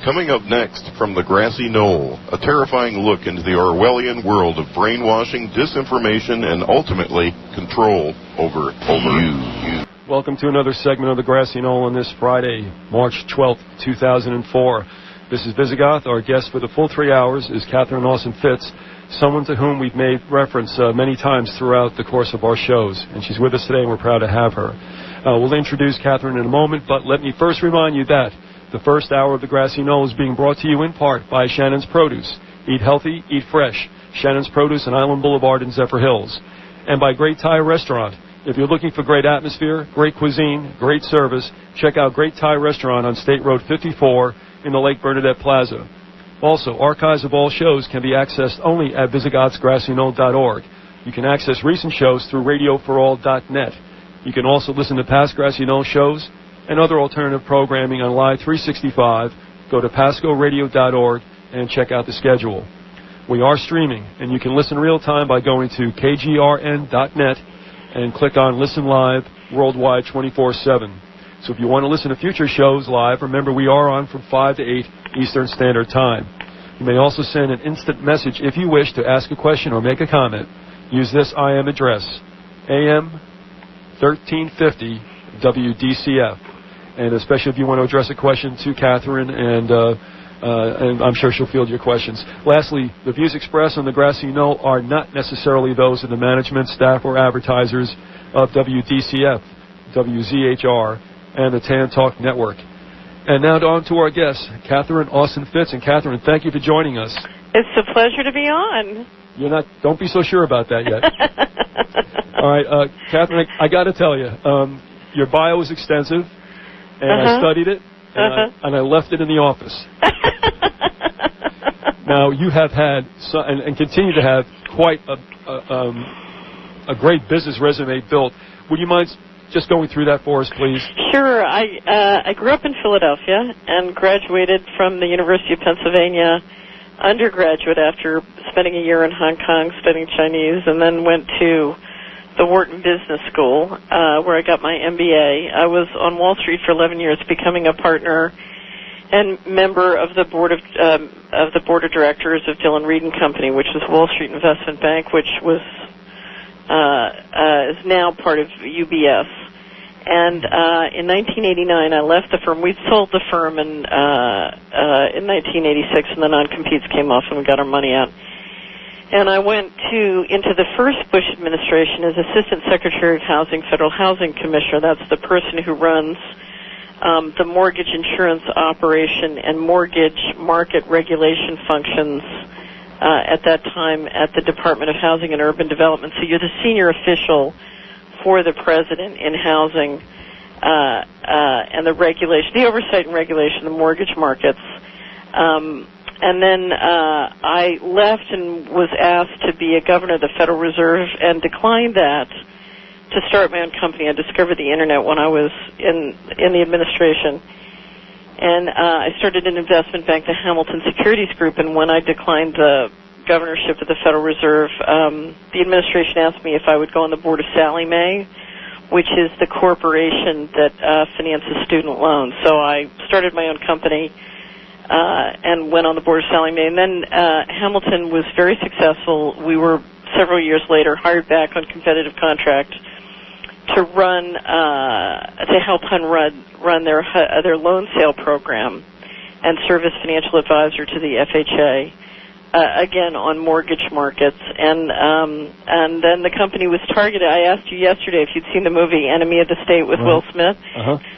Coming up next from the Grassy Knoll, a terrifying look into the Orwellian world of brainwashing, disinformation, and ultimately control over you. Welcome to another segment of the Grassy Knoll on this Friday, March 12th, 2004. This is Vyzygoth. Our guest for the full 3 hours is Catherine Austin-Fitts, someone to whom we've made reference many times throughout the course of our shows. And she's with us today, and we're proud to have her. We'll introduce Catherine in a moment, but let me first remind you that the first hour of the Grassy Knoll is being brought to you in part by Shannon's Produce. Eat healthy, eat fresh. Shannon's Produce on Island Boulevard in Zephyr Hills. And by Great Thai Restaurant. If you're looking for great atmosphere, great cuisine, great service, check out Great Thai Restaurant on State Road 54 in the Lake Bernadette Plaza. Also, archives of all shows can be accessed only at VyzygothsGrassyKnoll.org. You can access recent shows through RadioForAll.net. You can also listen to past Grassy Knoll shows and other alternative programming on Live 365. Go to PascoRadio.org and check out the schedule. We are streaming, and you can listen real time by going to KGRN.net and click on Listen Live worldwide 24/7. So if you want to listen to future shows live, remember we are on from 5 to 8 Eastern Standard Time. You may also send an instant message if you wish to ask a question or make a comment. Use this IM address, AM 1350 WDCF. And especially if you want to address a question to Catherine, and I'm sure she'll field your questions. Lastly, the views expressed on the Grassy Knoll are not necessarily those of the management, staff, or advertisers of WDCF, WZHR, and the Tan Talk Network. And now on to our guest, Catherine Austin-Fitts. And Catherine, thank you for joining us. It's a pleasure to be on. Don't be so sure about that yet. All right, Catherine, I got to tell you, your bio is extensive, and I studied it, and I left it in the office. Now, you have had, and continue to have, quite a great business resume built. Would you mind just going through that for us, please? Sure. I grew up in Philadelphia and graduated from the University of Pennsylvania undergraduate after spending a year in Hong Kong studying Chinese, and then went to the Wharton Business School, where I got my MBA. I was on Wall Street for 11 years, becoming a partner and member of the board of directors of Dillon Read and Company, which is Wall Street Investment Bank, which was is now part of UBS. And in 1989, I left the firm. We sold the firm in 1986, and the non-competes came off, and we got our money out. And I went into the first Bush administration as Assistant Secretary of Housing, Federal Housing Commissioner. That's the person who runs the mortgage insurance operation and mortgage market regulation functions at that time at the Department of Housing and Urban Development. So you're the senior official for the president in housing and the regulation, the oversight and regulation of the mortgage markets. And then I left and was asked to be a governor of the Federal Reserve and declined that to start my own company. I discovered the Internet when I was in the administration. And I started an investment bank, the Hamilton Securities Group, and when I declined the governorship of the Federal Reserve, the administration asked me if I would go on the board of Sallie Mae, which is the corporation that finances student loans. So I started my own company and went on the board of Sallie Mae. And then Hamilton was very successful. We were, several years later, hired back on competitive contract to help run their loan sale program and serve as financial advisor to the FHA, again on mortgage markets. And then the company was targeted. I asked you yesterday if you'd seen the movie Enemy of the State with Will Smith.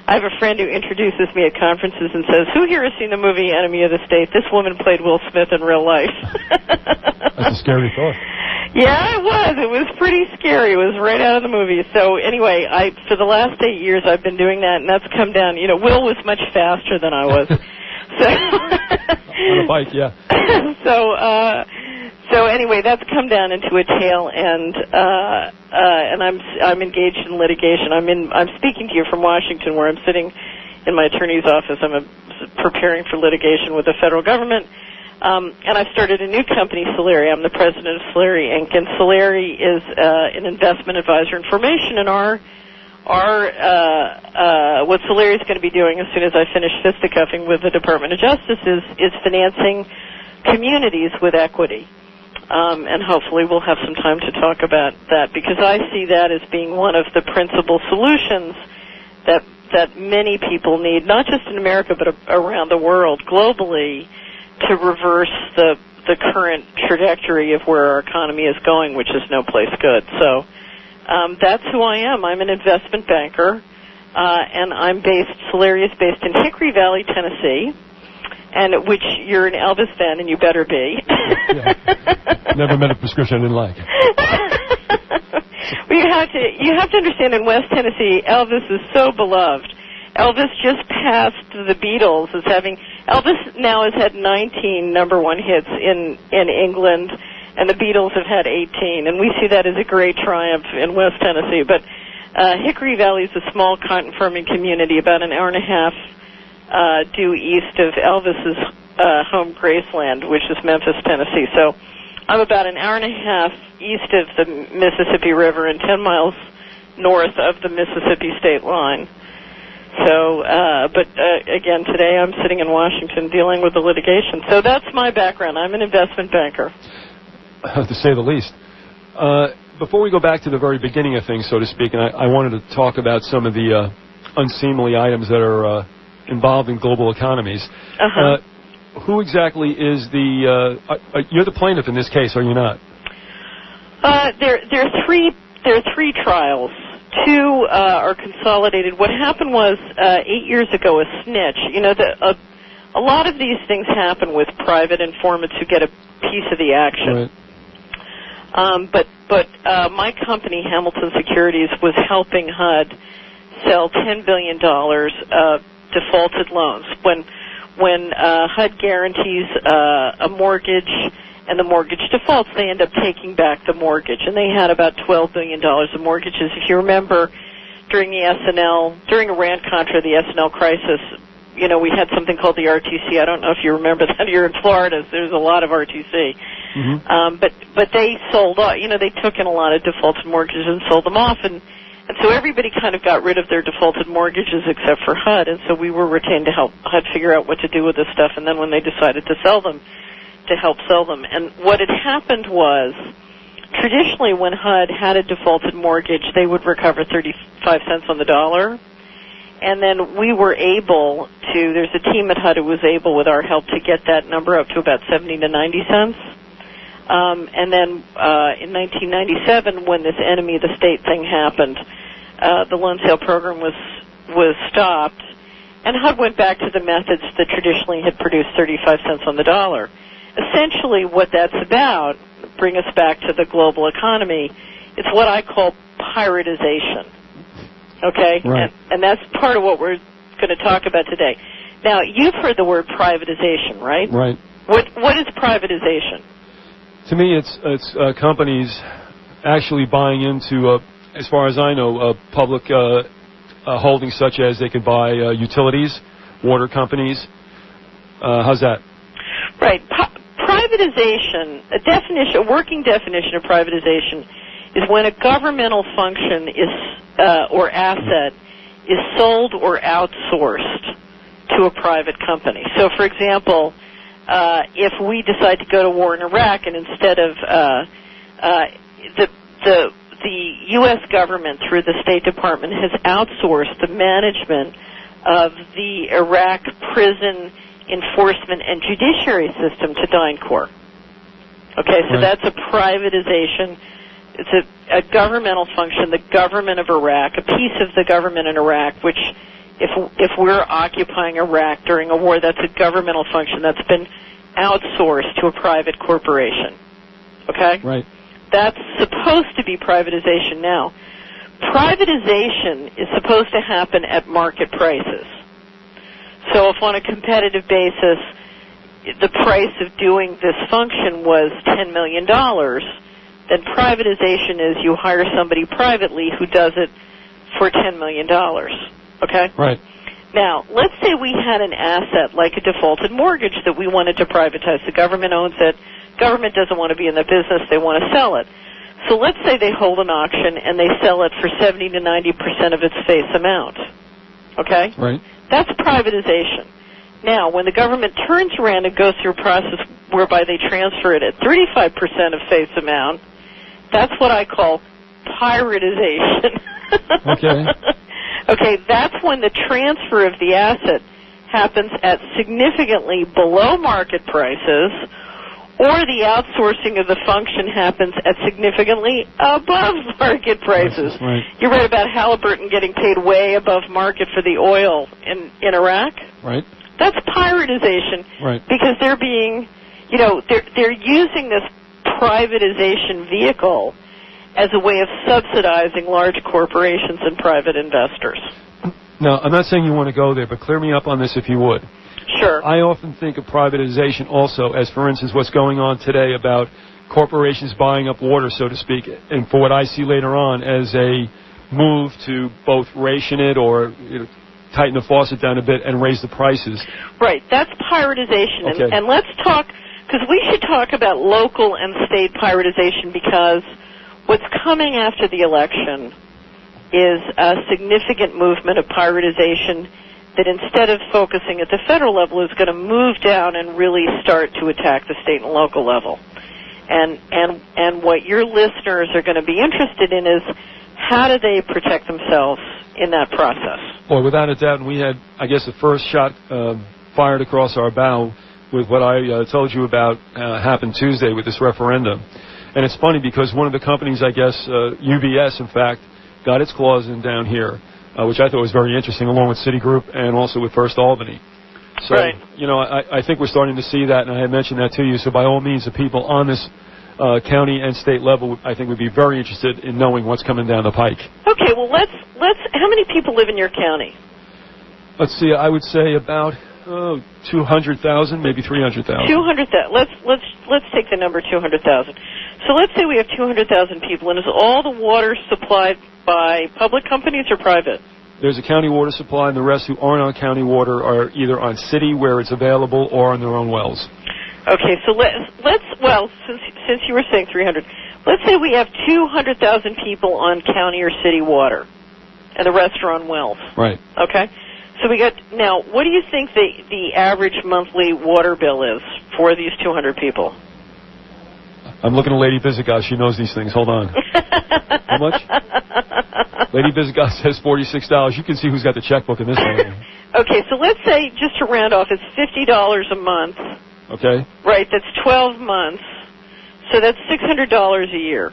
I have a friend who introduces me at conferences and says, "Who here has seen the movie Enemy of the State? This woman played Will Smith in real life." That's a scary thought. Yeah, it was. It was pretty scary. It was right out of the movie. So anyway, for the last 8 years I've been doing that, and that's come down. You know, Will was much faster than I was. On a bike, yeah. So anyway, that's come down into a tail, and I'm engaged in litigation. I'm speaking to you from Washington, where I'm sitting in my attorney's office. I'm preparing for litigation with the federal government. And I've started a new company, Solari. I'm the president of Solari Inc., and Solari is an investment advisor and formation, and our what Solari is going to be doing as soon as I finish fisticuffing with the Department of Justice is financing communities with equity. And hopefully we'll have some time to talk about that, because I see that as being one of the principal solutions that many people need, not just in America but around the world, globally, to reverse the current trajectory of where our economy is going, which is no place good. So that's who I am. I'm an investment banker, and Solari is based in Hickory Valley, Tennessee, and which you're an Elvis fan, and you better be. Yeah. Never met a prescription I didn't like. Well, you have to understand, in West Tennessee, Elvis is so beloved. Elvis just passed the Beatles as having... Elvis now has had 19 number one hits in England, and the Beatles have had 18, and we see that as a great triumph in West Tennessee. But Hickory Valley is a small cotton farming community about an hour and a half due east of Elvis's home Graceland, which is Memphis, Tennessee. So I'm about an hour and a half east of the Mississippi River and 10 miles north of the Mississippi state line. So, again, today I'm sitting in Washington dealing with the litigation. So that's my background. I'm an investment banker. To say the least. Before we go back to the very beginning of things, so to speak, and I wanted to talk about some of the unseemly items that are involved in global economies. Who exactly is you're the plaintiff in this case, are you not? There are three trials. Two are consolidated. What happened was 8 years ago, a snitch. You know, a lot of these things happen with private informants who get a piece of the action. Right. But my company, Hamilton Securities, was helping HUD sell $10 billion of defaulted loans. When HUD guarantees a mortgage and the mortgage defaults, they end up taking back the mortgage. And they had about $12 billion of mortgages. If you remember, during Iran-Contra, the SNL crisis, you know, we had something called the RTC. I don't know if you remember that. You're in Florida, so there's a lot of RTC. Mm-hmm. But they sold off. You know, they took in a lot of defaulted mortgages and sold them off, and so everybody kind of got rid of their defaulted mortgages except for HUD, and so we were retained to help HUD figure out what to do with this stuff, and then when they decided to sell them, to help sell them. And what had happened was, traditionally when HUD had a defaulted mortgage, they would recover 35 cents on the dollar, and then we were able to, there's a team at HUD who was able, with our help, to get that number up to about 70 to 90 cents. And then in 1997, when this enemy of the state thing happened, the loan sale program was stopped, and HUD went back to the methods that traditionally had produced 35 cents on the dollar. Essentially, what that's about, bring us back to the global economy, it's what I call piratization. Okay? Right. And that's part of what we're going to talk about today. Now, you've heard the word privatization, right? Right. What is privatization? To me, it's companies actually buying into, as far as I know, public holdings, such as they could buy utilities, water companies. How's that? Right. Privatization, a working definition of privatization, is when a governmental function or asset is sold or outsourced to a private company. So, for example, if we decide to go to war in Iraq, and instead of the U.S. government through the State Department has outsourced the management of the Iraq prison enforcement and judiciary system to DynCorp. Okay, so that's a privatization. It's a governmental function. The government of Iraq, a piece of the government in Iraq, which if we're occupying Iraq during a war, that's a governmental function that's been outsourced to a private corporation. Okay? Right. That's supposed to be privatization now. Privatization is supposed to happen at market prices. So if on a competitive basis the price of doing this function was $10 million, then privatization is you hire somebody privately who does it for $10 million. Okay? Right. Now, let's say we had an asset like a defaulted mortgage that we wanted to privatize. The government owns it. Government doesn't want to be in the business. They want to sell it. So let's say they hold an auction and they sell it for 70 to 90% of its face amount. Okay? Right. That's privatization. Now, when the government turns around and goes through a process whereby they transfer it at 35% of face amount, that's what I call privatization. Okay. Okay, that's when the transfer of the asset happens at significantly below market prices, or the outsourcing of the function happens at significantly above market prices. Right. You read about Halliburton getting paid way above market for the oil in Iraq? Right. That's privatization. Right. Because they're being, they're using this privatization vehicle as a way of subsidizing large corporations and private investors. Now, I'm not saying you want to go there, but clear me up on this if you would. Sure. I often think of privatization also as, for instance, what's going on today about corporations buying up water, so to speak, and for what I see later on as a move to both ration it or tighten the faucet down a bit and raise the prices. Right. That's privatization. Okay. And let's talk, because we should talk about local and state privatization, because what's coming after the election is a significant movement of privatization that instead of focusing at the federal level is going to move down and really start to attack the state and local level. And what your listeners are going to be interested in is how do they protect themselves in that process? Well, without a doubt, we had, I guess, the first shot fired across our bow with what I told you about happened Tuesday with this referendum. And it's funny because one of the companies, I guess, UBS, in fact, got its claws in down here, which I thought was very interesting, along with Citigroup and also with First Albany. So, right. I think we're starting to see that, and I had mentioned that to you. So by all means, the people on this county and state level, I think, would be very interested in knowing what's coming down the pike. Okay, well, let's. How many people live in your county? Let's see. I would say about 200,000, maybe 300,000. 200,000. Let's take the number 200,000. So let's say we have 200,000 people, and is all the water supplied by public companies or private? There's a county water supply, and the rest who aren't on county water are either on city where it's available or on their own wells. Okay, so since you were saying 300, let's say we have 200,000 people on county or city water, and the rest are on wells. Right. Okay. So now, what do you think the average monthly water bill is for these 200 people? I'm looking at Lady Vyzygoth. She knows these things. Hold on. How much? Lady Vyzygoth says $46. You can see who's got the checkbook in this one. Okay, so let's say, just to round off, it's $50 a month. Okay. Right, that's 12 months. So that's $600 a year.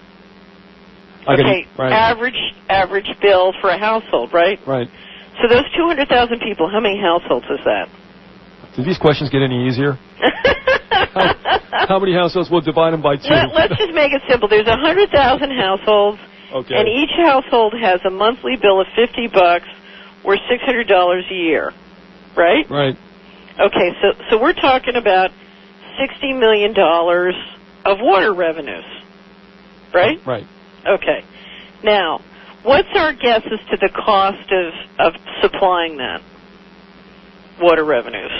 Okay, right. Average bill for a household, right? Right. So those 200,000 people, how many households is that? Do these questions get any easier? How many households? We'll divide them by two. Let's just make it simple. There's 100,000 households, okay, and each household has a monthly bill of $50 or $600 a year, right? Right. Okay, so we're talking about $60 million of water revenues, right? Right. Okay. Now, what's our guess as to the cost of supplying that water revenues?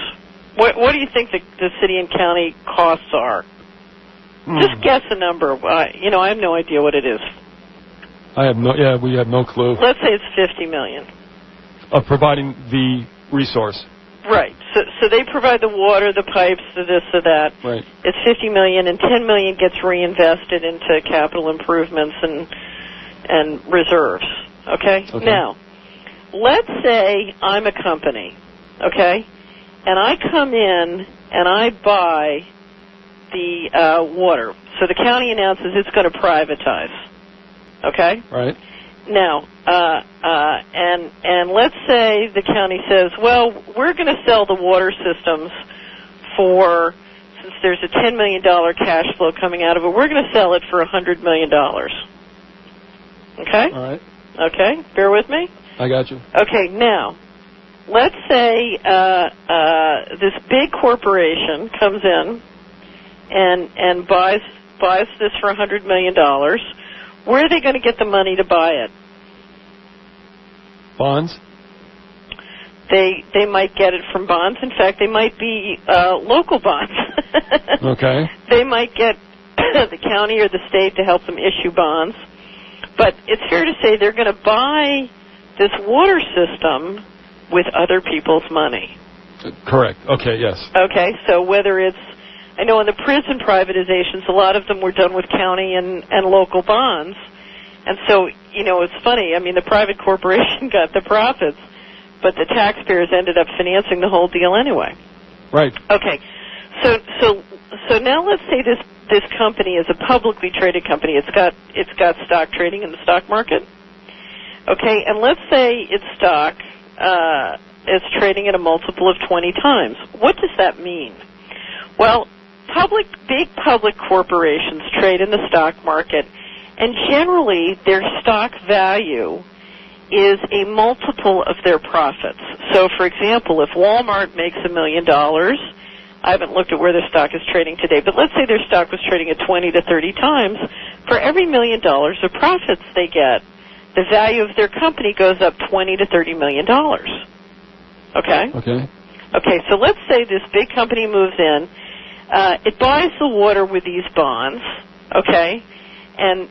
What do you think the city and county costs are? Just guess a number. I have no idea what it is. We have no clue. Let's say it's $50 million. Of providing the resource. Right. So they provide the water, the pipes, the this, the that. Right. It's $50 million, and $10 million gets reinvested into capital improvements and reserves. Okay? Now, let's say I'm a company, okay? And I come in and I buy the water. So the county announces it's going to privatize. Okay? Right. Now, and let's say the county says, well, we're going to sell the water systems since there's a $10 million cash flow coming out of it, we're going to sell it for $100 million. Okay? All right. Okay, bear with me. I got you. Okay, now, let's say this big corporation comes in and buys this for $100 million. Where are they going to get the money to buy it? Bonds? They might get it from bonds. In fact, they might be local bonds. Okay. They might get the county or the state to help them issue bonds. But it's fair to say they're going to buy this water system with other people's money. Correct. Okay, yes. Okay, so whether it's, I know in the prison privatizations, a lot of them were done with county and local bonds. And so, it's funny. I mean, the private corporation got the profits, but the taxpayers ended up financing the whole deal anyway. Right. Okay, so now let's say this company is a publicly traded company. It's got stock trading in the stock market. Okay, and let's say its stock is trading at a multiple of 20 times. What does that mean? Well, big public corporations trade in the stock market, and generally their stock value is a multiple of their profits. So, for example, if Walmart makes $1 million, I haven't looked at where their stock is trading today, but let's say their stock was trading at 20 to 30 times. For every $1 million of profits they get, the value of their company goes up $20 to $30 million. Okay? Okay, so let's say this big company moves in. It buys the water with these bonds, okay? And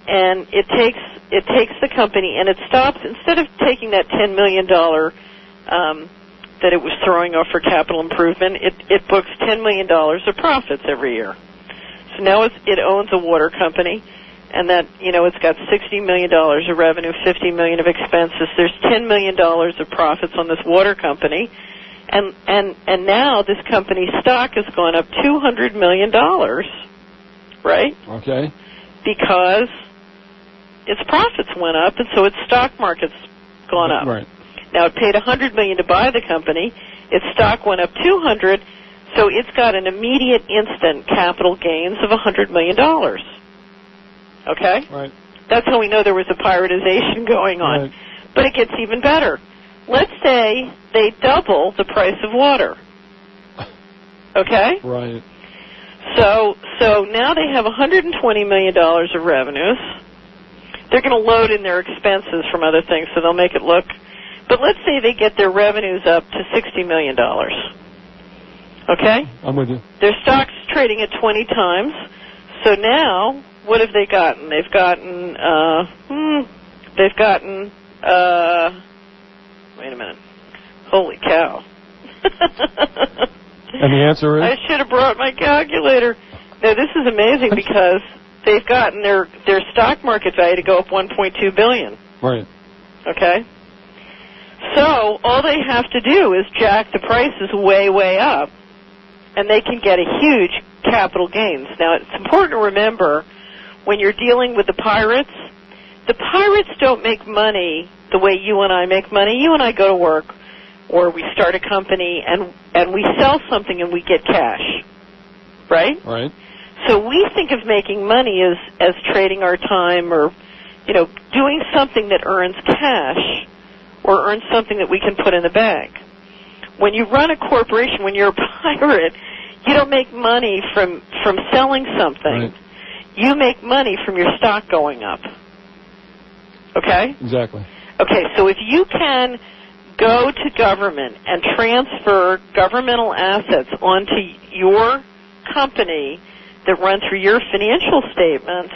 it takes the company and it stops, instead of taking that $10 million that it was throwing off for capital improvement, it books $10 million of profits every year. So now it owns a water company, and that, it's got $60 million of revenue, $50 million of expenses. There's $10 million of profits on this water company, and now this company's stock has gone up $200 million, right? Okay. Because its profits went up, and so its stock market's gone up. Right. Now, it paid $100 million to buy the company. Its stock went up $200, so it's got an immediate, instant capital gains of $100 million. Okay? Right. That's how we know there was a piratization going on. Right. But it gets even better. Let's say they double the price of water. Okay? Right. So now they have $120 million of revenues. They're going to load in their expenses from other things, so they'll make it look. But let's say they get their revenues up to $60 million. Okay? I'm with you. Their stock's trading at 20 times. So now, what have they gotten? They've gotten, wait a minute. Holy cow. And the answer is? I should have brought my calculator. No, this is amazing because they've gotten their stock market value to go up $1.2 billion. Right. Okay? So all they have to do is jack the prices way, way up, and they can get a huge capital gains. Now, it's important to remember, when you're dealing with the pirates don't make money the way you and I make money. You and I go to work, or we start a company, and we sell something and we get cash, right? Right. So we think of making money as trading our time, or, doing something that earns cash, or earn something that we can put in the bank. When you run a corporation, when you're a pirate, you don't make money from selling something. Right. You make money from your stock going up. Okay? Exactly. Okay, so if you can go to government and transfer governmental assets onto your company that run through your financial statements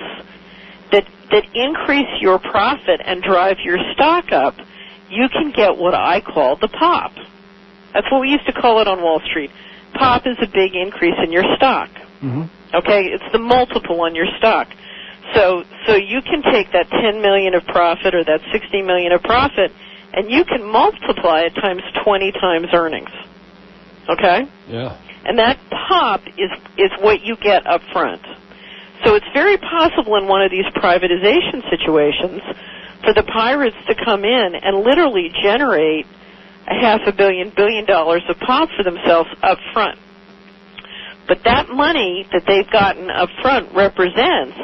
that increase your profit and drive your stock up, you can get what I call the pop. That's what we used to call it on Wall Street. Pop is a big increase in your stock. Mm-hmm. Okay, it's the multiple on your stock. So you can take that $10 million of profit or that $60 million of profit, and you can multiply it times 20 times earnings. Okay? Yeah. And that pop is what you get up front. So it's very possible in one of these privatization situations for the pirates to come in and literally generate $500 million of pop for themselves up front. But that money that they've gotten up front represents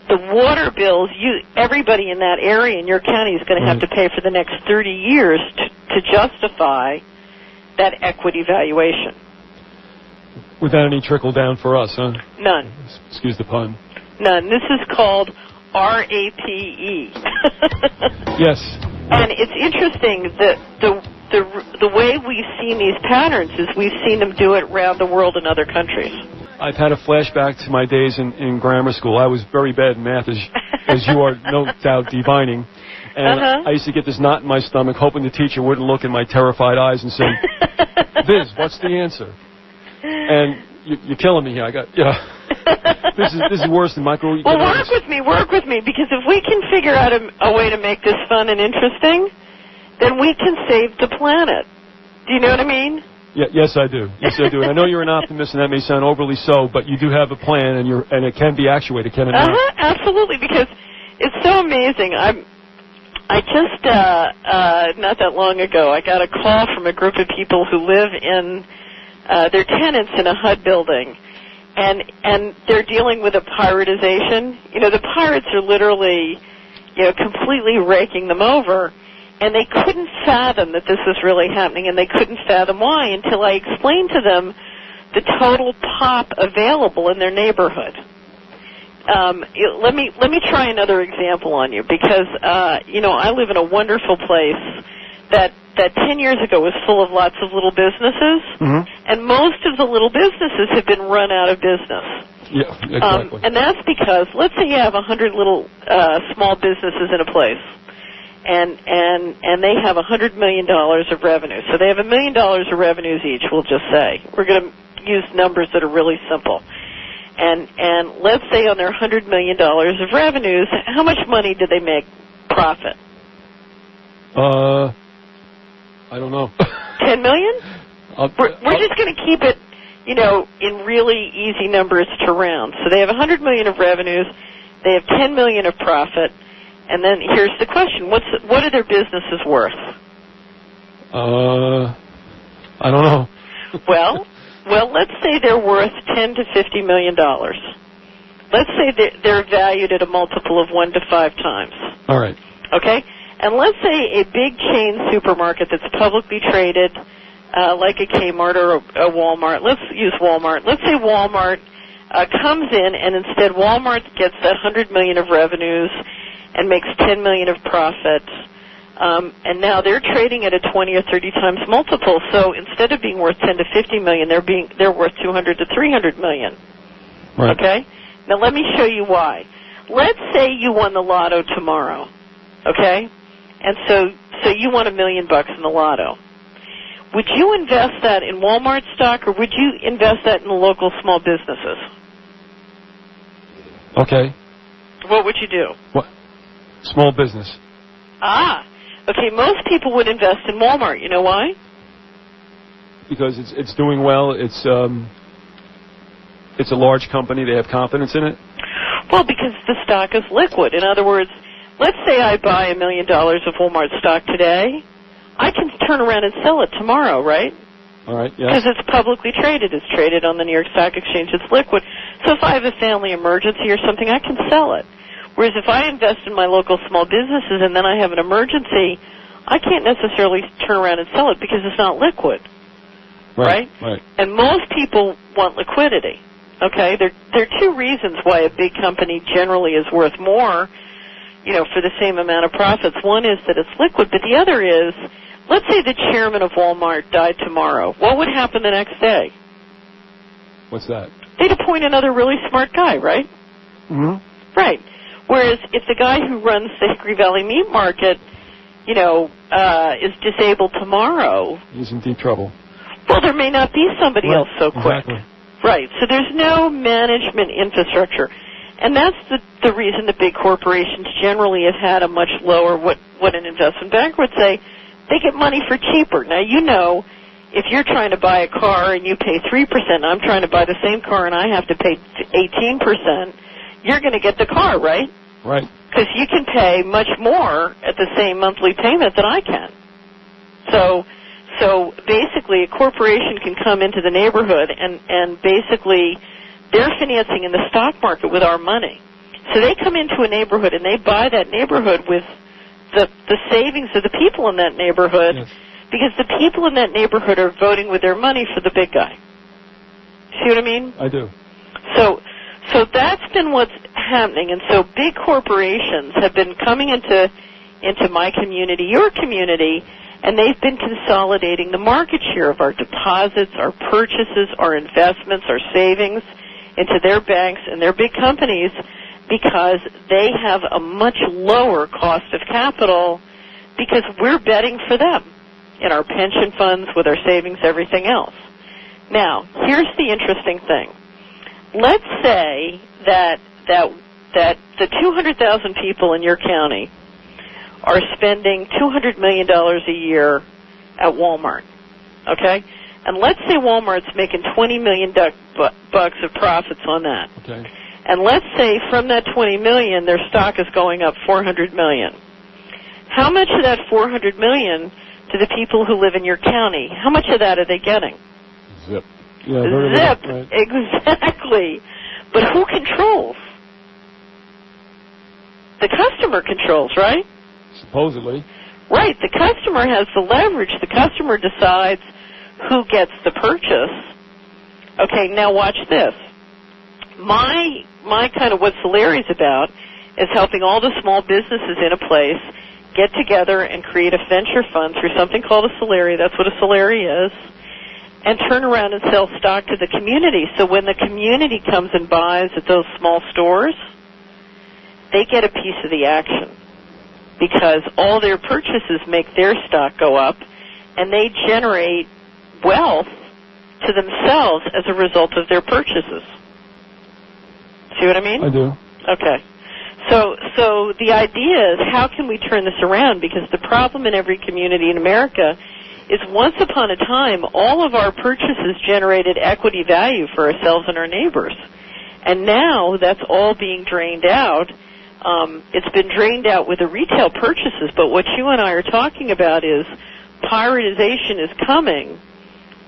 the water bills everybody in that area in your county is going to have to pay for the next 30 years to justify that equity valuation. Without any trickle down for us, huh? None. Excuse the pun. None. This is called RAPE. Yes. And it's interesting that the way we've seen these patterns is we've seen them do it around the world in other countries. I've had a flashback to my days in grammar school. I was very bad in math, as you are no doubt divining. And I used to get this knot in my stomach, hoping the teacher wouldn't look in my terrified eyes and say, Viz, what's the answer? And you're killing me here. This is worse than micro. Well, work with me, because if we can figure out a way to make this fun and interesting, then we can save the planet. Do you know what I mean? Yes, I do. Yes, I do. And I know you're an optimist, and that may sound overly so, but you do have a plan, and it can be actuated, can it not? Absolutely, because it's so amazing. I just not that long ago, I got a call from a group of people who live in they're tenants in a HUD building, and they're dealing with a piratization. The pirates are literally, completely raking them over. And they couldn't fathom that this was really happening, and they couldn't fathom why until I explained to them the total pop available in their neighborhood. Let me try another example on you, because I live in a wonderful place that 10 years ago was full of lots of little businesses, and most of the little businesses have been run out of business. Yeah, exactly. And that's because, let's say you have 100 little small businesses in a place. And they have $100 million of revenue. So they have $1 million of revenues each, we'll just say. We're going to use numbers that are really simple. And let's say on their $100 million of revenues, how much money do they make profit? I don't know. 10 million? We're just going to keep it, in really easy numbers to round. So they have $100 million of revenues. They have $10 million of profit. And then here's the question: what are their businesses worth? I don't know. well, let's say they're worth $10 to $50 million. Let's say they're valued at a multiple of 1 to 5 times. All right. Okay, and let's say a big chain supermarket that's publicly traded, like a Kmart or a Walmart. Let's use Walmart. Let's say Walmart comes in, and instead Walmart gets that $100 million of revenues and makes $10 million of profit, and now they're trading at a 20 or 30 times multiple. So instead of being worth 10 to 50 million, they're worth 200 to 300 million. Right. Okay. Now let me show you why. Let's say you won the lotto tomorrow. Okay, and so you won $1 million in the lotto. Would you invest that in Walmart stock, or would you invest that in the local small businesses? Okay. What would you do? What? Small business. Okay, most people would invest in Walmart. You know why? Because it's doing well. It's a large company. They have confidence in it. Well, because the stock is liquid. In other words, let's say I buy $1 million of Walmart stock today. I can turn around and sell it tomorrow, right? All right, yeah. Because it's publicly traded. It's traded on the New York Stock Exchange. It's liquid. So if I have a family emergency or something, I can sell it. Whereas if I invest in my local small businesses and then I have an emergency, I can't necessarily turn around and sell it because it's not liquid, right? And most people want liquidity, okay? There are two reasons why a big company generally is worth more, for the same amount of profits. One is that it's liquid, but the other is, let's say the chairman of Walmart died tomorrow. What would happen the next day? What's that? They'd appoint another really smart guy, right? Mm-hmm. Right. Whereas if the guy who runs the Hickory Valley Meat Market, is disabled tomorrow, he's in deep trouble. Well, there may not be somebody else so quick. Exactly. Right. So there's no management infrastructure. And that's the reason the big corporations generally have had a much lower, what an investment banker would say, they get money for cheaper. Now, if you're trying to buy a car and you pay 3%, and I'm trying to buy the same car and I have to pay 18%, you're going to get the car, right? Right. Because you can pay much more at the same monthly payment than I can. So basically, a corporation can come into the neighborhood and basically they're financing in the stock market with our money. So they come into a neighborhood and they buy that neighborhood with the savings of the people in that neighborhood, yes, because the people in that neighborhood are voting with their money for the big guy. See what I mean? I do. So that's been what's happening, and so big corporations have been coming into my community, your community, and they've been consolidating the market share of our deposits, our purchases, our investments, our savings. into their banks and their big companies because they have a much lower cost of capital because we're betting for them in our pension funds, with our savings, everything else. Now, here's the interesting thing. Let's say that the 200,000 people in your county are spending $200 million a year at Walmart, okay? And let's say Walmart's making $20 million bucks of profits on that. Okay. And let's say from that $20 million, their stock is going up $400 million. How much of that $400 million to the people who live in your county, how much of that are they getting? Zip. Yeah, Zip, right. Exactly. But who controls? The customer controls, right? Supposedly. Right. The customer has the leverage. The customer decides who gets the purchase. Okay, now watch this. My kind of what Solari's about is helping all the small businesses in a place get together and create a venture fund through something called a Solari. That's what a Solari is. And turn around and sell stock to the community. So when the community comes and buys at those small stores, they get a piece of the action because all their purchases make their stock go up, and they generate wealth to themselves as a result of their purchases. See what I mean? I do. Okay. So the idea is, how can we turn this around? Because the problem in every community in America is once upon a time, all of our purchases generated equity value for ourselves and our neighbors. And now that's all being drained out. It's been drained out with the retail purchases, but what you and I are talking about is piratisation is coming,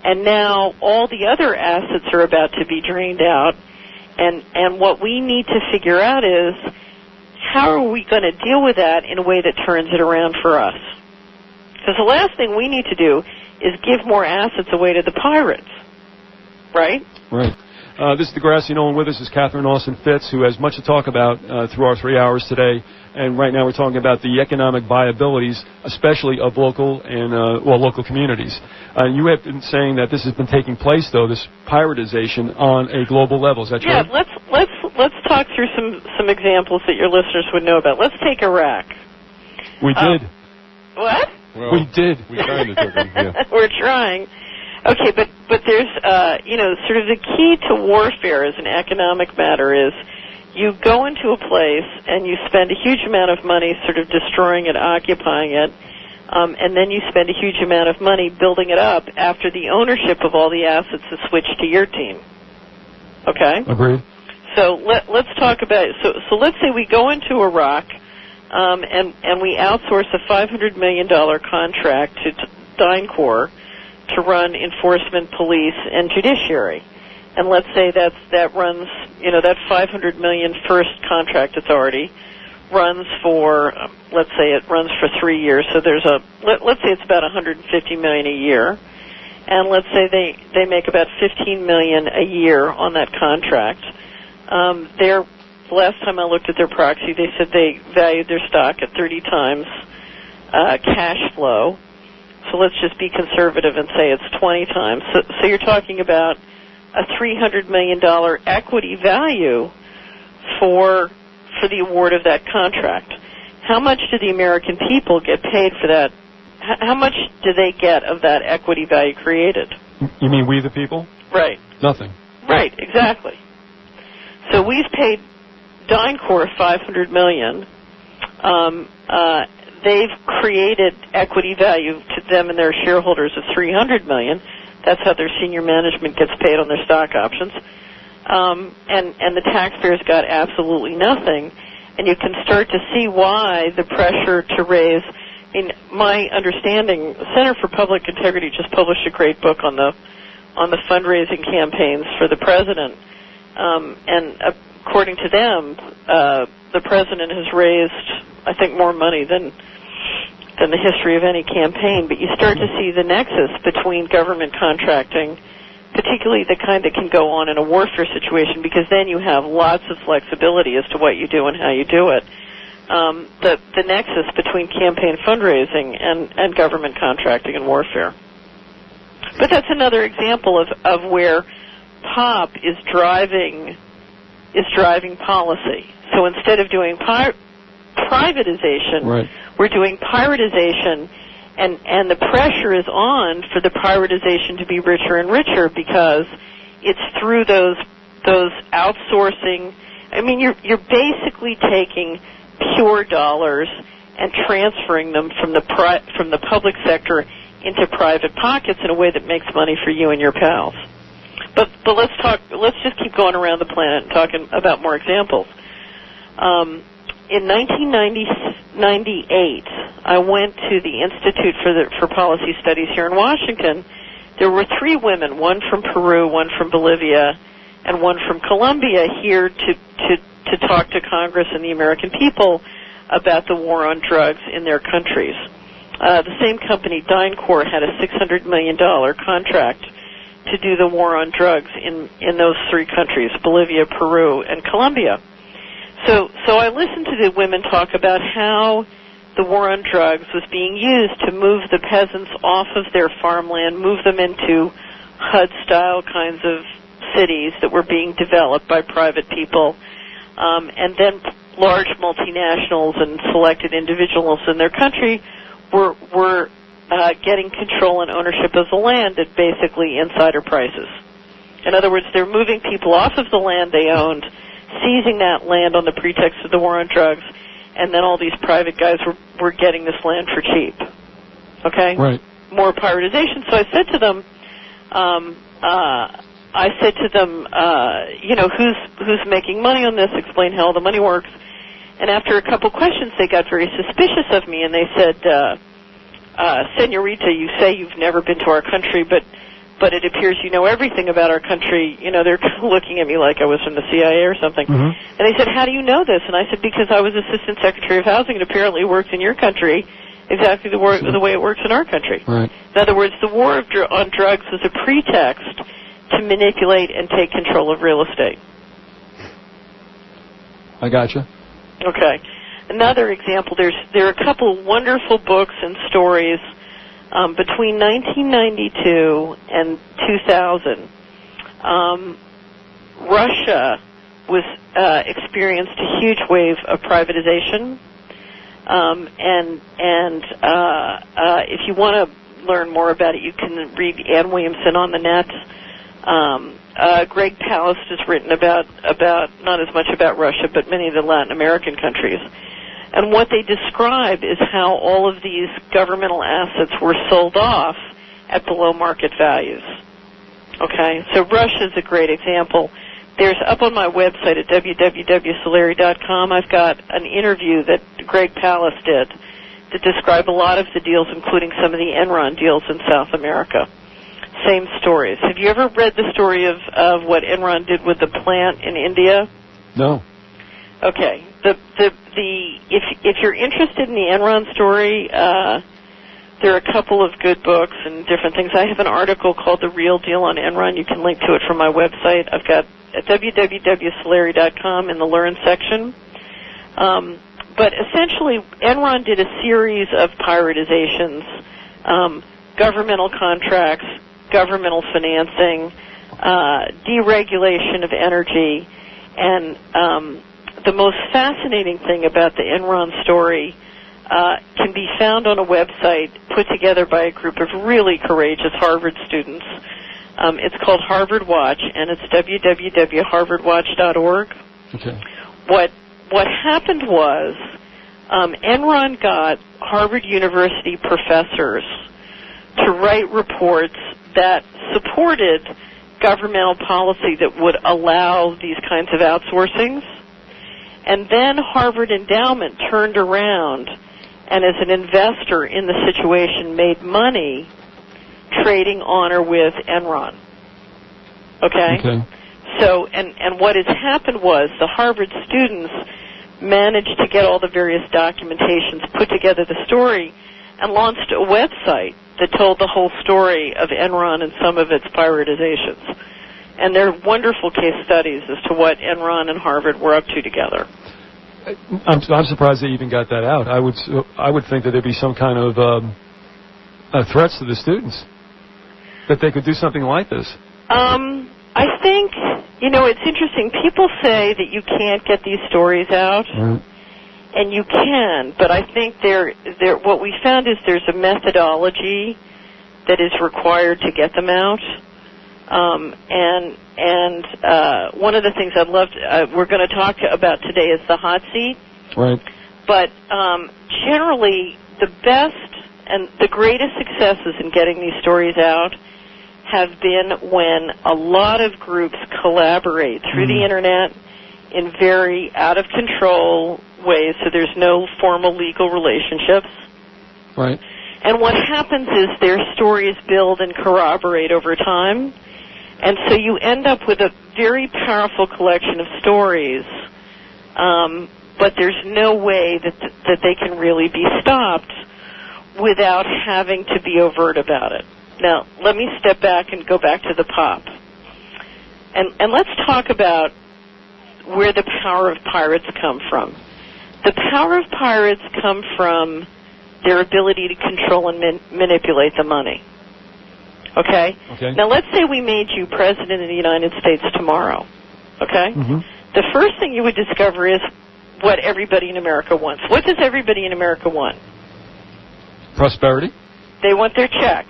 and now all the other assets are about to be drained out. And what we need to figure out is, how are we going to deal with that in a way that turns it around for us? Because the last thing we need to do is give more assets away to the pirates, right? Right. This is the Grassy Knoll, and with us is Catherine Austin Fitz, who has much to talk about through our 3 hours today. And right now we're talking about the economic viabilities, especially of local and local communities. You have been saying that this has been taking place, though, this piratization on a global level. Is that true? Yeah. Let's talk through some examples that your listeners would know about. Let's take Iraq. We did. What? Well, we did. We kind of took them, yeah. We're trying. Okay, but there's, sort of the key to warfare as an economic matter is you go into a place and you spend a huge amount of money sort of destroying it, occupying it, and then you spend a huge amount of money building it up after the ownership of all the assets is switched to your team. Okay? Agreed. So let's talk about it. So let's say we go into Iraq and we outsource a $500 million contract to DynCorp to run enforcement, police, and judiciary. And let's say that runs, that $500 million first contract authority runs for, let's say it runs for 3 years. So there's let's say it's about $150 million a year. And let's say they make about $15 million a year on that contract. The last time I looked at their proxy, they said they valued their stock at 30 times cash flow. So let's just be conservative and say it's 20 times. So you're talking about a $300 million equity value for the award of that contract. How much do the American people get paid for that? How much do they get of that equity value created? You mean we the people? Right. Nothing. Right, exactly. So we've paid DynCorp $500 million. They've created equity value to them and their shareholders of $300 million. That's how their senior management gets paid on their stock options. And the taxpayers got absolutely nothing. And you can start to see why the pressure to raise. In my understanding, Center for Public Integrity just published a great book on the fundraising campaigns for the president. And according to them, the president has raised, I think, more money than the history of any campaign. But you start to see the nexus between government contracting, particularly the kind that can go on in a warfare situation, because then you have lots of flexibility as to what you do and how you do it. The nexus between campaign fundraising and government contracting and warfare. But that's another example of where pop is driving policy. So instead of doing privatization, right, we're doing piratization, and the pressure is on for the privatization to be richer and richer because it's through those outsourcing. I mean, you're basically taking pure dollars and transferring them from the public sector into private pockets in a way that makes money for you and your pals. But let's just keep going around the planet and talking about more examples. In 1998, I went to the Institute for Policy Studies here in Washington. There were 3 women, one from Peru, one from Bolivia, and one from Colombia, here to talk to Congress and the American people about the war on drugs in their countries. The same company, DynCorp, had a $600 million contract to do the war on drugs in those 3 countries, Bolivia, Peru, and Colombia. So I listened to the women talk about how the war on drugs was being used to move the peasants off of their farmland, move them into HUD-style kinds of cities that were being developed by private people, and then large multinationals and selected individuals in their country were getting control and ownership of the land at basically insider prices. In other words, they're moving people off of the land they owned, seizing that land on the pretext of the war on drugs, and then all these private guys were getting this land for cheap. Okay? Right. More privatization. So I said to them, who's making money on this? Explain how all the money works. And after a couple questions, they got very suspicious of me, and they said, Senorita, you say you've never been to our country, but it appears you know everything about our country. You know, they're looking at me like I was from the CIA or something. Mm-hmm. And they said, how do you know this? And I said, because I was Assistant Secretary of Housing, and apparently it works in your country exactly the way it works in our country. Right. In other words, the war on drugs was a pretext to manipulate and take control of real estate. I gotcha. Okay. Another example, there are a couple of wonderful books and stories between 1992 and 2000. Russia experienced a huge wave of privatization, and if you want to learn more about it, you can read Ann Williamson on the net. Greg Palast has written about not as much about Russia, but many of the Latin American countries. And what they describe is how all of these governmental assets were sold off at below market values. Okay, so Russia is a great example. There's up on my website at www.solari.com, I've got an interview that Greg Palast did that describe a lot of the deals, including some of the Enron deals in South America. Same stories. Have you ever read the story of what Enron did with the plant in India? No. Okay. If you're interested in the Enron story, there are a couple of good books and different things. I have an article called The Real Deal on Enron. You can link to it from my website. I've got at www.solari.com in the Learn section. But essentially, Enron did a series of privatizations, governmental contracts, governmental financing, deregulation of energy, and the most fascinating thing about the Enron story can be found on a website put together by a group of really courageous Harvard students. It's called Harvard Watch, and it's www.harvardwatch.org. Okay. What happened was Enron got Harvard University professors to write reports that supported governmental policy that would allow these kinds of outsourcings. And then Harvard Endowment turned around and as an investor in the situation made money trading on or with Enron. Okay? So, and what has happened was the Harvard students managed to get all the various documentations, put together the story, and launched a website that told the whole story of Enron and some of its privatizations. And they're wonderful case studies as to what Enron and Harvard were up to together. I'm surprised they even got that out. I would think that there'd be some kind of threats to the students that they could do something like this. I think, it's interesting. People say that you can't get these stories out, and you can, but I think what we found is there's a methodology that is required to get them out. And one of the things I'd love to, we're going to talk about today is the hot seat. Right. But generally, the best and the greatest successes in getting these stories out have been when a lot of groups collaborate through the Internet in very out-of-control ways, so there's no formal legal relationships. Right. And what happens is their stories build and corroborate over time, and so you end up with a very powerful collection of stories, but there's no way that they can really be stopped without having to be overt about it. Now, let me step back and go back to the pop. And let's talk about where the power of pirates come from. The power of pirates come from their ability to control and manipulate the money. Okay? Now, let's say we made you president of the United States tomorrow. Okay? The first thing you would discover is what everybody in America wants. What does everybody in America want? Prosperity. They want their check.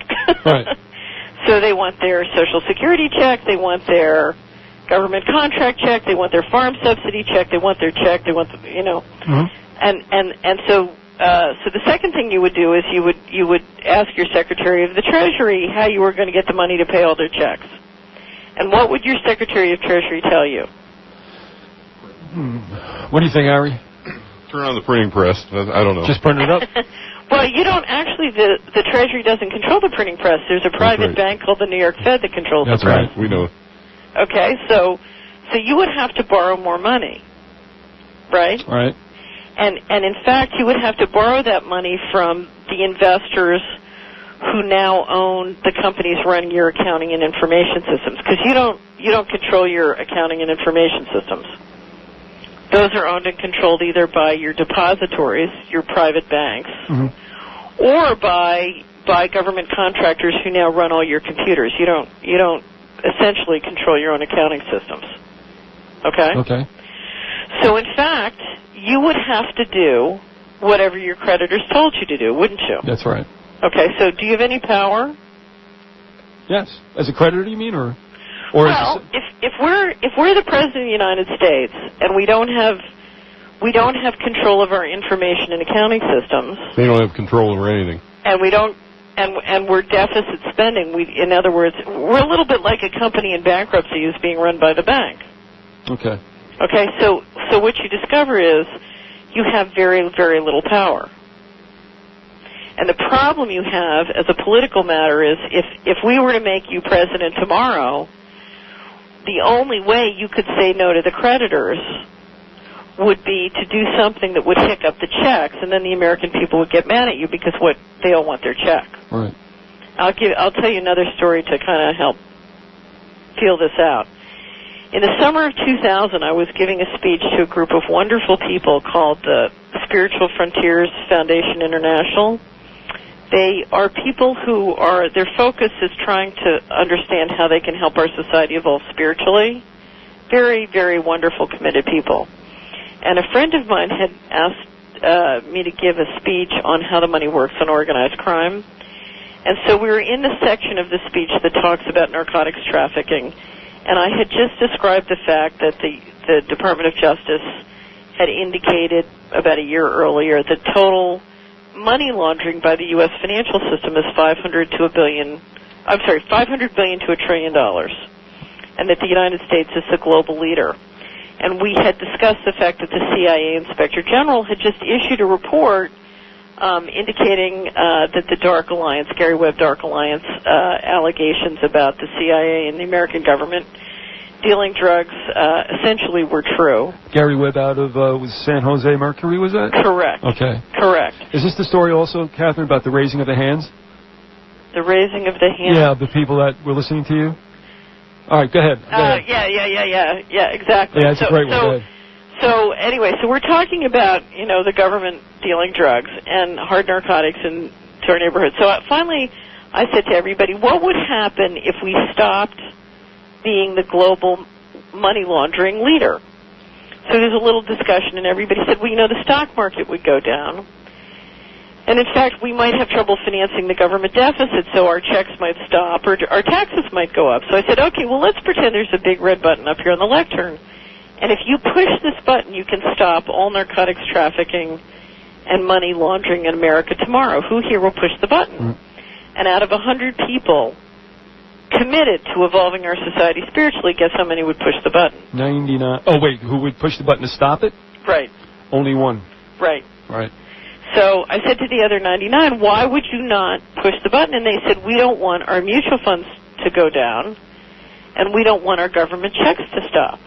Right. So they want their Social Security check, they want their government contract check, they want their farm subsidy check, they want their check, they want the, and so the second thing you would do is you would ask your Secretary of the Treasury how you were going to get the money to pay all their checks. And what would your Secretary of Treasury tell you? What do you think, Harry? Turn on the printing press. I don't know. Just print it up? Well, you don't actually, the Treasury doesn't control the printing press. There's a private bank called the New York Fed that controls the press. That's right. We know. Okay, so you would have to borrow more money, right? Right. And in fact, you would have to borrow that money from the investors who now own the companies running your accounting and information systems, because you don't control your accounting and information systems. Those are owned and controlled either by your depositories, your private banks, or by government contractors who now run all your computers. You don't essentially control your own accounting systems. Okay? Okay. So in fact, you would have to do whatever your creditors told you to do, wouldn't you? That's right. Okay, so do you have any power? Yes. As a creditor, you mean, or well, if we're the president of the United States and we don't have control of our information and accounting systems, they don't have control over anything, and we don't, and we're deficit spending. In other words, we're a little bit like a company in bankruptcy who's being run by the bank. Okay. Okay, so what you discover is you have very, very little power. And the problem you have as a political matter is if we were to make you president tomorrow, the only way you could say no to the creditors would be to do something that would hiccup the checks, and then the American people would get mad at you because they all want their check. Right. I'll tell you another story to kind of help feel this out. In the summer of 2000, I was giving a speech to a group of wonderful people called the Spiritual Frontiers Foundation International. They are people who their focus is trying to understand how they can help our society evolve spiritually. Very, very wonderful, committed people. And a friend of mine had asked me to give a speech on how the money works on organized crime. And so we were in the section of the speech that talks about narcotics trafficking. And I had just described the fact that the Department of Justice had indicated about a year earlier that total money laundering by the U.S. financial system is $500 billion to $1 trillion, and that the United States is the global leader. And we had discussed the fact that the CIA Inspector General had just issued a report indicating that the Dark Alliance, Gary Webb Dark Alliance, allegations about the CIA and the American government dealing drugs essentially were true. Gary Webb out of was San Jose Mercury, was that? Correct. Okay. Correct. Is this the story also, Catherine, about the raising of the hands? The raising of the hands? Yeah, the people that were listening to you? All right, go ahead. Yeah, exactly. Yeah, that's a great one. Go ahead. So anyway, so we're talking about, the government dealing drugs and hard narcotics into our neighborhood. So finally, I said to everybody, what would happen if we stopped being the global money laundering leader. So there's a little discussion, and everybody said, well, the stock market would go down. And, in fact, we might have trouble financing the government deficit, so our checks might stop or our taxes might go up. So I said, okay, well, let's pretend there's a big red button up here on the lectern. And if you push this button, you can stop all narcotics trafficking and money laundering in America tomorrow. Who here will push the button? And out of 100 people committed to evolving our society spiritually, guess how many would push the button? 99. Oh, wait, who would push the button to stop it? Right. Only one. Right. Right. So I said to the other 99, why would you not push the button? And they said, we don't want our mutual funds to go down, and we don't want our government checks to stop.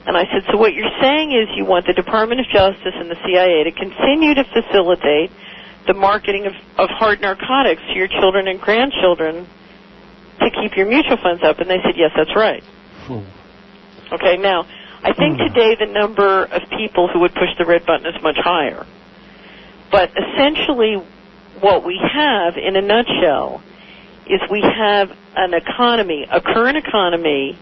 And I said, so what you're saying is you want the Department of Justice and the CIA to continue to facilitate the marketing of hard narcotics to your children and grandchildren to keep your mutual funds up? And they said, yes, that's right. Okay, now, I think today the number of people who would push the red button is much higher. But essentially what we have, in a nutshell, is we have an economy, a current economy,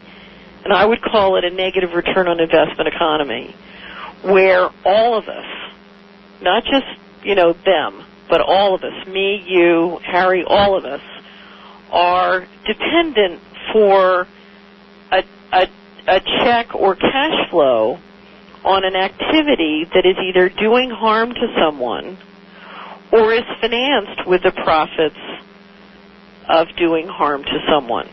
and I would call it a negative return on investment economy, where all of us, not just, them, but all of us, me, you, Harry, all of us, are dependent for a check or cash flow on an activity that is either doing harm to someone or is financed with the profits of doing harm to someone.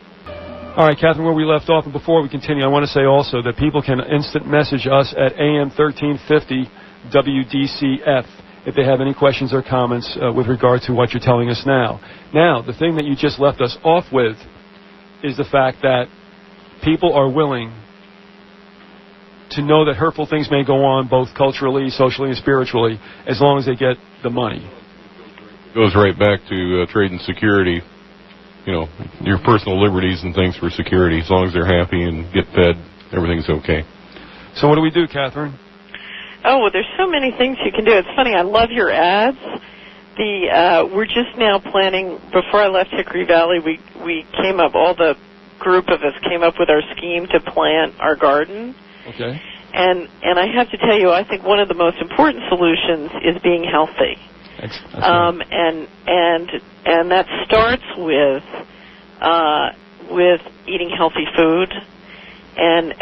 All right, Catherine, where we left off, and before we continue, I want to say also that people can instant message us at AM 1350 WDCF if they have any questions or comments with regard to what you're telling us now. Now, the thing that you just left us off with is the fact that people are willing to know that hurtful things may go on both culturally, socially, and spiritually as long as they get the money. Goes right back to trade and security. Your personal liberties and things for security. As long as they're happy and get fed, everything's okay. So what do we do, Catherine? Oh, well, there's so many things you can do. It's funny, I love your ads. We're just now planning, before I left Hickory Valley, we came up, all the group of us came up with our scheme to plant our garden. Okay. And I have to tell you, I think one of the most important solutions is being healthy. That's right. And that starts with eating healthy food and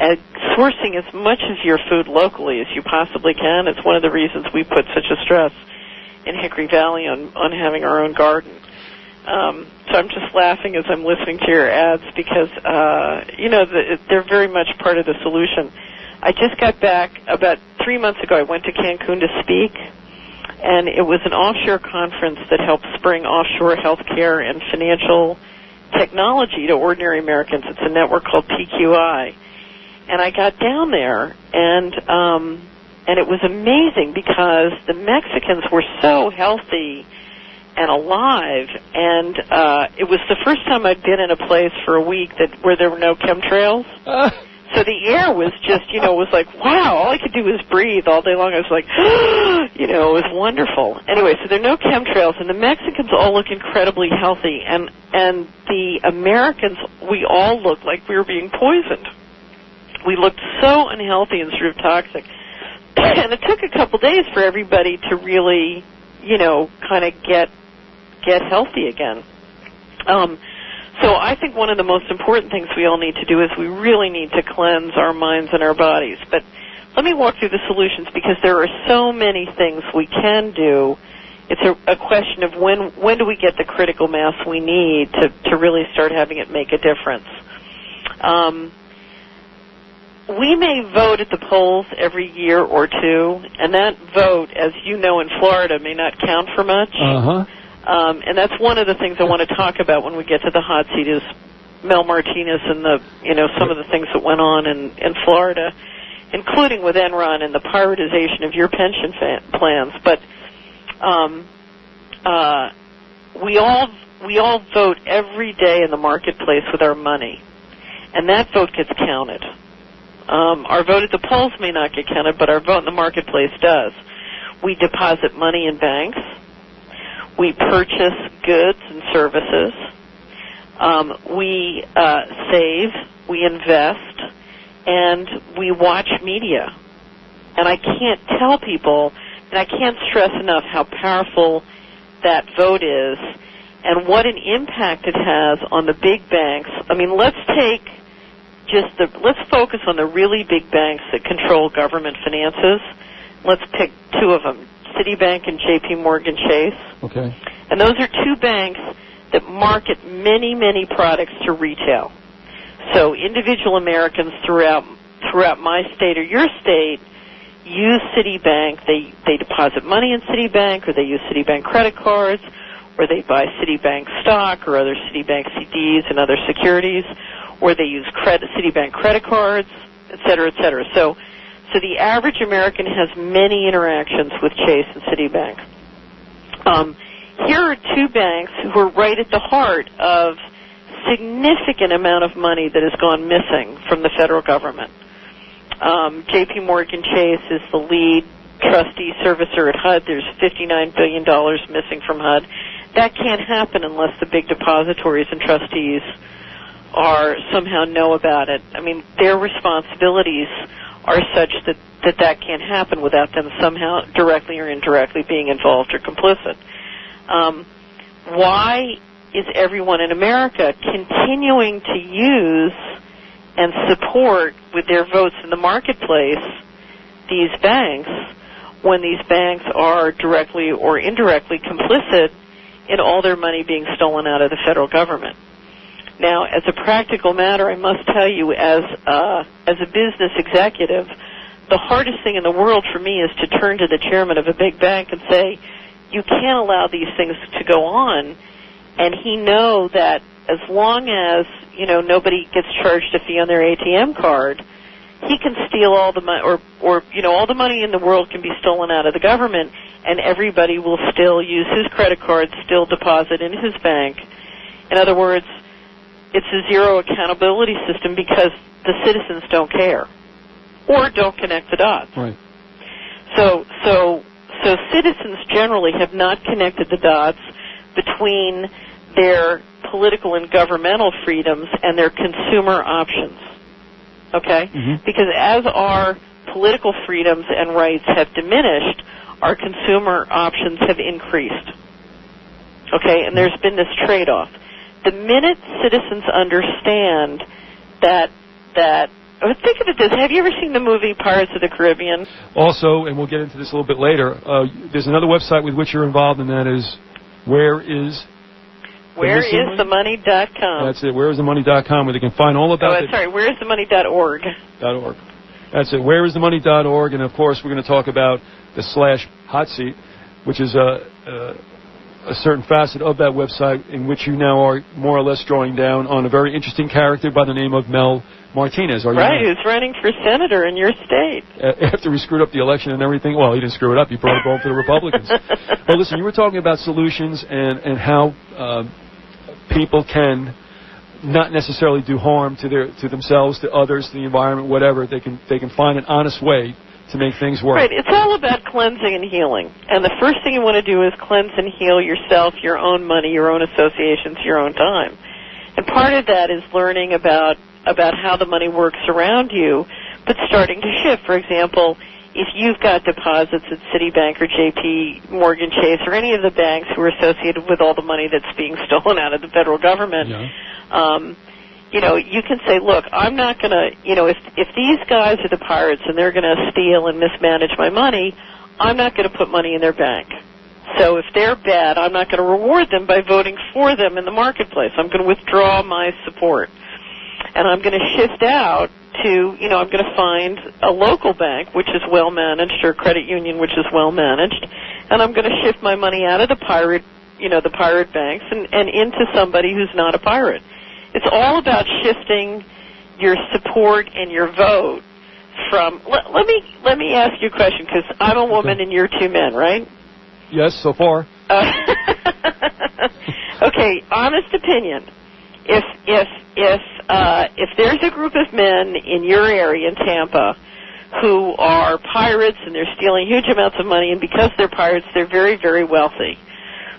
sourcing as much of your food locally as you possibly can. It's one of the reasons we put such a stress in Hickory Valley on having our own garden. So I'm just laughing as I'm listening to your ads because, they're very much part of the solution. I just got back about 3 months ago. I went to Cancun to speak, and it was an offshore conference that helps bring offshore healthcare and financial technology to ordinary Americans. It's a network called PQI. And I got down there, and it was amazing because the Mexicans were so healthy and alive, and it was the first time I'd been in a place for a week where there were no chemtrails. So the air was just, it was like, wow, all I could do was breathe all day long. I was like, it was wonderful. Anyway, so there are no chemtrails, and the Mexicans all look incredibly healthy, and the Americans, we all looked like we were being poisoned. We looked so unhealthy and sort of toxic. And it took a couple days for everybody to really, kind of get healthy again. So I think one of the most important things we all need to do is we really need to cleanse our minds and our bodies. But let me walk through the solutions because there are so many things we can do. It's a question of when do we get the critical mass we need to really start having it make a difference. We may vote at the polls every year or two, and that vote, as you know, in Florida may not count for much. Uh-huh. And that's one of the things I want to talk about when we get to the hot seat is Mel Martinez and some of the things that went on in Florida, including with Enron and the privatization of your pension plans. But we all vote every day in the marketplace with our money, and that vote gets counted. Our vote at the polls may not get counted, but our vote in the marketplace does. We deposit money in banks. We purchase goods and services. We save we invest, and we watch media. And I can't tell people, and I can't stress enough how powerful that vote is and what an impact it has on the big banks. I mean, let's focus on the really big banks that control government finances. Let's pick two of them, Citibank and J.P. Morgan Chase. Okay. And those are two banks that market many, many products to retail. So individual Americans throughout my state or your state use Citibank. They deposit money in Citibank, or they use Citibank credit cards, or they buy Citibank stock or other Citibank CDs and other securities, or they use Citibank credit cards, et cetera, et cetera. So the average American has many interactions with Chase and Citibank. Here are two banks who are right at the heart of significant amount of money that has gone missing from the federal government. J.P. Morgan Chase is the lead trustee servicer at HUD. There's $59 billion missing from HUD. That can't happen unless the big depositories and trustees somehow know about it. I mean, their responsibilities are such that can't happen without them somehow directly or indirectly being involved or complicit. Why is everyone in America continuing to use and support with their votes in the marketplace these banks when these banks are directly or indirectly complicit in all their money being stolen out of the federal government? Now, as a practical matter, I must tell you, as a business executive, the hardest thing in the world for me is to turn to the chairman of a big bank and say, you can't allow these things to go on, and he know that as long as, nobody gets charged a fee on their ATM card, he can steal all the money, or all the money in the world can be stolen out of the government, and everybody will still use his credit card, still deposit in his bank. In other words, it's a zero accountability system because the citizens don't care or don't connect the dots. Right. So citizens generally have not connected the dots between their political and governmental freedoms and their consumer options. Okay? Mm-hmm. Because as our political freedoms and rights have diminished, our consumer options have increased. Okay? And there's been this trade-off. The minute citizens understand that think of it this, have you ever seen the movie Pirates of the Caribbean? Also, and we'll get into this a little bit later, there's another website with which you're involved, and that is whereisthemoney.com. That's it, whereisthemoney.com, where they can find all about it. whereisthemoney.org. .org. That's it, whereisthemoney.org, and of course we're going to talk about the /hot seat, which is a certain facet of that website in which you now are more or less drawing down on a very interesting character by the name of Mel Martinez. Right, who's running for senator in your state. After he screwed up the election and everything, well, he didn't screw it up, he brought it home for the Republicans. Well, listen, you were talking about solutions and how people can not necessarily do harm to themselves, to others, to the environment, whatever. They can find an honest way to make things work. Right, it's all about cleansing and healing. And the first thing you want to do is cleanse and heal yourself, your own money, your own associations, your own time. And part of that is learning about how the money works around you, but starting to shift. For example, if you've got deposits at Citibank or J.P. Morgan Chase or any of the banks who are associated with all the money that's being stolen out of the federal government, you can say, look, I'm not going to, if these guys are the pirates and they're going to steal and mismanage my money, I'm not going to put money in their bank. So if they're bad, I'm not going to reward them by voting for them in the marketplace. I'm going to withdraw my support. And I'm going to shift out to, I'm going to find a local bank which is well managed or a credit union which is well managed, and I'm going to shift my money out of the pirate banks and into somebody who's not a pirate. It's all about shifting your support and your vote from. Let me ask you a question, because I'm a woman and you're two men, right? Yes, so far. Okay, honest opinion. If there's a group of men in your area in Tampa who are pirates and they're stealing huge amounts of money, and because they're pirates, they're very, very wealthy,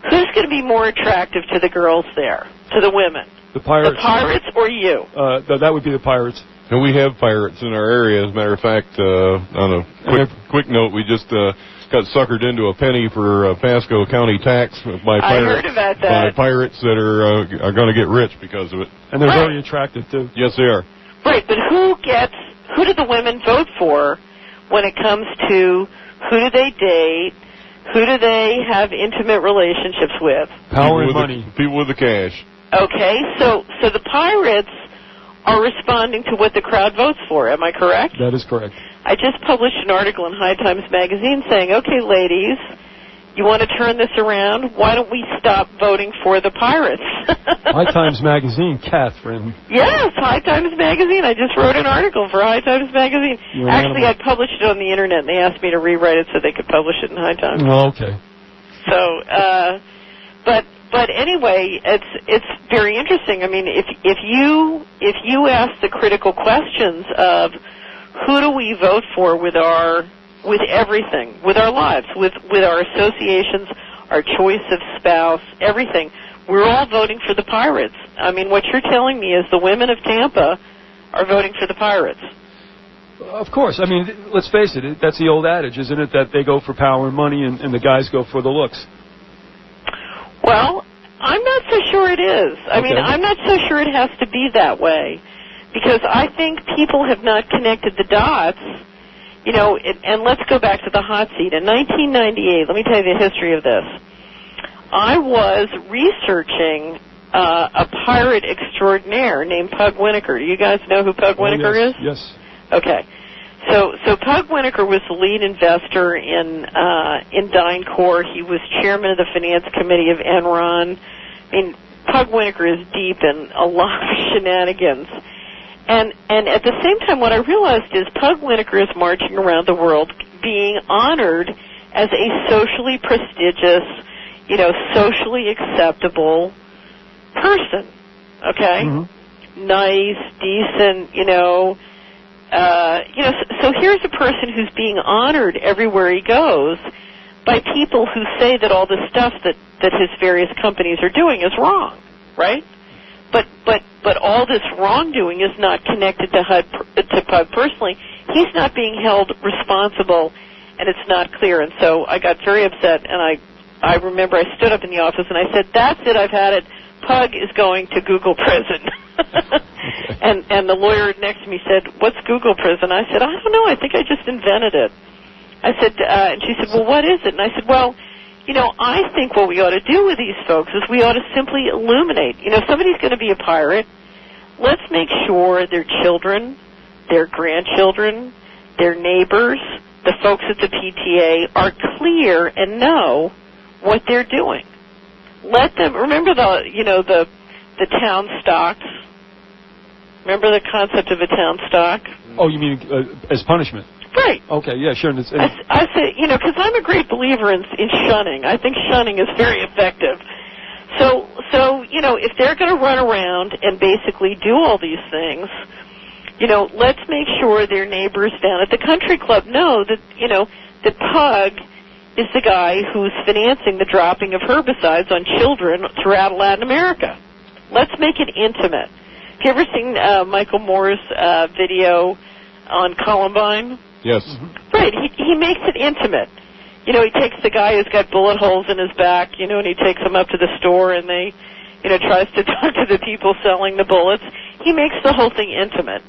who's going to be more attractive to the girls there, to the women? The pirates. The pirates or you? That would be the pirates. And we have pirates in our area. As a matter of fact, on a quick note, we just got suckered into a penny for Pasco County tax by pirates. I heard about that. By pirates that are going to get rich because of it. And they're very attractive, too. Yes, they are. Right, but who do the women vote for when it comes to who do they date, who do they have intimate relationships with? Power and money. People with the cash. Okay, so the pirates are responding to what the crowd votes for. Am I correct? That is correct. I just published an article in High Times Magazine saying, okay, ladies, you want to turn this around? Why don't we stop voting for the pirates? High Times Magazine, Catherine. Yes, High Times Magazine. I just wrote an article for High Times Magazine. Actually, I published it on the Internet, and they asked me to rewrite it so they could publish it in High Times. Oh, okay. So, but anyway, it's very interesting. I mean, if you ask the critical questions of who do we vote for with everything, with our lives, with our associations, our choice of spouse, everything, we're all voting for the pirates. I mean, what you're telling me is the women of Tampa are voting for the pirates. Of course. I mean, let's face it, that's the old adage, isn't it, that they go for power and money and the guys go for the looks? Well, I'm not so sure it is. I mean, I'm not so sure it has to be that way, because I think people have not connected the dots, you know, and let's go back to the hot seat. In 1998, let me tell you the history of this. I was researching a pirate extraordinaire named Pug Winokur. Do you guys know who Pug Winokur is? Yes. Okay. So Pug Winokur was the lead investor in DynCorp. He was chairman of the finance committee of Enron. I mean, Pug Winokur is deep in a lot of shenanigans. And at the same time, what I realized is Pug Winokur is marching around the world being honored as a socially prestigious, you know, socially acceptable person. Okay? Mm-hmm. Nice, decent, you know, so here's a person who's being honored everywhere he goes by people who say that all the stuff that his various companies are doing is wrong, right? But all this wrongdoing is not connected to Pug personally. He's not being held responsible, and it's not clear. And so I got very upset, and I remember I stood up in the office and I said, "That's it, I've had it. Pug is going to Google prison." And the lawyer next to me said, "What's Google prison?" I said, "I don't know. I think I just invented it." I said, and she said, "Well, what is it?" And I said, "Well, you know, I think what we ought to do with these folks is we ought to simply illuminate. You know, if somebody's going to be a pirate, let's make sure their children, their grandchildren, their neighbors, the folks at the PTA are clear and know what they're doing. Let them remember the town stocks. Remember the concept of a town stock? Oh, you mean as punishment? Right. Okay, yeah, sure. I say, you know, because I'm a great believer in shunning. I think shunning is very effective. So you know, if they're going to run around and basically do all these things, you know, let's make sure their neighbors down at the country club know that, you know, that Pug is the guy who's financing the dropping of herbicides on children throughout Latin America. Let's make it intimate. Have you ever seen Michael Moore's video on Columbine? Yes. Mm-hmm. Right. He makes it intimate. You know, he takes the guy who's got bullet holes in his back, you know, and he takes him up to the store and they, you know, tries to talk to the people selling the bullets. He makes the whole thing intimate.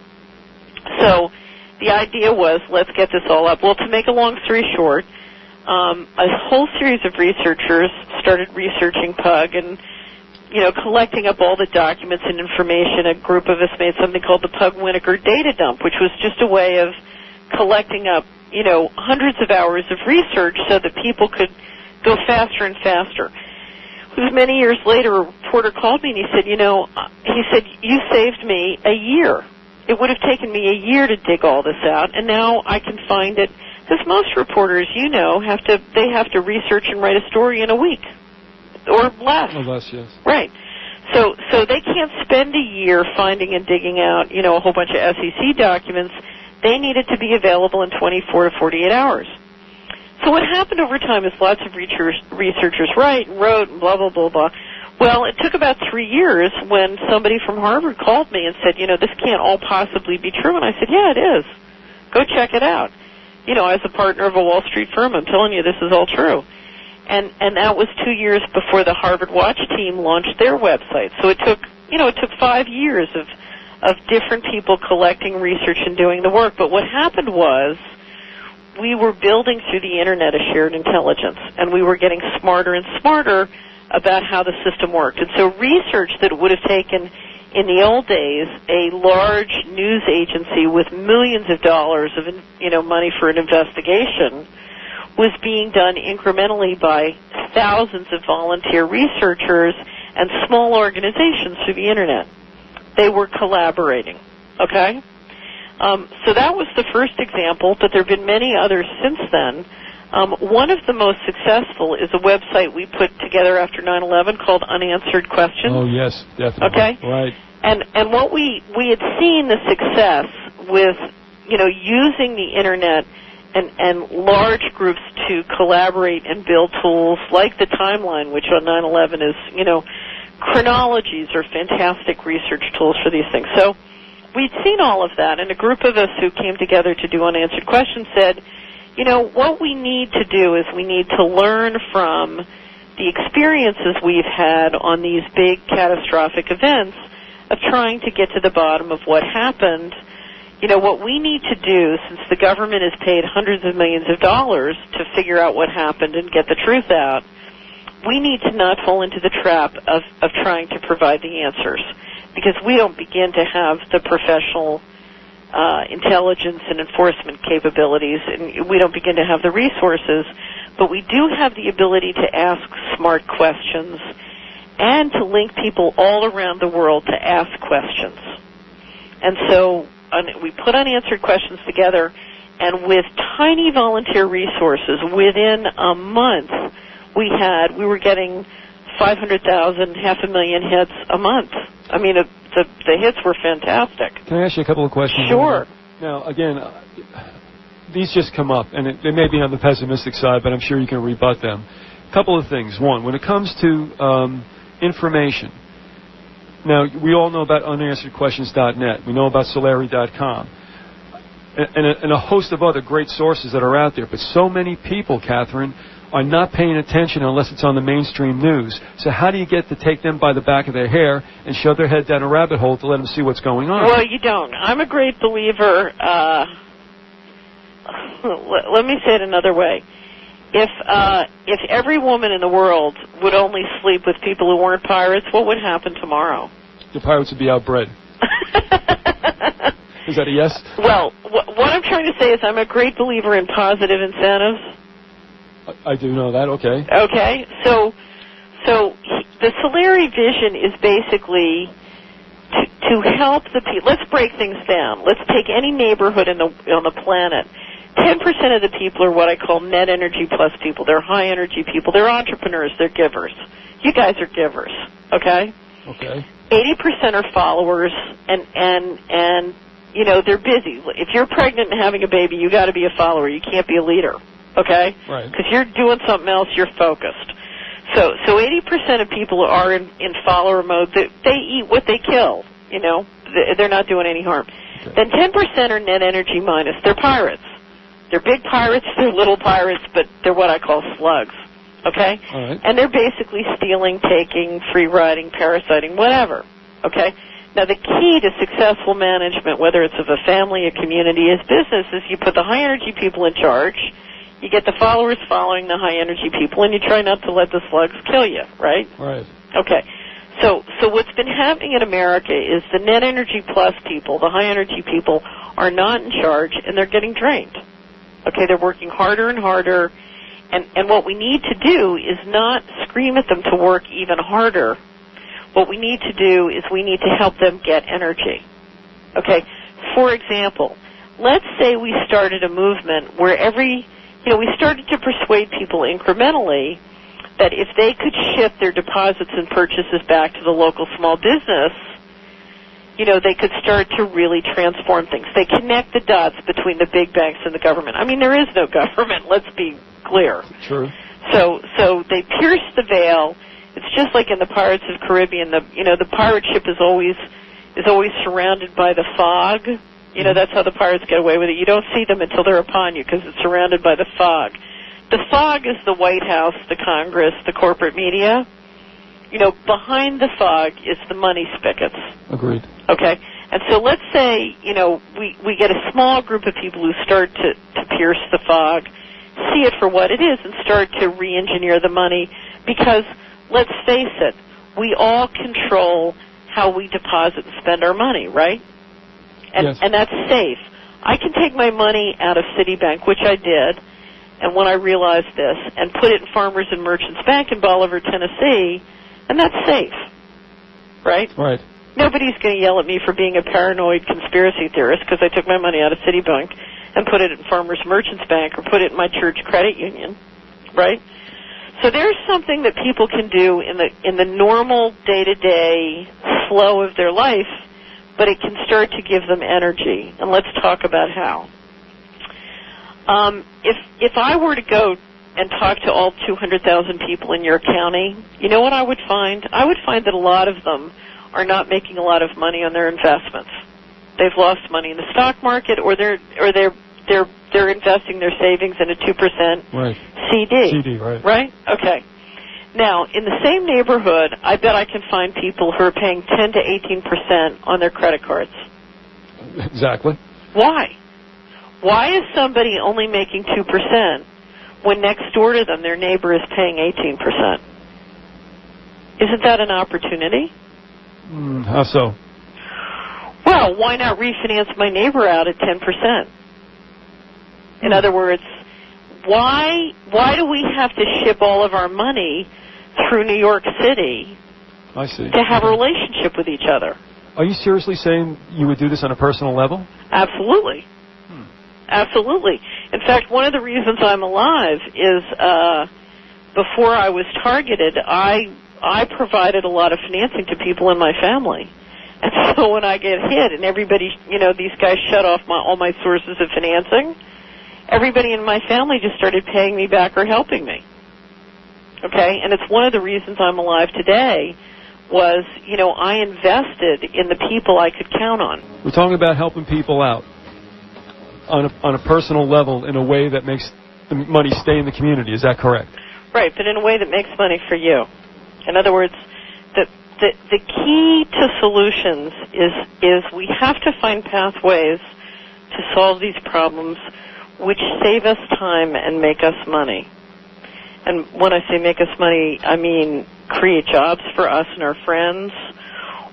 So the idea was, let's get this all up. Well, to make a long story short, a whole series of researchers started researching Pug and, you know, collecting up all the documents and information. A group of us made something called the Pug Winokur Data Dump, which was just a way of collecting up, you know, hundreds of hours of research so that people could go faster and faster. It was many years later, a reporter called me and he said, you know, you saved me a year. It would have taken me a year to dig all this out, and now I can find it. Because most reporters, you know, have to research and write a story in a week or less. Or less, yes. Right. So they can't spend a year finding and digging out, you know, a whole bunch of SEC documents. They need it to be available in 24 to 48 hours. So what happened over time is lots of researchers wrote, and blah, blah, blah, blah. Well, it took about 3 years when somebody from Harvard called me and said, this can't all possibly be true. And I said, yeah, it is. Go check it out. As a partner of a Wall Street firm, I'm telling you this is all true. And that was 2 years before the Harvard Watch team launched their website. So it took 5 years of different people collecting research and doing the work. But what happened was we were building through the Internet a shared intelligence, and we were getting smarter and smarter about how the system worked. And so research that would have taken, in the old days, a large news agency with millions of dollars of money for an investigation was being done incrementally by thousands of volunteer researchers and small organizations through the Internet. They were collaborating, okay? So that was the first example, but there have been many others since then. One of the most successful is a website we put together after 9/11 called Unanswered Questions. Oh, yes, definitely. Okay? Right. And what we had seen the success with, using the Internet and large groups to collaborate and build tools like the timeline, which on 9/11 is, chronologies are fantastic research tools for these things. So we'd seen all of that, and a group of us who came together to do Unanswered Questions said, what we need to do is we need to learn from the experiences we've had on these big catastrophic events of trying to get to the bottom of what happened. What we need to do, since the government has paid hundreds of millions of dollars to figure out what happened and get the truth out, we need to not fall into the trap of trying to provide the answers, because we don't begin to have the professional intelligence and enforcement capabilities, and we don't begin to have the resources, but we do have the ability to ask smart questions and to link people all around the world to ask questions. And so we put Unanswered Questions together, and with tiny volunteer resources, within a month, we were getting 500,000, 500,000 hits a month. I mean, the hits were fantastic. Can I ask you a couple of questions? Sure. Now, again, these just come up, and they may be on the pessimistic side, but I'm sure you can rebut them. A couple of things. One, when it comes to information, now, we all know about unansweredquestions.net. We know about Solari.com. And a host of other great sources that are out there. But so many people, Catherine, are not paying attention unless it's on the mainstream news. So how do you get to take them by the back of their hair and shove their head down a rabbit hole to let them see what's going on? Well, you don't. I'm a great believer. Let me say it another way. If every woman in the world would only sleep with people who weren't pirates, what would happen tomorrow? The pirates would be outbred. Is that a yes? Well, what I'm trying to say is I'm a great believer in positive incentives. I do know that, okay. Okay, so the Solari vision is basically to help the people. Let's break things down. Let's take any neighborhood on the planet. 10% of the people are what I call net energy plus people. They're high energy people. They're entrepreneurs. They're givers. You guys are givers, okay? Okay. 80% are followers, and they're busy. If you're pregnant and having a baby, you got to be a follower. You can't be a leader, okay? Right. Because you're doing something else. You're focused. So 80% of people are in follower mode. They eat what they kill. They're not doing any harm. Okay. Then 10% are net energy minus. They're pirates. They're big pirates, they're little pirates, but they're what I call slugs, okay? All right. And they're basically stealing, taking, free riding, parasiting, whatever, okay? Now, the key to successful management, whether it's of a family, a community, as business, is you put the high-energy people in charge, you get the followers following the high-energy people, and you try not to let the slugs kill you, right? Right. Okay. So what's been happening in America is the net energy plus people, the high-energy people, are not in charge, and they're getting drained. Okay, they're working harder and harder, and what we need to do is not scream at them to work even harder. What we need to do is we need to help them get energy. Okay, for example, let's say we started a movement where we started to persuade people incrementally that if they could shift their deposits and purchases back to the local small business, they could start to really transform things. They connect the dots between the big banks and the government. I mean, there is no government, let's be clear. True. So they pierce the veil. It's it's just like in the Pirates of the Caribbean. The pirate ship is always surrounded by the fog. That's how the pirates get away with it. You don't see them until they're upon you because it's surrounded by the fog. The fog is the White House, the Congress, the corporate media. Behind the fog is the money spigots. Agreed. Okay? And so let's say, we get a small group of people who start to pierce the fog, see it for what it is, and start to re-engineer the money because, let's face it, we all control how we deposit and spend our money, right? Yes. And that's safe. I can take my money out of Citibank, which I did, and when I realized this, and put it in Farmers and Merchants Bank in Bolivar, Tennessee, and that's safe, right? Right. Nobody's going to yell at me for being a paranoid conspiracy theorist because I took my money out of Citibank and put it in Farmers Merchants Bank or put it in my church credit union, right? So there's something that people can do in the normal day-to-day flow of their life, but it can start to give them energy. And let's talk about how. If I were to go and talk to all 200,000 people in your county, you know what I would find? I would find that a lot of them are not making a lot of money on their investments. They've lost money in the stock market, or they're investing their savings in a 2% right. CD. CD, right. Right? Okay. Now, in the same neighborhood, I bet I can find people who are paying 10 to 18% on their credit cards. Exactly. Why? Why is somebody only making 2% when next door to them their neighbor is paying 18%? Isn't that an opportunity? How so? Well, why not refinance my neighbor out at 10%? In other words, why do we have to ship all of our money through New York City I see. to have a relationship with each other? Are you seriously saying you would do this on a personal level? Absolutely. Absolutely. In fact, one of the reasons I'm alive is before I was targeted, I provided a lot of financing to people in my family. And so when I get hit and everybody, these guys shut off all my sources of financing, everybody in my family just started paying me back or helping me. Okay? And it's one of the reasons I'm alive today was, I invested in the people I could count on. We're talking about helping people out on a personal level in a way that makes the money stay in the community. Is that correct? Right, but in a way that makes money for you. In other words, the key to solutions is we have to find pathways to solve these problems which save us time and make us money. And when I say make us money, I mean create jobs for us and our friends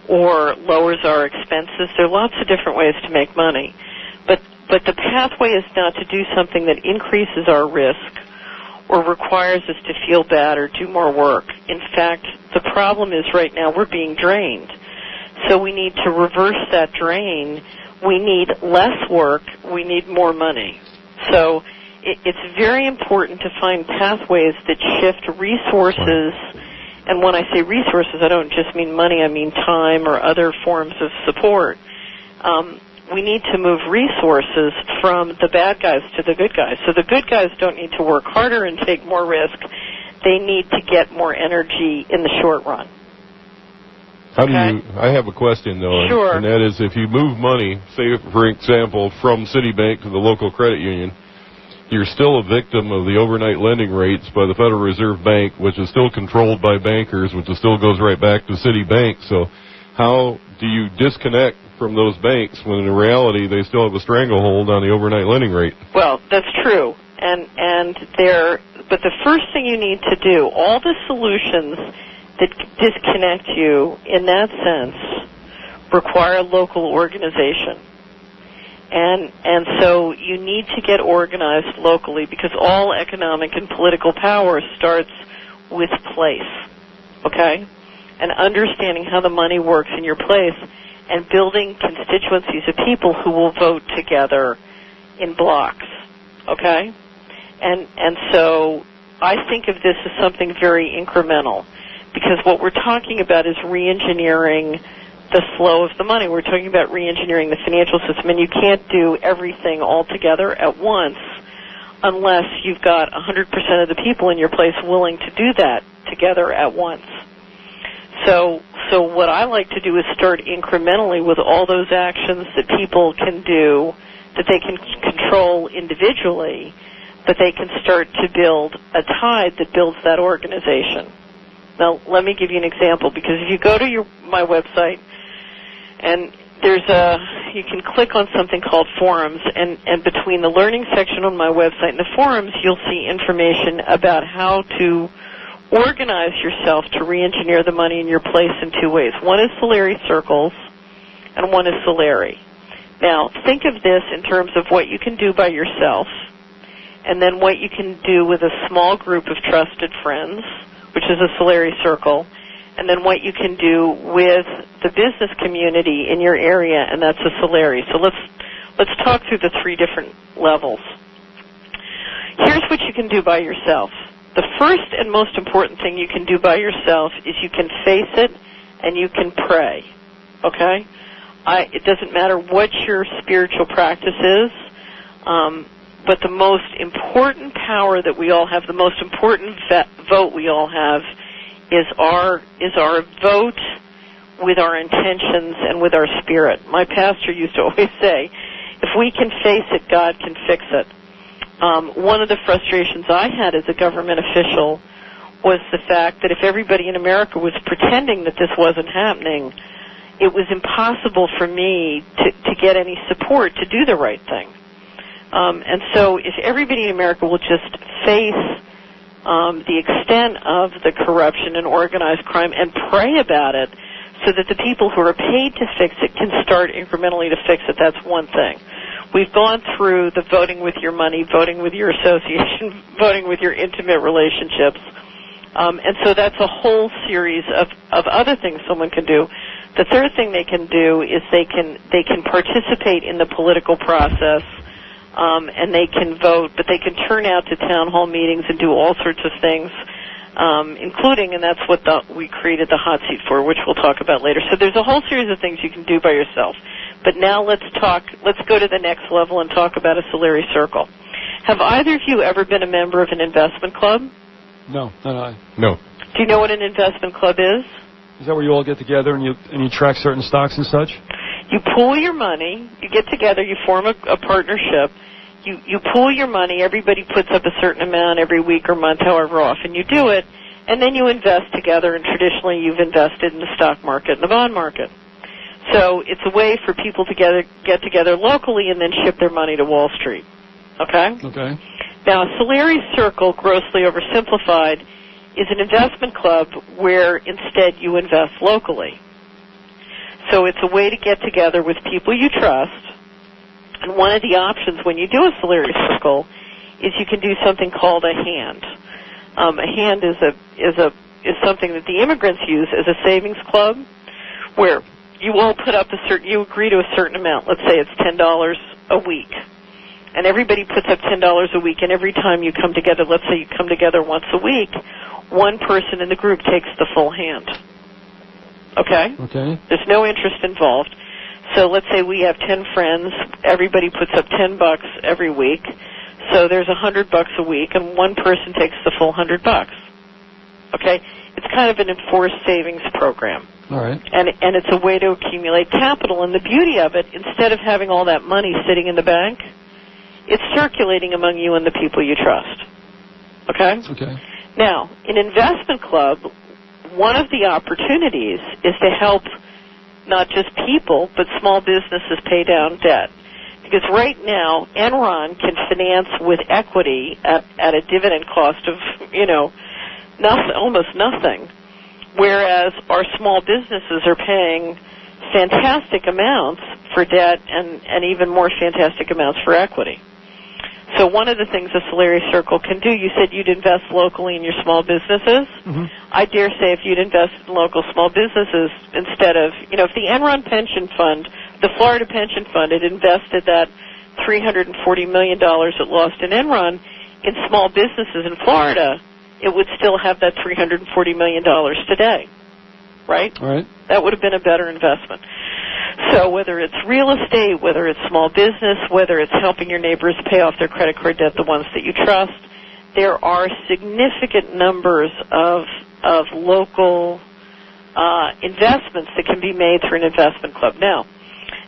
or lowers our expenses. There are lots of different ways to make money. But the pathway is not to do something that increases our risk or requires us to feel bad or do more work. In fact, the problem is right now we're being drained. So we need to reverse that drain. We need less work. We need more money. So it's very important to find pathways that shift resources. And when I say resources, I don't just mean money. I mean time or other forms of support. We need to move resources from the bad guys to the good guys. So the good guys don't need to work harder and take more risk. They need to get more energy in the short run. How do you? I have a question though, Sure. And that is, if you move money, say for example, from Citibank to the local credit union, you're still a victim of the overnight lending rates by the Federal Reserve Bank, which is still controlled by bankers, which still goes right back to Citibank. So, how do you disconnect from those banks when in reality they still have a stranglehold on the overnight lending rate? Well, that's true. But the first thing you need to do, all the solutions that disconnect you in that sense require local organization. And so you need to get organized locally because all economic and political power starts with place, okay? And understanding how the money works in your place and building constituencies of people who will vote together in blocks, okay? And so I think of this as something very incremental because what we're talking about is re-engineering the flow of the money. We're talking about re-engineering the financial system, and you can't do everything all together at once unless you've got 100% of the people in your place willing to do that together at once. So what I like to do is start incrementally with all those actions that people can do, that they can control individually, but they can start to build a tide that builds that organization. Now, let me give you an example, because if you go to my website, and you can click on something called forums, and between the learning section on my website and the forums, you'll see information about how to organize yourself to re-engineer the money in your place in two ways. One is Solari circles, and one is Solari. Now, think of this in terms of what you can do by yourself, and then what you can do with a small group of trusted friends, which is a Solari circle, and then what you can do with the business community in your area, and that's a Solari. So let's talk through the three different levels. Here's what you can do by yourself. The first and most important thing you can do by yourself is you can face it and you can pray, okay? It doesn't matter what your spiritual practice is, but the most important power that we all have, the most important vote we all have, is our vote with our intentions and with our spirit. My pastor used to always say, if we can face it, God can fix it. One of the frustrations I had as a government official was the fact that if everybody in America was pretending that this wasn't happening, it was impossible for me to get any support to do the right thing. And so if everybody in America will just face the extent of the corruption and organized crime and pray about it so that the people who are paid to fix it can start incrementally to fix it, that's one thing. We've gone through the voting with your money, voting with your association, voting with your intimate relationships. And so that's a whole series of other things someone can do. The third thing they can do is they can participate in the political process, and they can vote, but they can turn out to town hall meetings and do all sorts of things, including, and that's what we created the hot seat for, which we'll talk about later. So there's a whole series of things you can do by yourself. But now let's go to the next level and talk about a Solari circle. Have either of you ever been a member of an investment club? No, not I. No. Do you know what an investment club is? Is that where you all get together and you track certain stocks and such? You pool your money, you get together, you form a partnership, you pool your money, everybody puts up a certain amount every week or month, however often you do it, and then you invest together, and traditionally you've invested in the stock market and the bond market. So it's a way for people to get together locally and then ship their money to Wall Street. Okay? Okay. Now, a Solari circle, grossly oversimplified, is an investment club where instead you invest locally. So it's a way to get together with people you trust. And one of the options when you do a Solari circle is you can do something called a hand. A hand is something that the immigrants use as a savings club, where you all put up you agree to a certain amount. Let's say it's $10 a week. And everybody puts up $10 a week, and every time you come together, let's say you come together once a week, one person in the group takes the full hand. Okay? Okay. There's no interest involved. So let's say we have 10 friends. Everybody puts up $10 every week. So there's $100 a week, and one person takes the full $100. Okay? It's kind of an enforced savings program. All right. And it's a way to accumulate capital. And the beauty of it, instead of having all that money sitting in the bank, it's circulating among you and the people you trust. Okay? Okay. Now, in investment club, one of the opportunities is to help not just people, but small businesses pay down debt. Because right now, Enron can finance with equity at a dividend cost of, almost nothing, whereas our small businesses are paying fantastic amounts for debt and even more fantastic amounts for equity. So one of the things a Solari circle can do, you said you'd invest locally in your small businesses. Mm-hmm. I dare say if you'd invest in local small businesses instead of, if the Enron pension fund, the Florida pension fund, had invested that $340 million it lost in Enron in small businesses in Florida, it would still have that $340 million today, right? All right. That would have been a better investment. So whether it's real estate, whether it's small business, whether it's helping your neighbors pay off their credit card debt, the ones that you trust, there are significant numbers of local investments that can be made through an investment club. Now,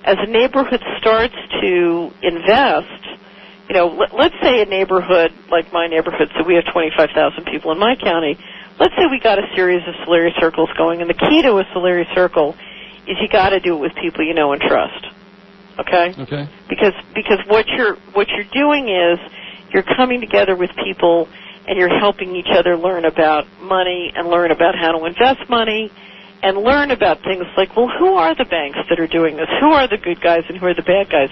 as a neighborhood starts to invest, let's say a neighborhood like my neighborhood, so we have 25,000 people in my county. Let's say we got a series of Solari circles going, and the key to a Solari circle is you got to do it with people you know and trust. Okay? Okay. Because what you're doing is you're coming together with people and you're helping each other learn about money and learn about how to invest money and learn about things like, well, who are the banks that are doing this? Who are the good guys and who are the bad guys?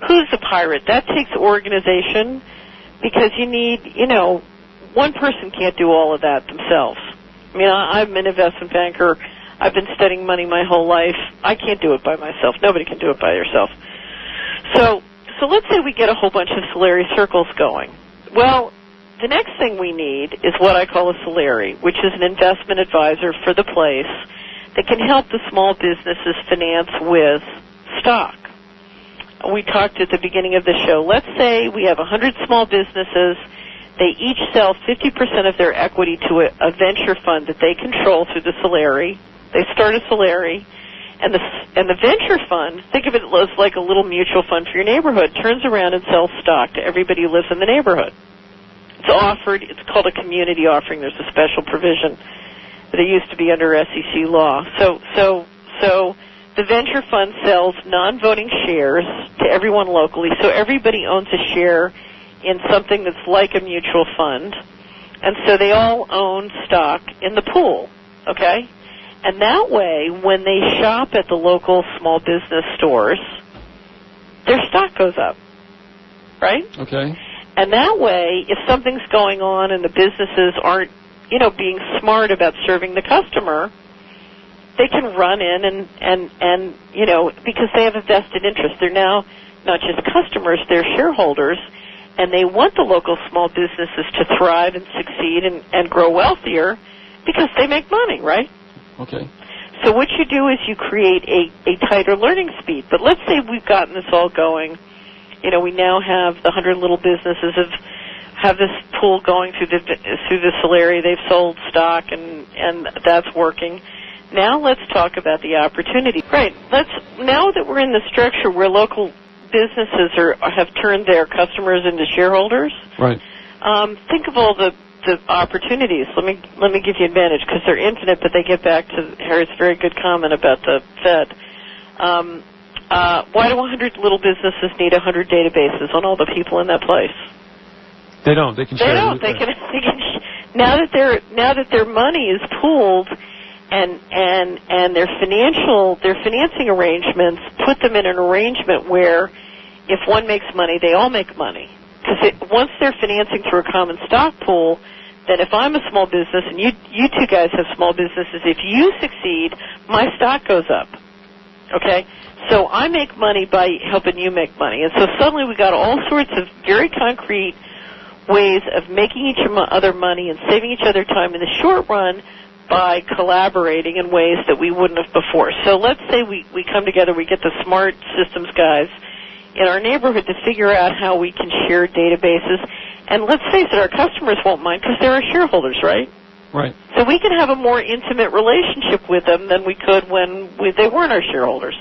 Who's the pirate? That takes organization because you need, one person can't do all of that themselves. I mean, I'm an investment banker. I've been studying money my whole life. I can't do it by myself. Nobody can do it by yourself. So let's say we get a whole bunch of Solari circles going. Well, the next thing we need is what I call a Solari, which is an investment advisor for the place that can help the small businesses finance with stock. We talked at the beginning of the show. Let's say we have 100 small businesses. They each sell 50% of their equity to a venture fund that they control through the Solari. They start a Solari, and the venture fund, think of it as like a little mutual fund for your neighborhood, turns around and sells stock to everybody who lives in the neighborhood. It's called a community offering. There's a special provision that used to be under SEC law. So the venture fund sells non-voting shares to everyone locally, so everybody owns a share in something that's like a mutual fund, and so they all own stock in the pool, okay? And that way, when they shop at the local small business stores, their stock goes up, right? Okay. And that way, if something's going on and the businesses aren't, being smart about serving the customer, they can run in and because they have a vested interest. They're now not just customers, they're shareholders, and they want the local small businesses to thrive and succeed and grow wealthier because they make money, right? Okay. So what you do is you create a tighter learning speed. But let's say we've gotten this all going. We now have the 100 little businesses have this pool going through the Solari. They've sold stock, and that's working. Now let's talk about the opportunity. Right. Now that we're in the structure where local businesses have turned their customers into shareholders. Right. Think of all the opportunities. Let me give you advantage because they're infinite, but they get back to Harry's very good comment about the Fed. Why do 100 little businesses need 100 databases on all the people in that place? They don't. They can share. They don't. They can now that their money is pooled and their financing arrangements put them in an arrangement where if one makes money, they all make money. Because once they're financing through a common stock pool, then if I'm a small business and you two guys have small businesses, if you succeed, my stock goes up. Okay? So I make money by helping you make money. And so suddenly we got all sorts of very concrete ways of making each other money and saving each other time in the short run by collaborating in ways that we wouldn't have before. So let's say we come together, we get the smart systems guys in our neighborhood to figure out how we can share databases. And let's face it, our customers won't mind because they're our shareholders, right? Right. So we can have a more intimate relationship with them than we could when they weren't our shareholders.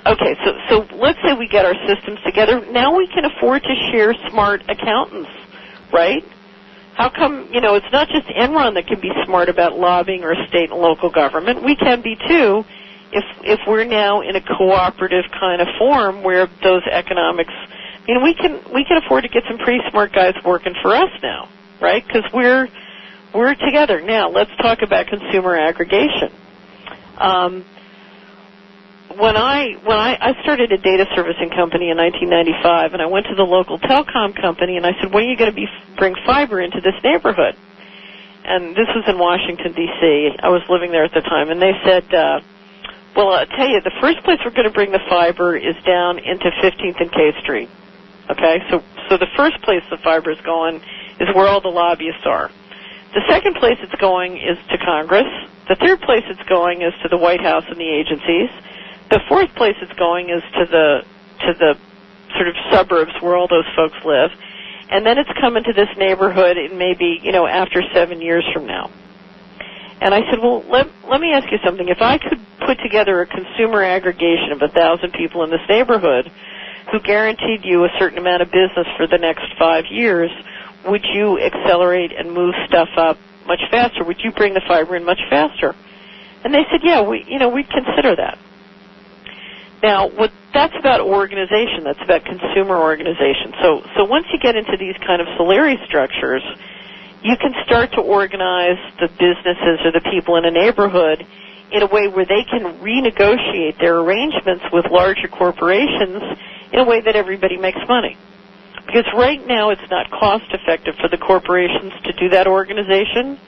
Okay, so let's say we get our systems together. Now we can afford to share smart accountants, right? How come, it's not just Enron that can be smart about lobbying or state and local government. We can be too if we're now in a cooperative kind of form where those economics, we can afford to get some pretty smart guys working for us now, right? Because we're together. Now, let's talk about consumer aggregation. When I started a data servicing company in 1995, and I went to the local telecom company, and I said, when are you going to bring fiber into this neighborhood? And this was in Washington, D.C. I was living there at the time, and they said, well, I'll tell you, the first place we're going to bring the fiber is down into 15th and K Street. Okay? So the first place the fiber is going is where all the lobbyists are. The second place it's going is to Congress. The third place it's going is to the White House and the agencies. The fourth place it's going is to the sort of suburbs where all those folks live. And then it's coming to this neighborhood in maybe, after 7 years from now. And I said, well, let me ask you something. If I could put together a consumer aggregation of 1,000 people in this neighborhood who guaranteed you a certain amount of business for the next 5 years, would you accelerate and move stuff up much faster? Would you bring the fiber in much faster? And they said, yeah, we'd consider that. Now, that's about organization. That's about consumer organization. So once you get into these kind of Solari structures, you can start to organize the businesses or the people in a neighborhood in a way where they can renegotiate their arrangements with larger corporations in a way that everybody makes money. Because right now it's not cost-effective for the corporations to do that organization.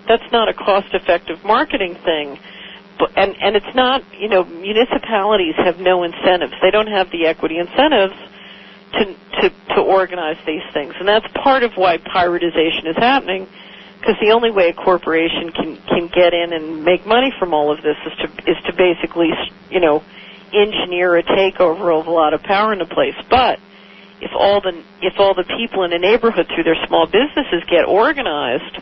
That's not a cost-effective marketing thing. And it's not, municipalities have no incentives. They don't have the equity incentives to organize these things. And that's part of why privatization is happening, because the only way a corporation can get in and make money from all of this is to basically, engineer a takeover of a lot of power into place. But if all the people in a neighborhood through their small businesses get organized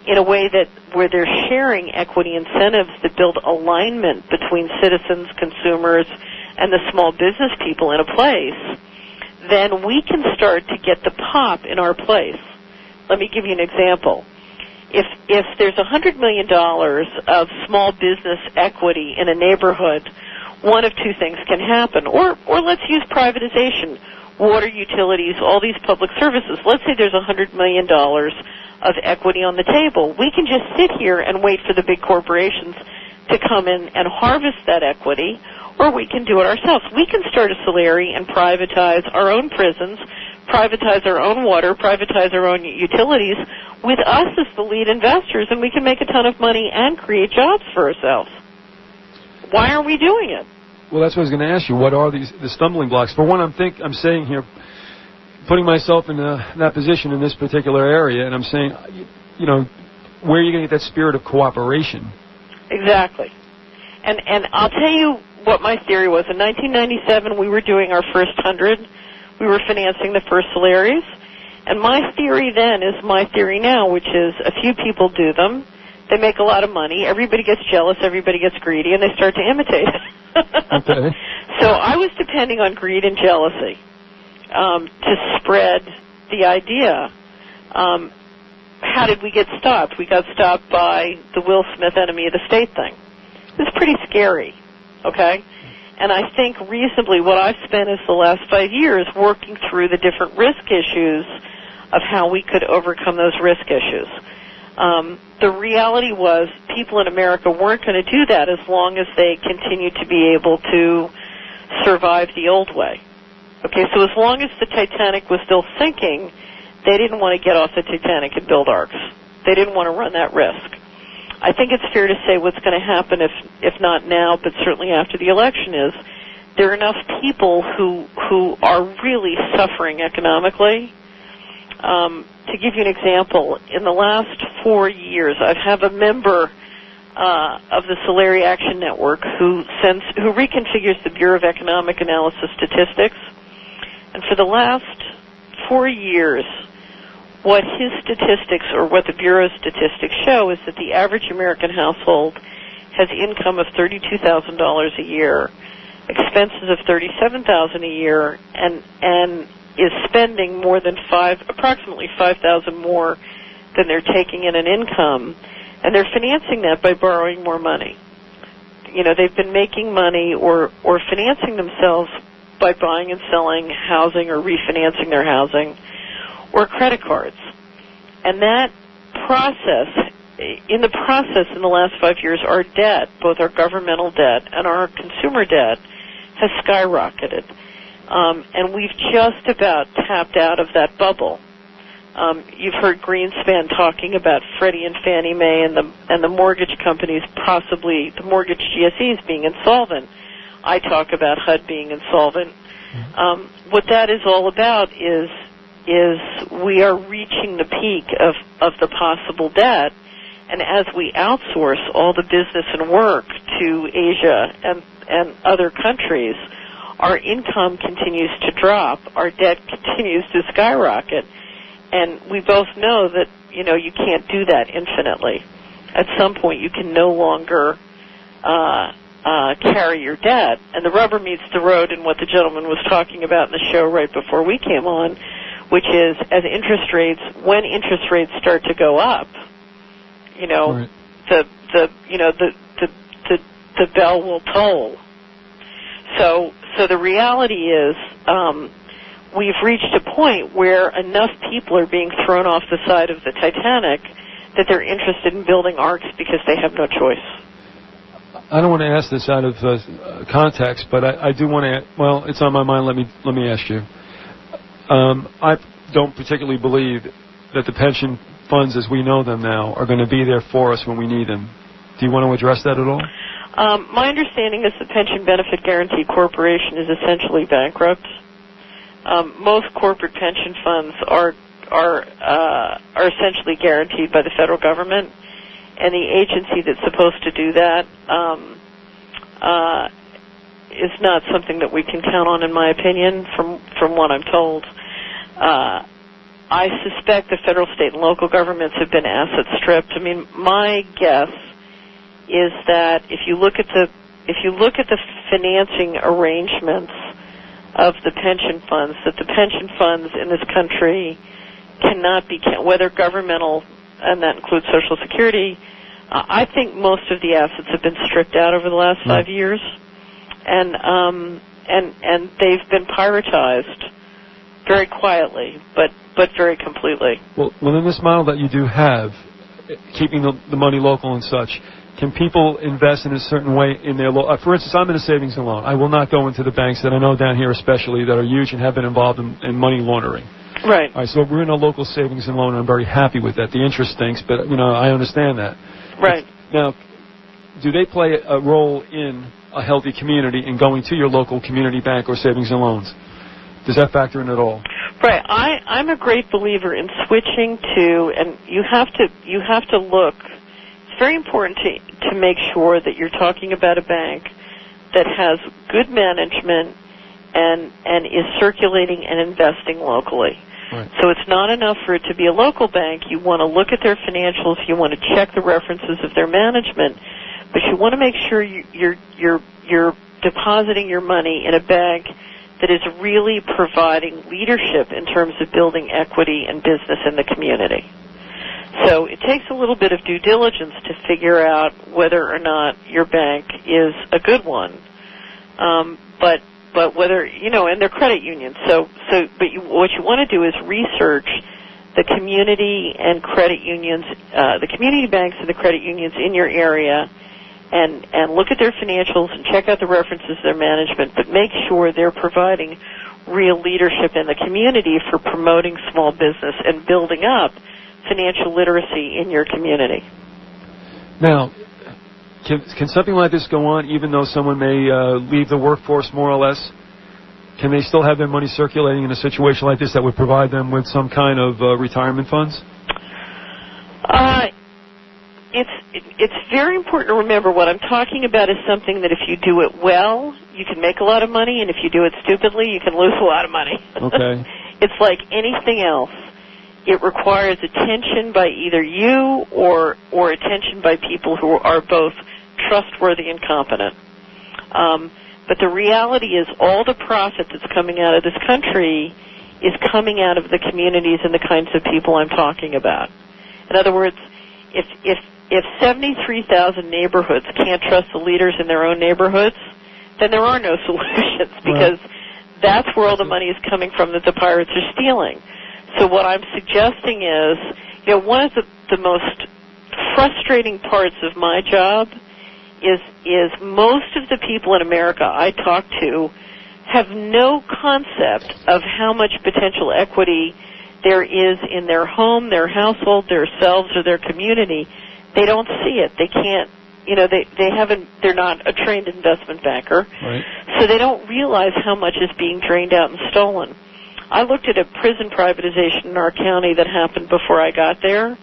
in a way where they're sharing equity incentives that build alignment between citizens, consumers, and the small business people in a place, then we can start to get the pop in our place. Let me give you an example. If there's $100 million of small business equity in a neighborhood, one of two things can happen. Or let's use privatization, water, utilities, all these public services. Let's say there's $100 million of equity on the table. We can just sit here and wait for the big corporations to come in and harvest that equity, or we can do it ourselves. We can start a Solari and privatize our own prisons, privatize our own water, privatize our own utilities with us as the lead investors, and we can make a ton of money and create jobs for ourselves. Why aren't we doing it? Well, that's what I was going to ask you. What are the stumbling blocks? For one, I'm saying here, putting myself in that position in this particular area, and I'm saying, where are you going to get that spirit of cooperation? Exactly. And I'll tell you what my theory was. In 1997, we were doing our first 100. We were financing the first Solaris. And my theory then is my theory now, which is a few people do them. They make a lot of money. Everybody gets jealous. Everybody gets greedy, and they start to imitate it. Okay. So I was depending on greed and jealousy to spread the idea. How did we get stopped? We got stopped by the Will Smith enemy of the state thing. It was pretty scary, okay? And I think reasonably what I've spent is the last 5 years working through the different risk issues of how we could overcome those risk issues. The reality was people in America weren't going to do that as long as they continued to be able to survive the old way. Okay, so as long as the Titanic was still sinking, they didn't want to get off the Titanic and build arcs. They didn't want to run that risk. I think it's fair to say what's going to happen, if not now, but certainly after the election, is there are enough people who are really suffering economically. To give you an example, in the last 4 years, I have a member of the Solari Action Network who reconfigures the Bureau of Economic Analysis statistics. And for the last 4 years, what his statistics, or what the Bureau's statistics show, is that the average American household has income of $32,000 a year, expenses of $37,000 a year, and is spending more than approximately $5,000 more than they're taking in an income, and they're financing that by borrowing more money. They've been making money or financing themselves by buying and selling housing or refinancing their housing or credit cards. And that process, in the last 5 years, our debt, both our governmental debt and our consumer debt, has skyrocketed. And we've just about tapped out of that bubble. You've heard Greenspan talking about Freddie and Fannie Mae and the mortgage companies, possibly the mortgage GSEs being insolvent. I talk about HUD being insolvent. What that is all about is we are reaching the peak of the possible debt, and as we outsource all the business and work to Asia and other countries, our income continues to drop, our debt continues to skyrocket, and we both know that, you can't do that infinitely. at some point you can no longer carry your debt. And the rubber meets the road in what the gentleman was talking about in the show right before we came on, which is when interest rates start to go up, right. the bell will toll. So the reality is, we've reached a point where enough people are being thrown off the side of the Titanic that they're interested in building arcs because they have no choice. I don't want to ask this out of context, but I do want to. Well, it's on my mind. Let me ask you. I don't particularly believe that the pension funds, as we know them now, are going to be there for us when we need them. Do you want to address that at all? My understanding is the Pension Benefit Guaranty Corporation is essentially bankrupt. Most corporate pension funds are essentially guaranteed by the federal government, and the agency that's supposed to do that is not something that we can count on, in my opinion, from what I'm told. I suspect the federal, state, and local governments have been asset stripped. I mean, my guess is that if you look at the financing arrangements of the pension funds, that the pension funds in this country cannot be, whether governmental, and that includes Social Security. I think most of the assets have been stripped out over the last 5 years, and they've been privatized very quietly, but very completely. Well, in this model that you do have, keeping the money local and such, can people invest in a certain way in their for instance, I'm in a savings and loan. I will not go into the banks that I know down here especially that are huge and have been involved in money laundering. Right. All right, so we're in a local savings and loan, and I'm very happy with that. The interest stinks, but, I understand that. Right. Now, do they play a role in a healthy community in going to your local community bank or savings and loans? Does that factor in at all? Right. I'm a great believer in switching to, and you have to look. It's very important to make sure that you're talking about a bank that has good management and is circulating and investing locally. Right. So it's not enough for it to be a local bank. You want to look at their financials. You want to check the references of their management, but you want to make sure you're depositing your money in a bank that is really providing leadership in terms of building equity and business in the community. So it takes a little bit of due diligence to figure out whether or not your bank is a good one. But whether, and they're credit unions. What you want to do is research the community and credit unions, the community banks and the credit unions in your area, and look at their financials and check out the references of their management, but make sure they're providing real leadership in the community for promoting small business and building up financial literacy in your community. Now, can something like this go on even though someone may leave the workforce more or less? Can they still have their money circulating in a situation like this that would provide them with some kind of retirement funds? It's very important to remember what I'm talking about is something that if you do it well, you can make a lot of money, and if you do it stupidly, you can lose a lot of money. Okay. It's like anything else. It requires attention by either you or attention by people who are both trustworthy and competent. But the reality is all the profit that's coming out of this country is coming out of the communities and the kinds of people I'm talking about. In other words, if 73,000 neighborhoods can't trust the leaders in their own neighborhoods, then there are no solutions because that's where all the money is coming from that the pirates are stealing. So what I'm suggesting is, one of the most frustrating parts of my job is most of the people in America I talk to have no concept of how much potential equity there is in their home, their household, themselves, or their community. They don't see it. They can't, they're not a trained investment banker. Right. So they don't realize how much is being drained out and stolen. I looked at a prison privatization in our county that happened before I got there.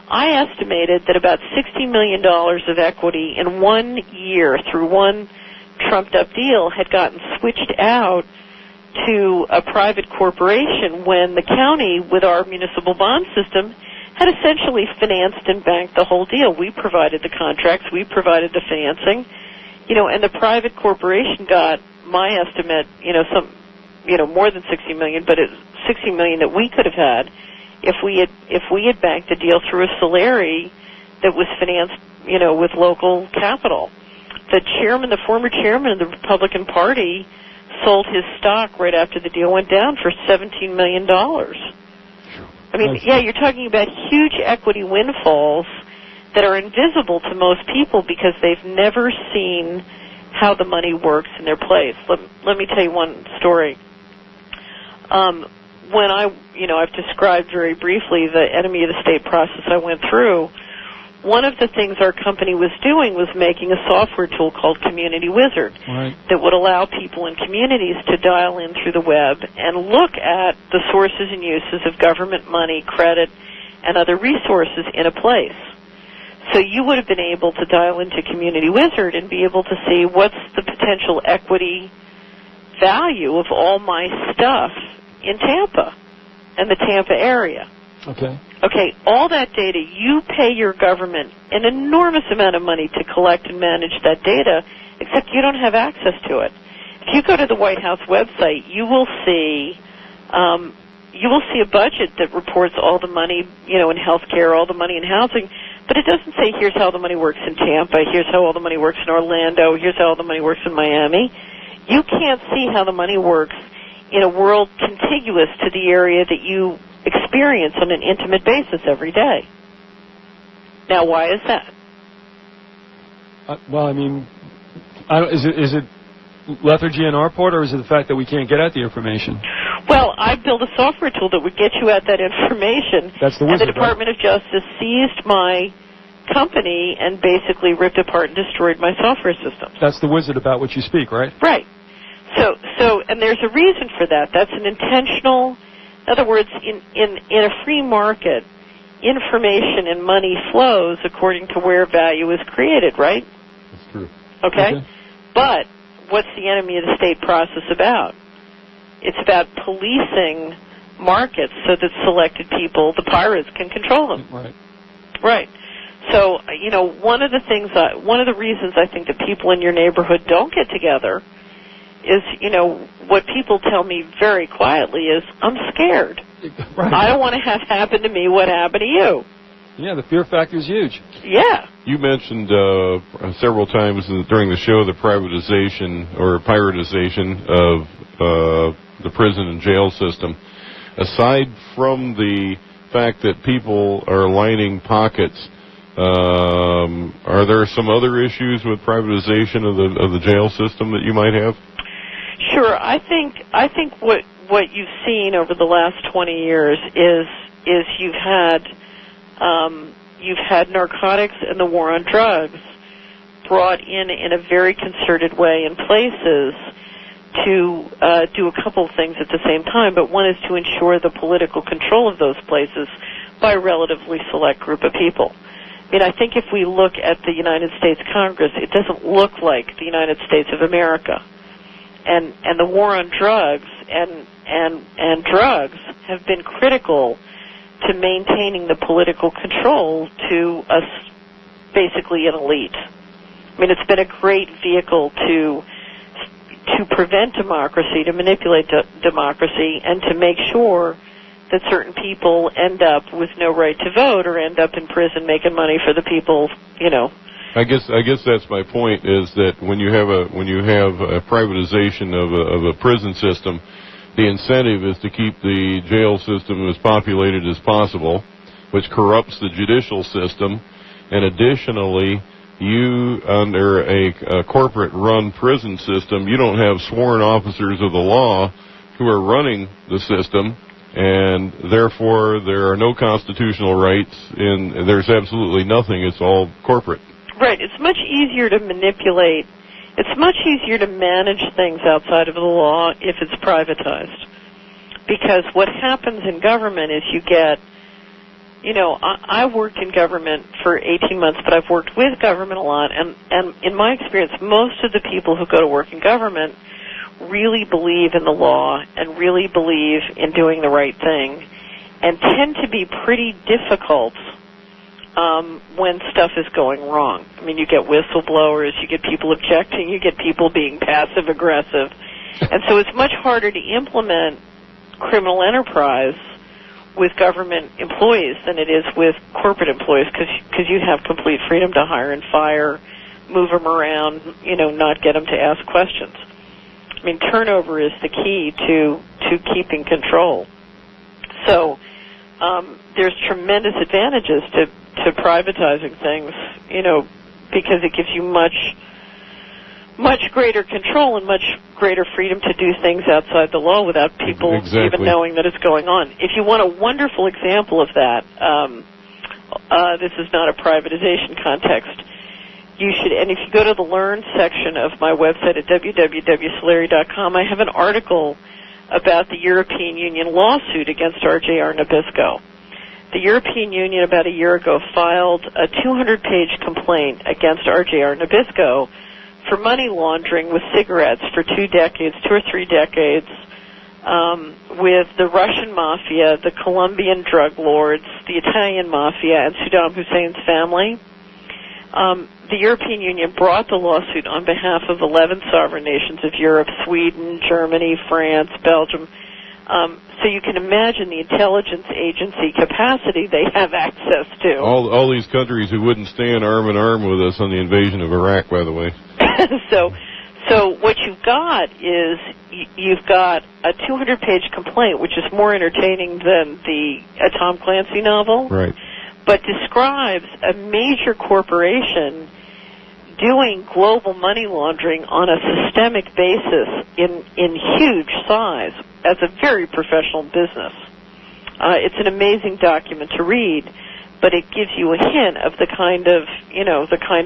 I estimated that about $60 million of equity in 1 year through one trumped-up deal had gotten switched out to a private corporation when the county, with our municipal bond system, had essentially financed and banked the whole deal. We provided the contracts, we provided the financing, and the private corporation got, my estimate, more than $60 million, but it's $60 million that we could have had if we had banked the deal through a Solari that was financed, with local capital. The former chairman of the Republican Party sold his stock right after the deal went down for $17 million. I mean, you're talking about huge equity windfalls that are invisible to most people because they've never seen how the money works in their place. Let me tell you one story. When I've described very briefly the enemy of the state process I went through, one of the things our company was doing was making a software tool called Community Wizard that would allow people in communities to dial in through the web and look at the sources and uses of government money, credit, and other resources in a place. So you would have been able to dial into Community Wizard and be able to see what's the potential equity value of all my stuff in Tampa and the Tampa area. Okay, all that data, you pay your government an enormous amount of money to collect and manage that data, except you don't have access to it. If you go to the White House website, you will see a budget that reports all the money, in health care, all the money in housing, but it doesn't say here's how the money works in Tampa, here's how all the money works in Orlando, here's how all the money works in Miami. You can't see how the money works in a world contiguous to the area that you experience on an intimate basis every day. Now, why is that? Is it lethargy on our part, or is it the fact that we can't get at the information? Well, I built a software tool that would get you at that information. That's the Wizard, and the Department of Justice seized my company and basically ripped apart and destroyed my software systems. That's the Wizard about which you speak, right? Right. So, and there's a reason for that. That's an intentional. In other words, in a free market, information and money flows according to where value is created, right? That's true. Okay? But what's the enemy of the state process about? It's about policing markets so that selected people, the pirates, can control them. Right. So, one of the reasons I think that people in your neighborhood don't get together is, what people tell me very quietly is, I'm scared. Right. I don't want to have happen to me what happened to you. Yeah, the fear factor is huge. Yeah. You mentioned several times during the show the privatization or piratization of the prison and jail system. Aside from the fact that people are lining pockets, are there some other issues with privatization of the jail system that you might have? Sure. I think what you've seen over the last 20 years is you've had narcotics and the war on drugs brought in a very concerted way in places to do a couple of things at the same time, but one is to ensure the political control of those places by a relatively select group of people. I mean, I think if we look at the United States Congress, it doesn't look like the United States of America. And the war on drugs and drugs have been critical to maintaining the political control to us, basically an elite. I mean, it's been a great vehicle to prevent democracy, to manipulate democracy, and to make sure that certain people end up with no right to vote or end up in prison making money for the people, I guess that's my point, is that when you have a privatization of a prison system, the incentive is to keep the jail system as populated as possible, which corrupts the judicial system, and additionally, you, under a corporate-run prison system, you don't have sworn officers of the law who are running the system, and therefore there are no constitutional rights, and there's absolutely nothing. It's all corporate. Right. It's much easier to manipulate. It's much easier to manage things outside of the law if it's privatized. Because what happens in government is you get, I worked in government for 18 months, but I've worked with government a lot, and in my experience, most of the people who go to work in government really believe in the law and really believe in doing the right thing. and tend to be pretty difficult when stuff is going wrong. I mean, you get whistleblowers, you get people objecting, you get people being passive-aggressive. And so it's much harder to implement criminal enterprise with government employees than it is with corporate employees, because you have complete freedom to hire and fire, move them around, not get them to ask questions. I mean, turnover is the key to keeping control. So there's tremendous advantages to privatizing things, because it gives you much greater control and much greater freedom to do things outside the law without people even knowing that it's going on. If you want a wonderful example of that, this is not a privatization context. You should, and if you go to the Learn section of my website at www.solari.com, I have an article about the European Union lawsuit against RJR Nabisco. The European Union about a year ago filed a 200-page complaint against RJR Nabisco for money laundering with cigarettes for 2 or 3 decades, with the Russian mafia, the Colombian drug lords, the Italian mafia, and Saddam Hussein's family. The European Union brought the lawsuit on behalf of 11 sovereign nations of Europe, Sweden, Germany, France, Belgium. So you can imagine the intelligence agency capacity they have access to. All these countries who wouldn't stand arm in arm with us on the invasion of Iraq, by the way. So what you've got is you've got a 200-page complaint, which is more entertaining than the Tom Clancy novel, right? But describes a major corporation doing global money laundering on a systemic basis in huge size as a very professional business. It's an amazing document to read, but it gives you a hint of the kind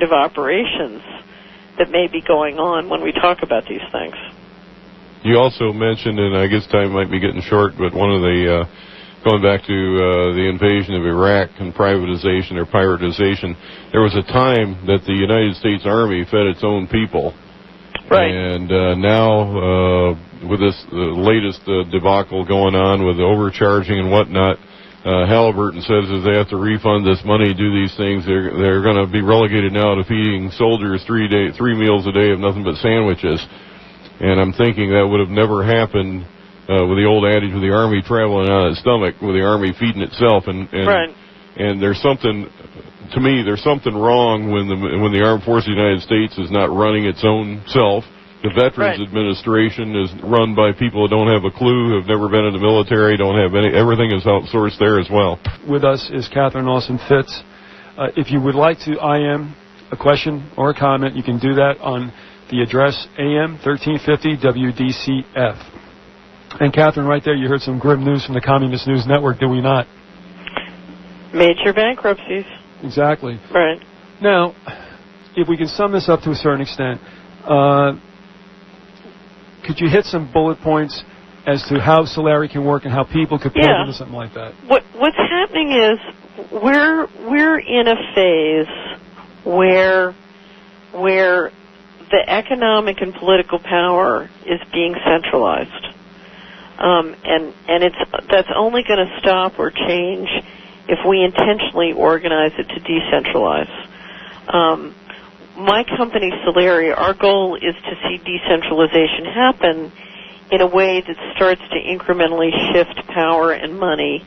of operations that may be going on when we talk about these things. You also mentioned, and I guess time might be getting short, but one of the going back to the invasion of Iraq and privatization or piratisation, there was a time that the United States Army fed its own people. Right. And now, with this latest debacle going on with overcharging and whatnot, Halliburton says that they have to refund this money, do these things. They're going to be relegated now to feeding soldiers 3 meals a day of nothing but sandwiches. And I'm thinking that would have never happened with the old adage of the Army traveling on its stomach, with the Army feeding itself. And right. And there's something, to me, there's something wrong when the Armed Forces of the United States is not running its own self. The Veterans Administration is run by people who don't have a clue, who have never been in the military, don't have everything is outsourced there as well. With us is Catherine Austin Fitts. If you would like to IM a question or a comment, you can do that on the address AM 1350 WDCF. And Catherine, right there, you heard some grim news from the Communist News Network, did we not? Major bankruptcies. Exactly. Right. Now, if we can sum this up to a certain extent, could you hit some bullet points as to how Solari can work and how people could plug into something like that? What's happening is we're in a phase where the economic and political power is being centralized, and that's only going to stop or change if we intentionally organize it to decentralize. My company, Solari, our goal is to see decentralization happen in a way that starts to incrementally shift power and money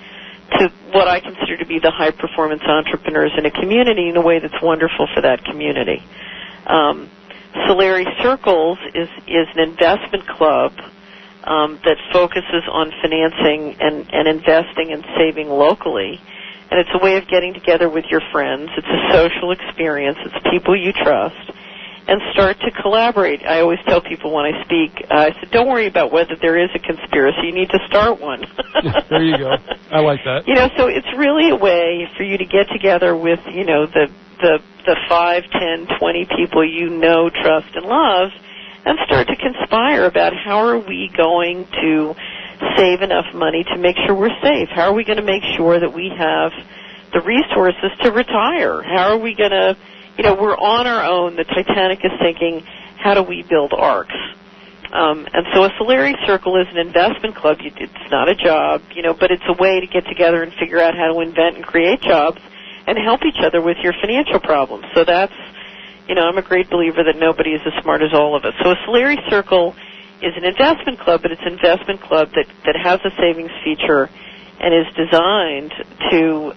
to what I consider to be the high-performance entrepreneurs in a community in a way that's wonderful for that community. Solari Circles is an investment club that focuses on financing and investing and saving locally. And it's a way of getting together with your friends. It's a social experience. It's people you trust. And start to collaborate. I always tell people when I speak, I said, don't worry about whether there is a conspiracy. You need to start one. There you go. I like that. So it's really a way for you to get together with, the 5, 10, 20 people you know, trust, and love, and start to conspire about how are we going to save enough money to make sure we're safe? How are we going to make sure that we have the resources to retire? How are we going to, we're on our own. The Titanic is sinking. How do we build arcs? And so a Solari Circle is an investment club. It's not a job, but it's a way to get together and figure out how to invent and create jobs and help each other with your financial problems. So that's, I'm a great believer that nobody is as smart as all of us. So a Solari Circle is an investment club, but it's an investment club that has a savings feature and is designed to,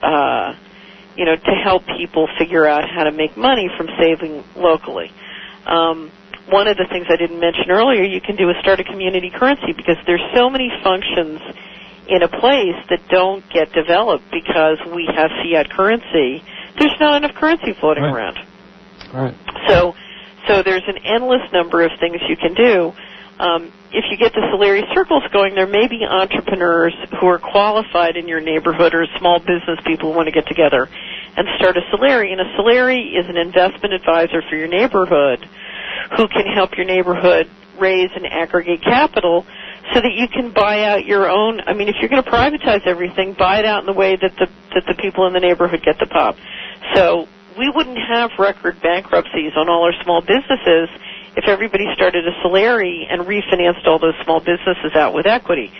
to help people figure out how to make money from saving locally. One of the things I didn't mention earlier you can do is start a community currency, because there's so many functions in a place that don't get developed because we have fiat currency. There's not enough currency floating around. Right. So there's an endless number of things you can do. If you get the Solari Circles going, there may be entrepreneurs who are qualified in your neighborhood, or small business people who want to get together and start a Solari. And a Solari is an investment advisor for your neighborhood who can help your neighborhood raise and aggregate capital so that you can buy out your own. I mean, if you're going to privatize everything, buy it out in the way that the people in the neighborhood get the pop. So we wouldn't have record bankruptcies on all our small businesses if everybody started a Solari and refinanced all those small businesses out with equity.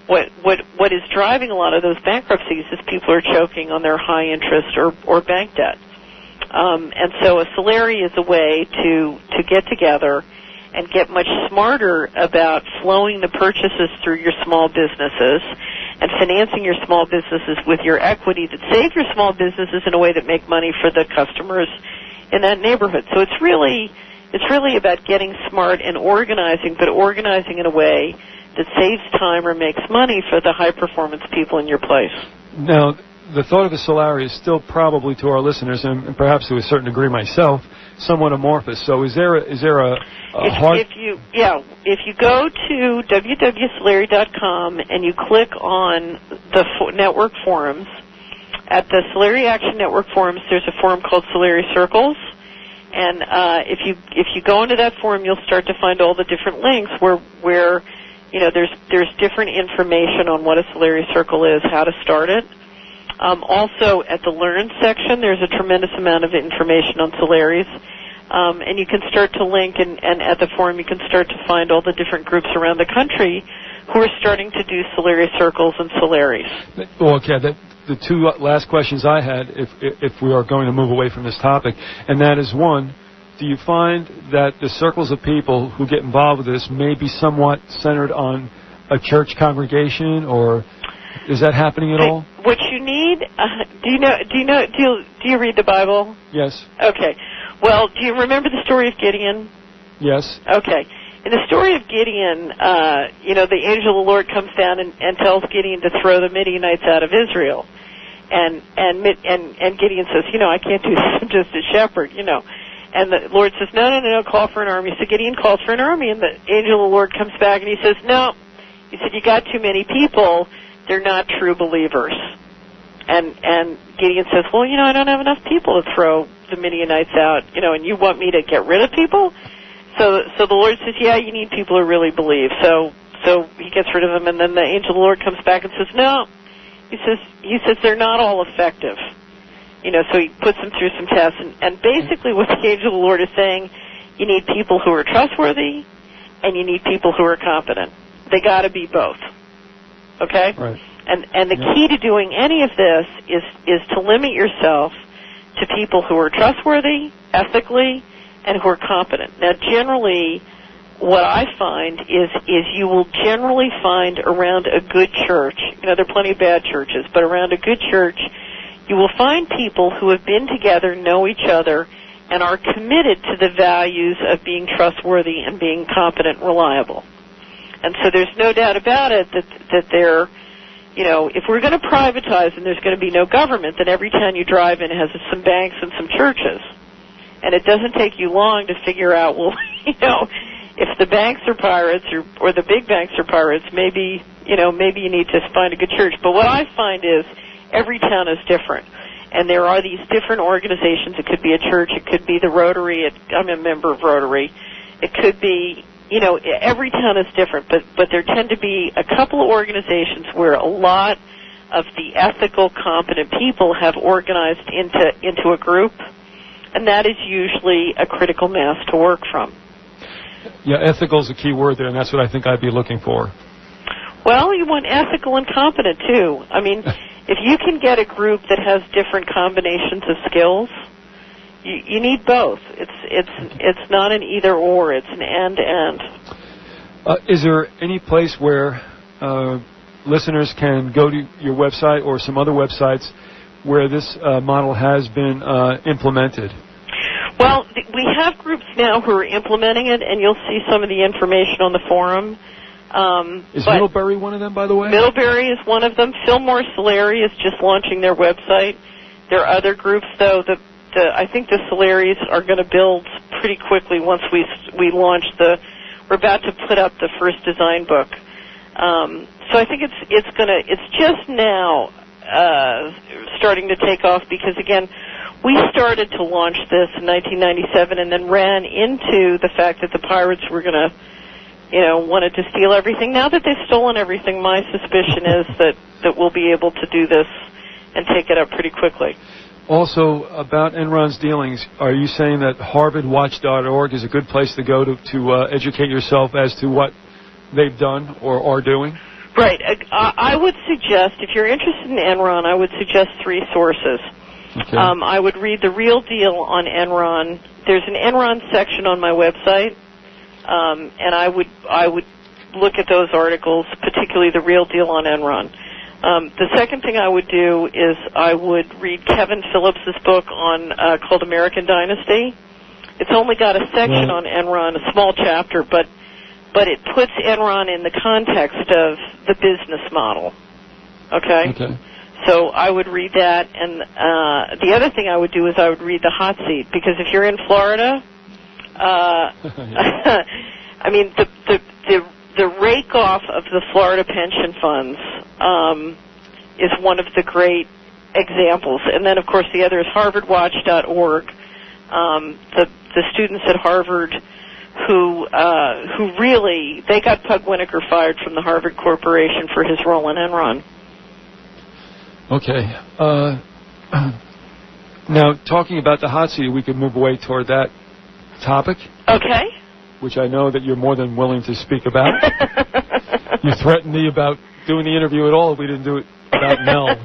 What is driving a lot of those bankruptcies is people are choking on their high interest or bank debt. And so a Solari is a way to get together and get much smarter about flowing the purchases through your small businesses and financing your small businesses with your equity that save your small businesses in a way that make money for the customers in that neighborhood. So it's really about getting smart and organizing, but organizing in a way that saves time or makes money for the high-performance people in your place. Now, the thought of a Solari is still probably to our listeners, and perhaps to a certain degree myself, somewhat amorphous. So is there a hard... If you go to www.solari.com and you click on the network forums, at the Solari Action Network forums, there's a forum called Solari Circles. And if you go into that forum, you'll start to find all the different links where there's different information on what a Solari Circle is, how to start it. Also, at the Learn section, there's a tremendous amount of information on Solaris. And you can start to link, and at the forum you can start to find all the different groups around the country who are starting to do Solari Circles and Solaris. Okay, the two last questions I had, if we are going to move away from this topic, and that is, one, do you find that the circles of people who get involved with this may be somewhat centered on a church congregation, or is that happening at all? What you need, do you read the Bible? Yes. Okay. Well, do you remember the story of Gideon? Yes. Okay. In the story of Gideon, the angel of the Lord comes down and tells Gideon to throw the Midianites out of Israel. And Gideon says, I can't do this, I'm just a shepherd, And the Lord says, no, call for an army. So Gideon calls for an army, and the angel of the Lord comes back and he says, no. He said, you got too many people, they're not true believers. And Gideon says, well, I don't have enough people to throw the Midianites out, and you want me to get rid of people? So the Lord says, yeah, you need people who really believe. So he gets rid of them, and then the angel of the Lord comes back and says, no. He says they're not all effective. So he puts them through some tests, and basically what the angel of the Lord is saying, you need people who are trustworthy, and you need people who are competent. They got to be both. Okay? Right. And the key to doing any of this is to limit yourself to people who are trustworthy, ethically, and who are competent. Now, generally, what I find is you will generally find around a good church, there are plenty of bad churches, but around a good church, you will find people who have been together, know each other, and are committed to the values of being trustworthy and being competent and reliable. And so there's no doubt about it that they're, if we're going to privatize and there's going to be no government, then every town you drive in has some banks and some churches. And it doesn't take you long to figure out, well, if the banks are pirates or the big banks are pirates, maybe you need to find a good church. But what I find is every town is different. And there are these different organizations. It could be a church. It could be the Rotary. I'm a member of Rotary. It could be, every town is different. But there tend to be a couple of organizations where a lot of the ethical, competent people have organized into a group. And that is usually a critical mass to work from. Yeah, ethical is a key word there, and that's what I think I'd be looking for. Well, you want ethical and competent, too. I mean, if you can get a group that has different combinations of skills, you need both. It's not an either-or. It's an and-and. Is there any place where listeners can go to your website or some other websites where this model has been implemented? Well, we have groups now who are implementing it, and you'll see some of the information on the forum. Is Middlebury one of them, by the way? Middlebury is one of them. Fillmore Solari is just launching their website. There are other groups, though. I think the Solaris are going to build pretty quickly once we launch we're about to put up the first design book. So I think it's just now starting to take off because, again, we started to launch this in 1997 and then ran into the fact that the pirates were going to, wanted to steal everything. Now that they've stolen everything, my suspicion is that we'll be able to do this and take it up pretty quickly. Also, about Enron's dealings, are you saying that HarvardWatch.org is a good place to go to educate yourself as to what they've done or are doing? Right. I would suggest, if you're interested in Enron, I would suggest 3 sources. Okay. I would read The Real Deal on Enron. There's an Enron section on my website, and I would look at those articles, particularly The Real Deal on Enron. The second thing I would do is I would read Kevin Phillips's book called American Dynasty. It's only got a section on Enron, a small chapter, but it puts Enron in the context of the business model. Okay? So I would read that, and the other thing I would do is I would read The Hot Seat, because if you're in Florida, I mean, the rake-off of the Florida pension funds is one of the great examples. And then, of course, the other is HarvardWatch.org. The students at Harvard who really, they got Pug Winokur fired from the Harvard Corporation for his role in Enron. Okay. Now, talking about the hot seat, we could move away toward that topic. Okay. Which I know that you're more than willing to speak about. You threatened me about doing the interview at all if we didn't do it about Mel.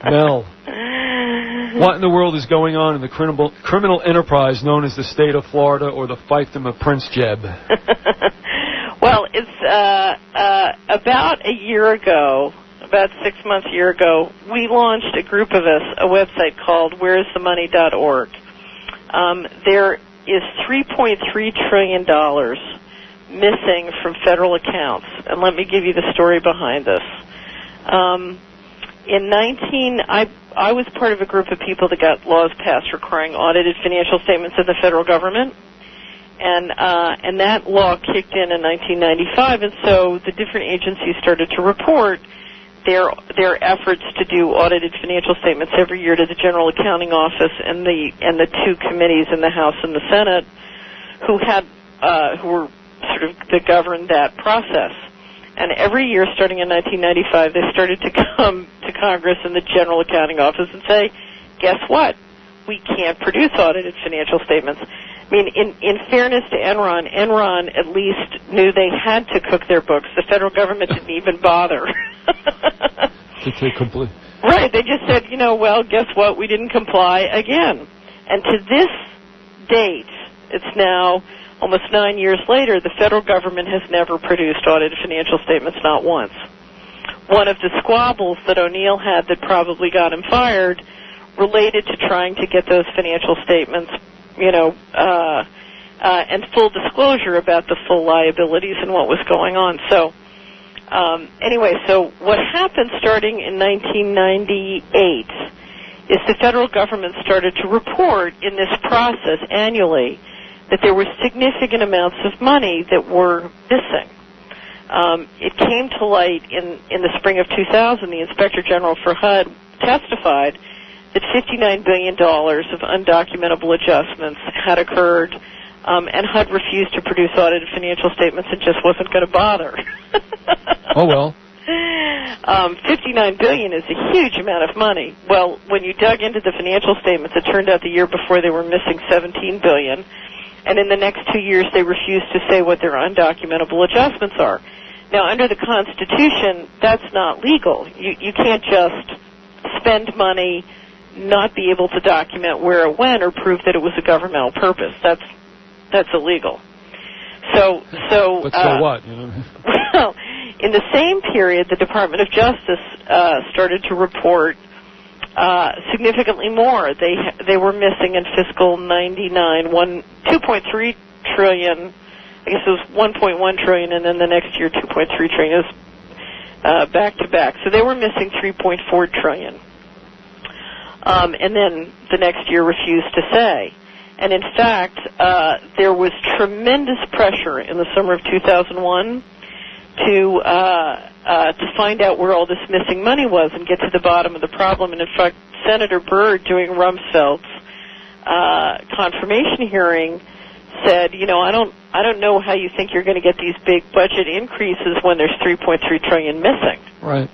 Mel. What in the world is going on in the criminal enterprise known as the state of Florida or the fiefdom of Prince Jeb? Well, it's about a year ago, about 6 months, a year ago, we launched a group of us, a website called whereisthemoney.org. There is $3.3 trillion missing from federal accounts. And let me give you the story behind this. I was part of a group of people that got laws passed requiring audited financial statements of the federal government. And that law kicked in 1995, and so the different agencies started to report their efforts to do audited financial statements every year to the General Accounting Office and the 2 committees in the House and the Senate who were sort of that governed that process. And every year, starting in 1995, they started to come to Congress and the General Accounting Office and say, guess what? We can't produce audited financial statements. I mean, in fairness to Enron at least knew they had to cook their books. The federal government didn't even bother. Right, they just said, well, guess what? We didn't comply again. And to this date, it's now almost 9 years later, the federal government has never produced audited financial statements, not once. One of the squabbles that O'Neill had that probably got him fired related to trying to get those financial statements, and full disclosure about the full liabilities and what was going on. So, anyway, so what happened starting in 1998 is the federal government started to report in this process annually that there were significant amounts of money that were missing. It came to light in the spring of 2000. The Inspector General for HUD testified that $59 billion of undocumentable adjustments had occurred, and HUD refused to produce audited financial statements and just wasn't going to bother. Oh, well. $59 billion is a huge amount of money. Well, when you dug into the financial statements, it turned out the year before they were missing $17 billion. And in the next 2 years, they refuse to say what their undocumentable adjustments are. Now, under the Constitution, that's not legal. You can't just spend money, not be able to document where it went, or prove that it was a governmental purpose. That's illegal. So what? You know? Well, in the same period, the Department of Justice started to report significantly more. They were missing in fiscal 99 2.3 trillion. I guess it was 1.1 trillion, and then the next year 2.3 trillion is back to back. So they were missing 3.4 trillion, and then the next year refused to say. And in fact, there was tremendous pressure in the summer of 2001 to find out where all this missing money was and get to the bottom of the problem. And in fact, Senator Byrd, during Rumsfeld's confirmation hearing, said, I don't know how you think you're going to get these big budget increases when there's 3.3 trillion missing. Right.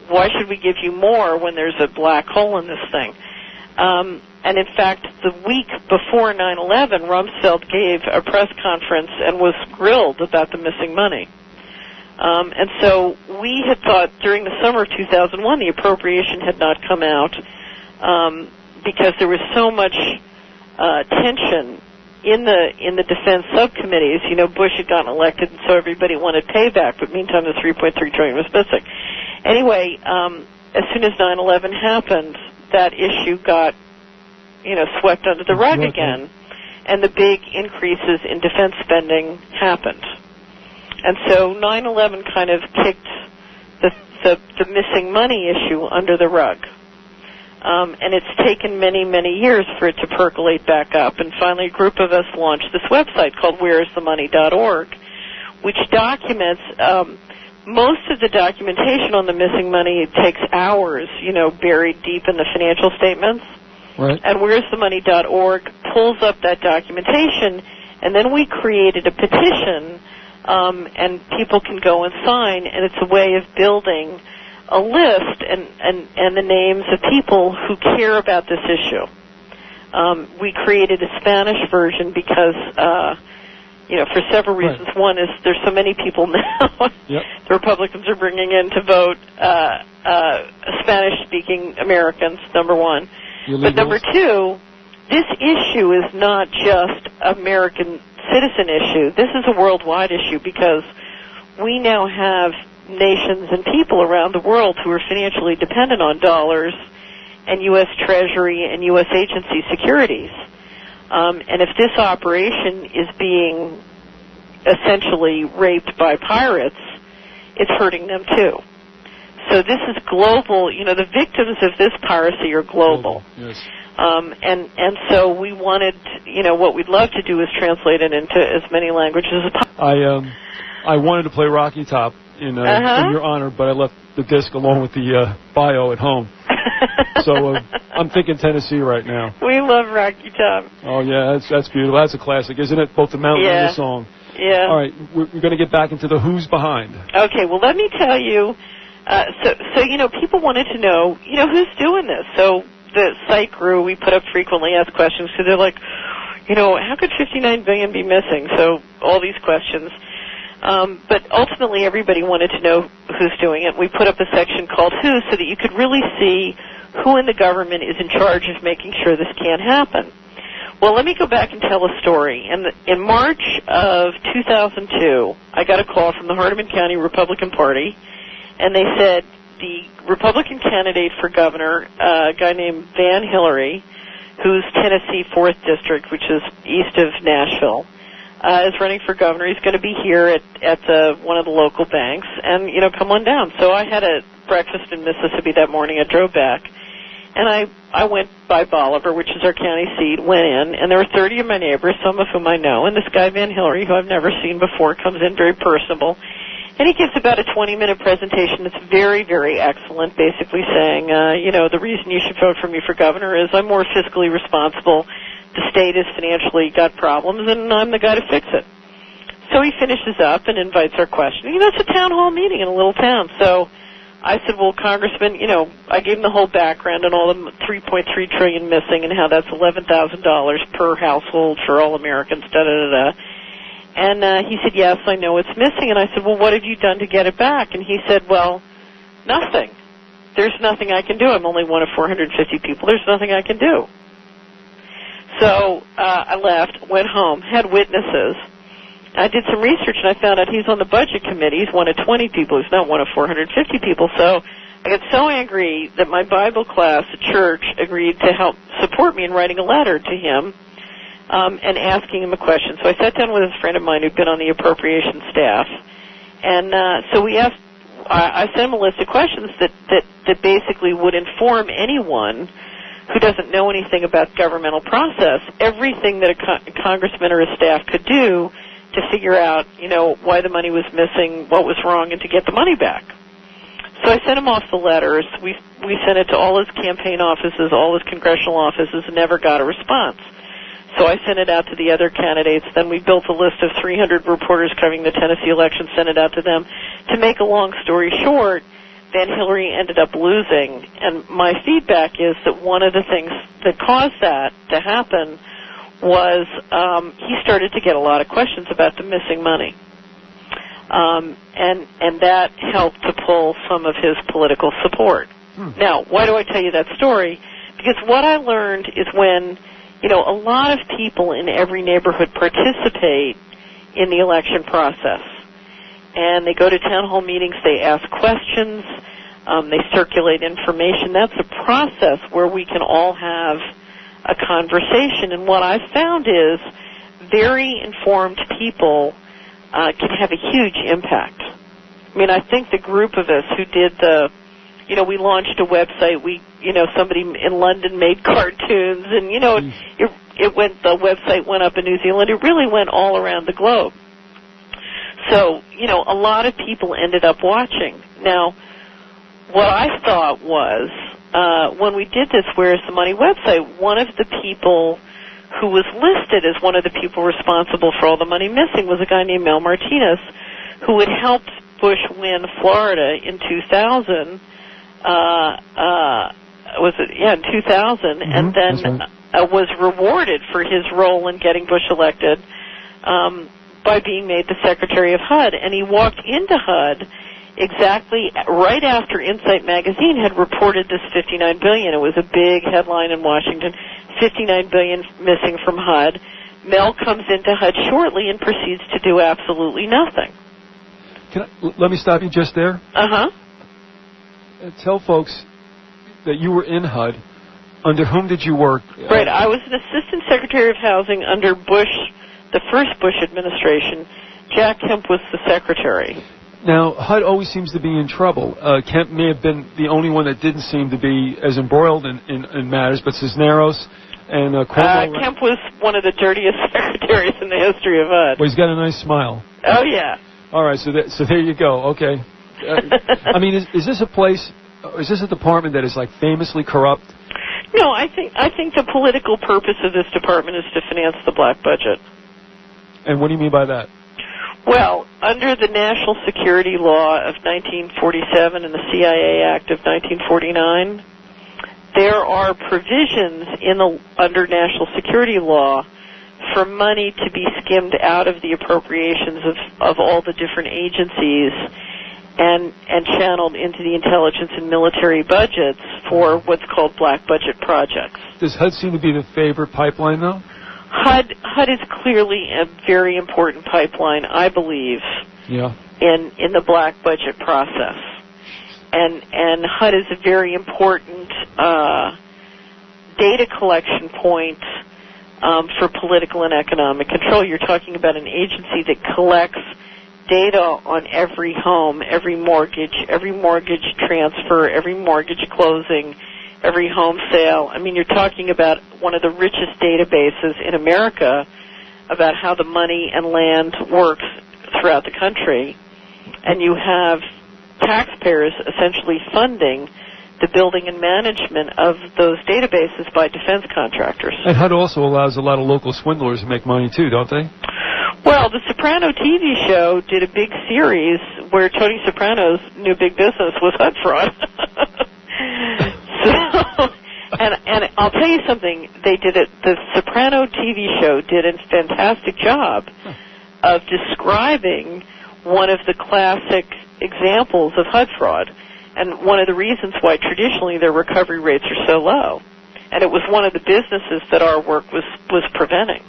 Why should we give you more when there's a black hole in this thing? And in fact, the week before 9/11, Rumsfeld gave a press conference and was grilled about the missing money. And so we had thought during the summer of 2001 the appropriation had not come out because there was so much tension in the defense subcommittees. Bush had gotten elected, and so everybody wanted payback, but meantime the 3.3 trillion was missing. Anyway, as soon as 9/11 happened, that issue got swept under the rug again, and the big increases in defense spending happened. And so 9/11 kind of kicked the missing money issue under the rug. And it's taken many, many years for it to percolate back up. And finally, a group of us launched this website called whereisthemoney.org, which documents most of the documentation on the missing money. It takes hours, buried deep in the financial statements. Right. And whereisthemoney.org pulls up that documentation, and then we created a petition, and people can go and sign, and it's a way of building a list and the names of people who care about this issue. We created a Spanish version because, for several reasons. Right. One is there's so many people now. Yep. The Republicans are bringing in to vote Spanish-speaking Americans, number one. But number two, this issue is not just American citizen issue. This is a worldwide issue because we now have nations and people around the world who are financially dependent on dollars and U.S. Treasury and U.S. agency securities. And if this operation is being essentially raped by pirates, it's hurting them too. So this is global. The victims of this piracy are global. Yes. And so we wanted, what we'd love to do is translate it into as many languages as possible. I wanted to play Rocky Top in your honor, but I left the disc along with the bio at home. So I'm thinking Tennessee right now. We love Rocky Top. Oh yeah, that's beautiful. That's a classic, isn't it? Both the mountain and the song. Yeah. All right, we're going to get back into the who's behind. Okay. Well, let me tell you. So people wanted to know, who's doing this. So the site grew. We put up frequently asked questions because they're like, how could $59 billion be missing? So all these questions. But ultimately, everybody wanted to know who's doing it. We put up a section called Who so that you could really see who in the government is in charge of making sure this can't happen. Well, let me go back and tell a story. In March of 2002, I got a call from the Hardeman County Republican Party, and they said the Republican candidate for governor, a guy named Van Hillary, who's Tennessee 4th District, which is east of Nashville, is running for governor. He's going to be here at one of the local banks, and, come on down. So I had a breakfast in Mississippi that morning. I drove back, and I went by Bolivar, which is our county seat, went in, and there were 30 of my neighbors, some of whom I know, and this guy, Van Hillary, who I've never seen before, comes in very personable. And he gives about a 20-minute presentation that's very, very excellent, basically saying, the reason you should vote for me for governor is I'm more fiscally responsible. The state has financially got problems, and I'm the guy to fix it. So he finishes up and invites our question. It's a town hall meeting in a little town. So I said, well, Congressman, I gave him the whole background and all the $3.3 trillion missing and how that's $11,000 per household for all Americans, da-da-da-da. And he said, yes, I know it's missing. And I said, well, what have you done to get it back? And he said, well, nothing. There's nothing I can do. I'm only one of 450 people. There's nothing I can do. So I left, went home, had witnesses. I did some research, and I found out he's on the budget committee. He's one of 20 people. He's not one of 450 people. So I got so angry that my Bible class at church agreed to help support me in writing a letter to him and asking him a question. So I sat down with a friend of mine who'd been on the appropriation staff, and so we asked. I sent him a list of questions that basically would inform anyone who doesn't know anything about governmental process, everything that a congressman or a staff could do to figure out, why the money was missing, what was wrong, and to get the money back. So I sent him off the letters. We sent it to all his campaign offices, all his congressional offices, and never got a response. So I sent it out to the other candidates. Then we built a list of 300 reporters covering the Tennessee election, sent it out to them. To make a long story short, then Hillary ended up losing. And my feedback is that one of the things that caused that to happen was he started to get a lot of questions about the missing money. And that helped to pull some of his political support. Now, why do I tell you that story? Because what I learned is when a lot of people in every neighborhood participate in the election process. And they go to town hall meetings, they ask questions, they circulate information. That's a process where we can all have a conversation. And what I've found is very informed people can have a huge impact. I mean, I think the group of us who did we launched a website. Somebody in London made cartoons, and the website went up in New Zealand. It really went all around the globe. So, a lot of people ended up watching. Now, what I thought was, when we did this Where's the Money website, one of the people who was listed as one of the people responsible for all the money missing was a guy named Mel Martinez, who had helped Bush win Florida in 2000. In 2000, and then was rewarded for his role in getting Bush elected by being made the Secretary of HUD. And he walked into HUD exactly right after Insight Magazine had reported this $59 billion. It was a big headline in Washington, $59 billion missing from HUD. Mel comes into HUD shortly and proceeds to do absolutely nothing. Let me stop you just there. Tell folks that you were in HUD. Under whom did you work? Right. I was an assistant secretary of housing under Bush, the first Bush administration. Jack Kemp was the secretary. Now, HUD always seems to be in trouble. Kemp may have been the only one that didn't seem to be as embroiled in matters, but Cisneros and Cuomo... Kemp was one of the dirtiest secretaries in the history of HUD. Well, he's got a nice smile. Oh, yeah. All right, so there you go. Okay. I mean, is this a place, is this a department that is like famously corrupt? No, I think the political purpose of this department is to finance the black budget. And what do you mean by that? Well, under the National Security Law of 1947 and the CIA Act of 1949, there are provisions under National Security Law for money to be skimmed out of the appropriations of all the different agencies and channeled into the intelligence and military budgets for what's called black budget projects. Does HUD seem to be the favorite pipeline, though? HUD is clearly a very important pipeline, I believe, in the black budget process. And HUD is a very important data collection point for political and economic control. You're talking about an agency that collects data on every home, every mortgage transfer, every mortgage closing, every home sale. I mean, you're talking about one of the richest databases in America about how the money and land works throughout the country. And you have taxpayers essentially funding the building and management of those databases by defense contractors. And HUD also allows a lot of local swindlers to make money, too, don't they? Well, the Soprano TV show did a big series where Tony Soprano's new big business was HUD fraud. And I'll tell you something, the Soprano TV show did a fantastic job of describing one of the classic examples of HUD fraud, and one of the reasons why traditionally their recovery rates are so low. And it was one of the businesses that our work was preventing.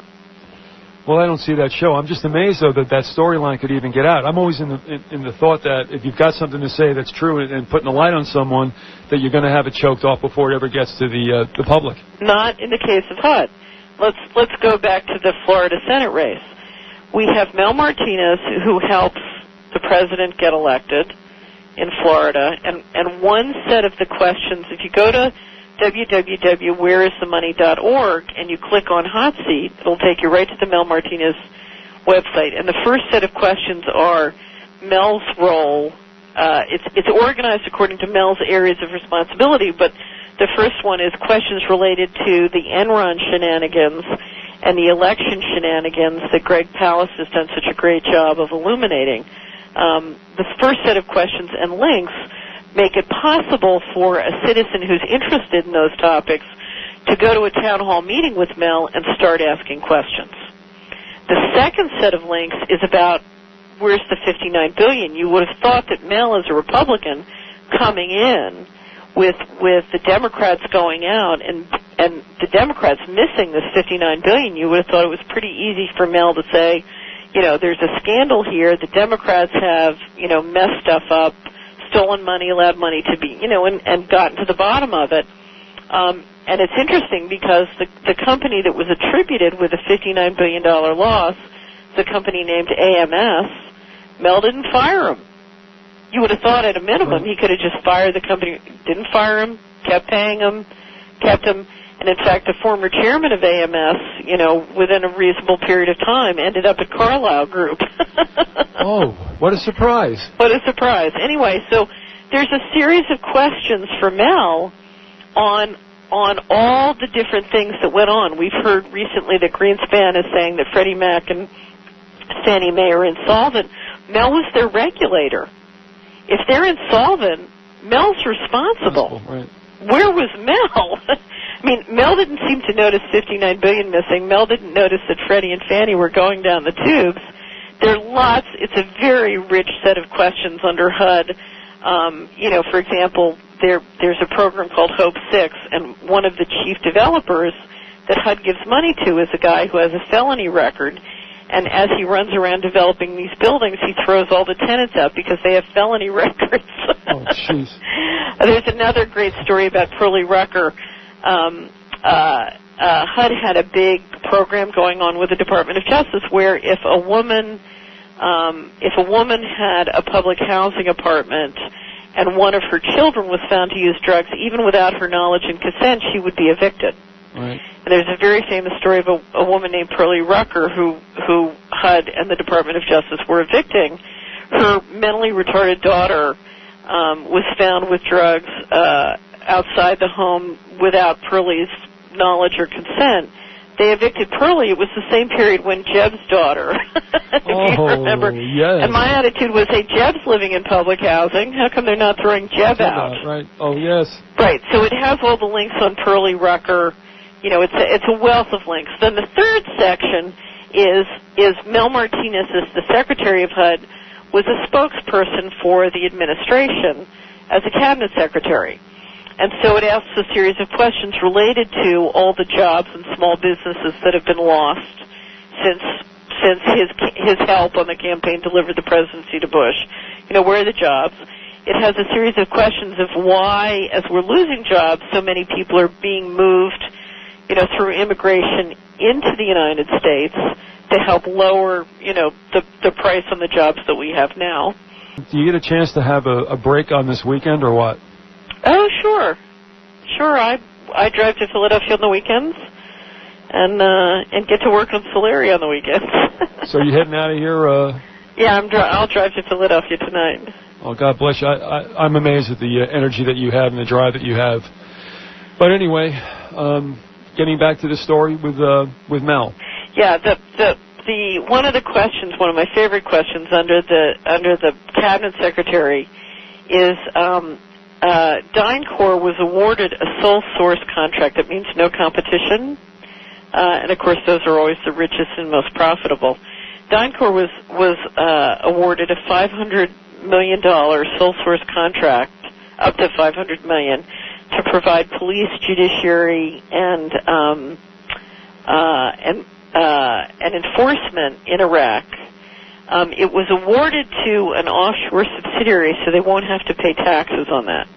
Well, I don't see that show. I'm just amazed, though, that storyline could even get out. I'm always in the thought that if you've got something to say that's true and putting a light on someone, that you're going to have it choked off before it ever gets to the public. Not in the case of HUD. Let's go back to the Florida Senate race. We have Mel Martinez, who helps the president get elected in Florida, and one set of the questions, if you go to www.whereisthemoney.org and you click on Hot Seat, it'll take you right to the Mel Martinez website. And the first set of questions are Mel's role. It's organized according to Mel's areas of responsibility, but the first one is questions related to the Enron shenanigans and the election shenanigans that Greg Palast has done such a great job of illuminating. The first set of questions and links make it possible for a citizen who's interested in those topics to go to a town hall meeting with Mel and start asking questions. The second set of links is about where's the $59 billion. You would have thought that Mel, as a Republican, coming in with the Democrats going out and the Democrats missing this $59 billion, you would have thought it was pretty easy for Mel to say, there's a scandal here. The Democrats have, messed stuff up, stolen money, allowed money to be, and gotten to the bottom of it. And it's interesting because the company that was attributed with a $59 billion loss, the company named AMS, Mel didn't fire him. You would have thought at a minimum he could have just fired the company. Didn't fire him, kept paying him, kept him. And in fact, the former chairman of AMS, within a reasonable period of time, ended up at Carlyle Group. Oh, what a surprise. What a surprise. Anyway, so there's a series of questions for Mel on all the different things that went on. We've heard recently that Greenspan is saying that Freddie Mac and Fannie Mae are insolvent. Mel was their regulator. If they're insolvent, Mel's responsible. Right. Where was Mel? I mean, Mel didn't seem to notice $59 billion missing. Mel didn't notice that Freddie and Fannie were going down the tubes. There are lots. It's a very rich set of questions under HUD. For example, there's a program called Hope 6, and one of the chief developers that HUD gives money to is a guy who has a felony record. And as he runs around developing these buildings, he throws all the tenants out because they have felony records. Oh, jeez. There's another great story about Pearlie Rucker. HUD had a big program going on with the Department of Justice where if a woman had a public housing apartment and one of her children was found to use drugs, even without her knowledge and consent, she would be evicted. Right. And there's a very famous story of a woman named Pearlie Rucker who HUD and the Department of Justice were evicting. Her mentally retarded daughter was found with drugs outside the home without Pearlie's knowledge or consent. They evicted Pearlie. It was the same period when Jeb's daughter, if you remember. Yes. And my attitude was, hey, Jeb's living in public housing. How come they're not throwing Jeb out? Right. Oh, yes. Right. So it has all the links on Pearlie Rucker. It's a wealth of links. Then the third section is Mel Martinez, as the Secretary of HUD, was a spokesperson for the administration as a cabinet secretary. And so it asks a series of questions related to all the jobs and small businesses that have been lost since his help on the campaign delivered the presidency to Bush. Where are the jobs? It has a series of questions of why, as we're losing jobs, so many people are being moved, through immigration into the United States to help lower, the price on the jobs that we have now. Do you get a chance to have a break on this weekend or what? Oh, sure. I drive to Philadelphia on the weekends and get to work on Solari on the weekends. So you heading out of here? Yeah, I'll drive to Philadelphia tonight. Oh, God bless you. I'm amazed at the energy that you have and the drive that you have. But anyway, getting back to the story with Mel. Yeah, one of the questions, one of my favorite questions under the cabinet secretary is DynCorp was awarded a sole source contract. That means no competition, and of course those are always the richest and most profitable. DynCorp was awarded a $500 million sole source contract, up to $500 million, to provide police, judiciary, and enforcement in Iraq. It was awarded to an offshore subsidiary, so they won't have to pay taxes on that.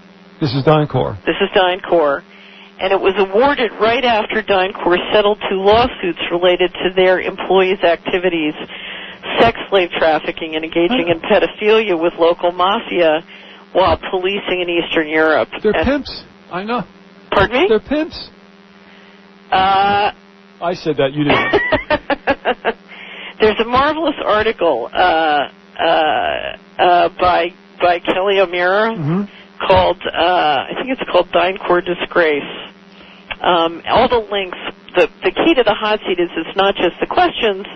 This is DynCorp. This is DynCorp. And it was awarded right after DynCorp settled 2 lawsuits related to their employees' activities, sex slave trafficking and engaging in pedophilia with local mafia while policing in Eastern Europe. They're pimps. I know. Pardon me? They're pimps. I said that, you didn't. There's a marvelous article by Kelly O'Meara called, I think it's called DynCorp Disgrace. All the links, the key to the hot seat is it's not just the questions,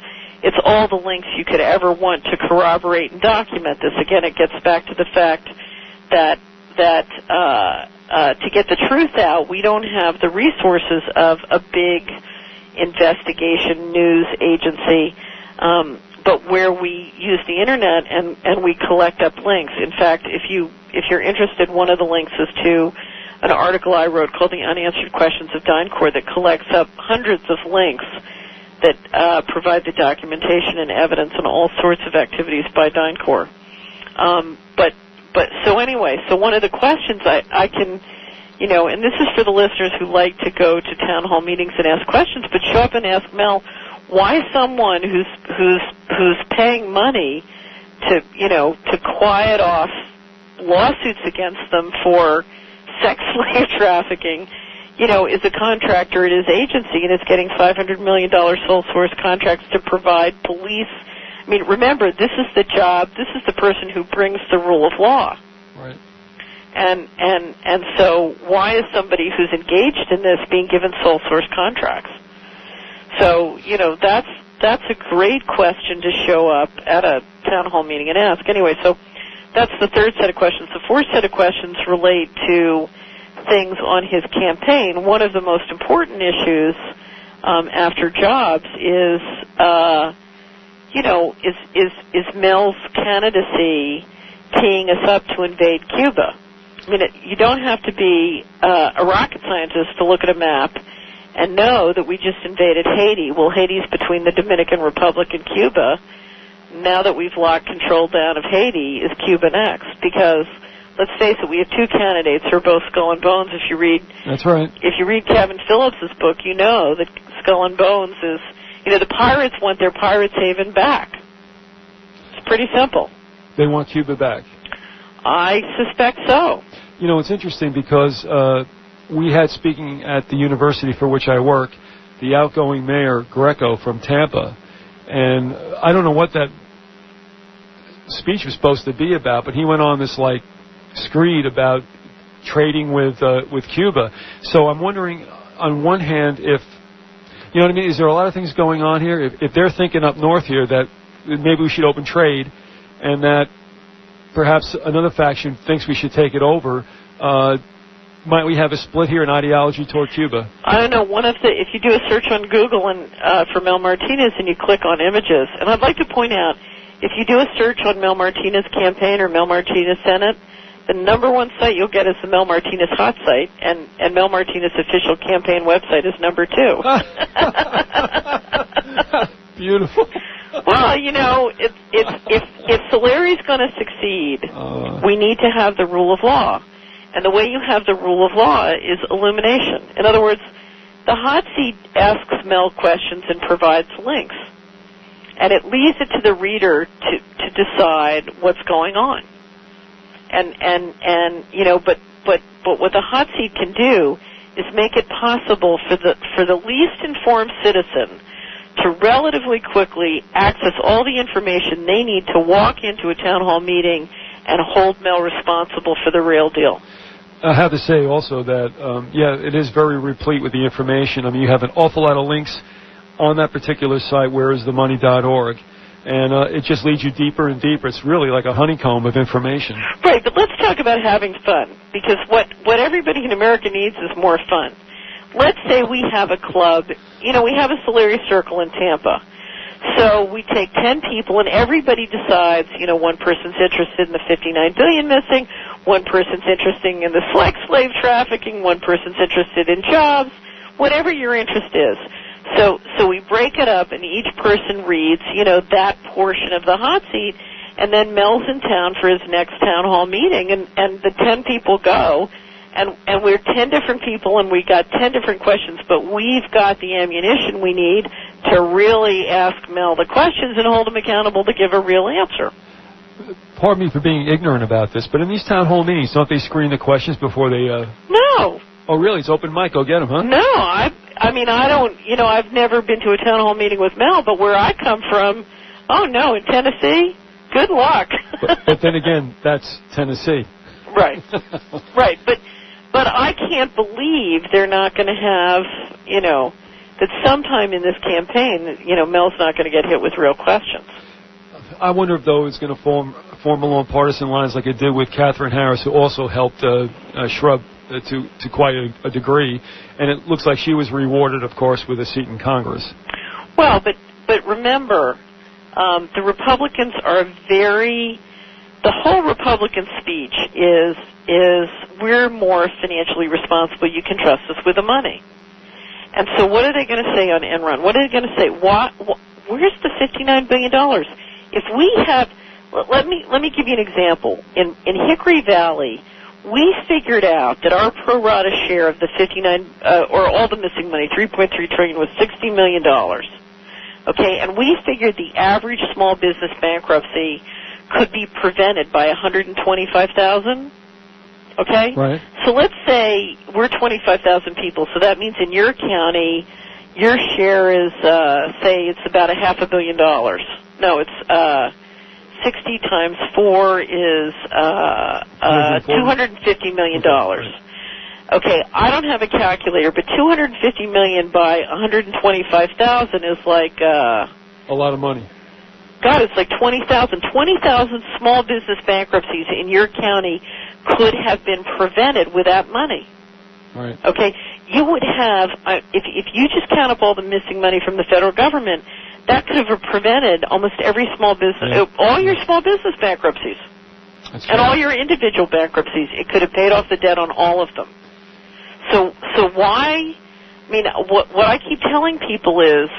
it's all the links you could ever want to corroborate and document this. Again, it gets back to the fact that to get the truth out, we don't have the resources of a big investigation news agency, but where we use the internet and we collect up links. In fact, if you're interested, one of the links is to an article I wrote called The Unanswered Questions of DynCorp that collects up hundreds of links that provide the documentation and evidence on all sorts of activities by DynCorp. But so anyway, so one of the questions I can, and this is for the listeners who like to go to town hall meetings and ask questions, but show up and ask Mel, why someone who's paying money to quiet off lawsuits against them for sex slave trafficking, is a contractor at his agency and is getting $500 million sole source contracts to provide police. I mean, remember, this is the job, this is the person who brings the rule of law. Right. And so why is somebody who's engaged in this being given sole source contracts? So, that's a great question to show up at a town hall meeting and ask. Anyway, so that's the third set of questions. The fourth set of questions relate to things on his campaign. One of the most important issues after jobs is Mel's candidacy teeing us up to invade Cuba? I mean, you don't have to be a rocket scientist to look at a map and know that we just invaded Haiti. Well, Haiti's between the Dominican Republic and Cuba. Now that we've locked control down of Haiti, is Cuba next? Because, let's face it, we have 2 candidates who are both Skull and Bones. If you read, that's right. If you read Kevin Phillips' book, you know that Skull and Bones is, the pirates want their Pirates Haven back. It's pretty simple. They want Cuba back. I suspect so. It's interesting because we had, speaking at the university for which I work, the outgoing mayor, Greco, from Tampa. And I don't know what that speech was supposed to be about, but he went on this, screed about trading with Cuba. So I'm wondering, on one hand, if, is there a lot of things going on here? If they're thinking up north here that maybe we should open trade, and that perhaps another faction thinks we should take it over, might we have a split here in ideology toward Cuba? I don't know. If you do a search on Google and for Mel Martinez and you click on images, and I'd like to point out, if you do a search on Mel Martinez campaign or Mel Martinez Senate, the number 1 site you'll get is the Mel Martinez hot site, and Mel Martinez official campaign website is number 2. Beautiful. Well, if Solari's going to succeed, we need to have the rule of law. And the way you have the rule of law is illumination. In other words, the hot seat asks Mel questions and provides links. And it leaves it to the reader to decide what's going on. But what the hot seat can do is make it possible for the least informed citizen to relatively quickly access all the information they need to walk into a town hall meeting and hold Mel responsible for the real deal. I have to say also that, it is very replete with the information. I mean, you have an awful lot of links on that particular site, whereisthemoney.org. And it just leads you deeper and deeper. It's really like a honeycomb of information. Right, but let's talk about having fun, because what everybody in America needs is more fun. Let's say we have a club, we have a Solari Circle in Tampa. So we take 10 people, and everybody decides, one person's interested in the 59 billion missing, one person's interested in the sex slave trafficking, one person's interested in jobs, whatever your interest is. So we break it up, and each person reads, that portion of the hot seat, and then Mel's in town for his next town hall meeting, and the 10 people go, and we're 10 different people, and we got 10 different questions, but we've got the ammunition we need to really ask Mel the questions and hold him accountable to give a real answer. Pardon me for being ignorant about this, but in these town hall meetings, don't they screen the questions before they... No. Oh, really? It's open mic. Go get them, huh? No, I don't, I've never been to a town hall meeting with Mel, but where I come from, oh, no, in Tennessee, good luck. but then again, that's Tennessee. Right. Right, but I can't believe they're not going to have, that sometime in this campaign, Mel's not going to get hit with real questions. I wonder if, though, it's going to form along partisan lines like it did with Katherine Harris, who also helped Shrub to quite a degree, and it looks like she was rewarded, of course, with a seat in Congress. Well, but remember, the Republicans are the whole Republican speech is we're more financially responsible, you can trust us with the money. And so what are they going to say on Enron? What are they going to say? Where's the $59 billion? If we have, let me give you an example. In Hickory Valley, we figured out that our pro rata share of the 59, or all the missing money, $3.3 trillion, was $60 million. Okay, and we figured the average small business bankruptcy could be prevented by 125,000. Okay? Right. So let's say we're 25,000 people, so that means in your county, your share is, say, it's about $500 million. No, it's, 60 times 4 is $250 million. Okay, I don't have a calculator, but $250 million by 125,000 is like a lot of money. God, it's like 20,000. 20,000 small business bankruptcies in your county could have been prevented with that money. Right. Okay, you would have, if you just count up all the missing money from the federal government, that could have prevented almost every small business, all your small business bankruptcies, and all your individual bankruptcies. It could have paid off the debt on all of them. So why? I mean, what I keep telling people is,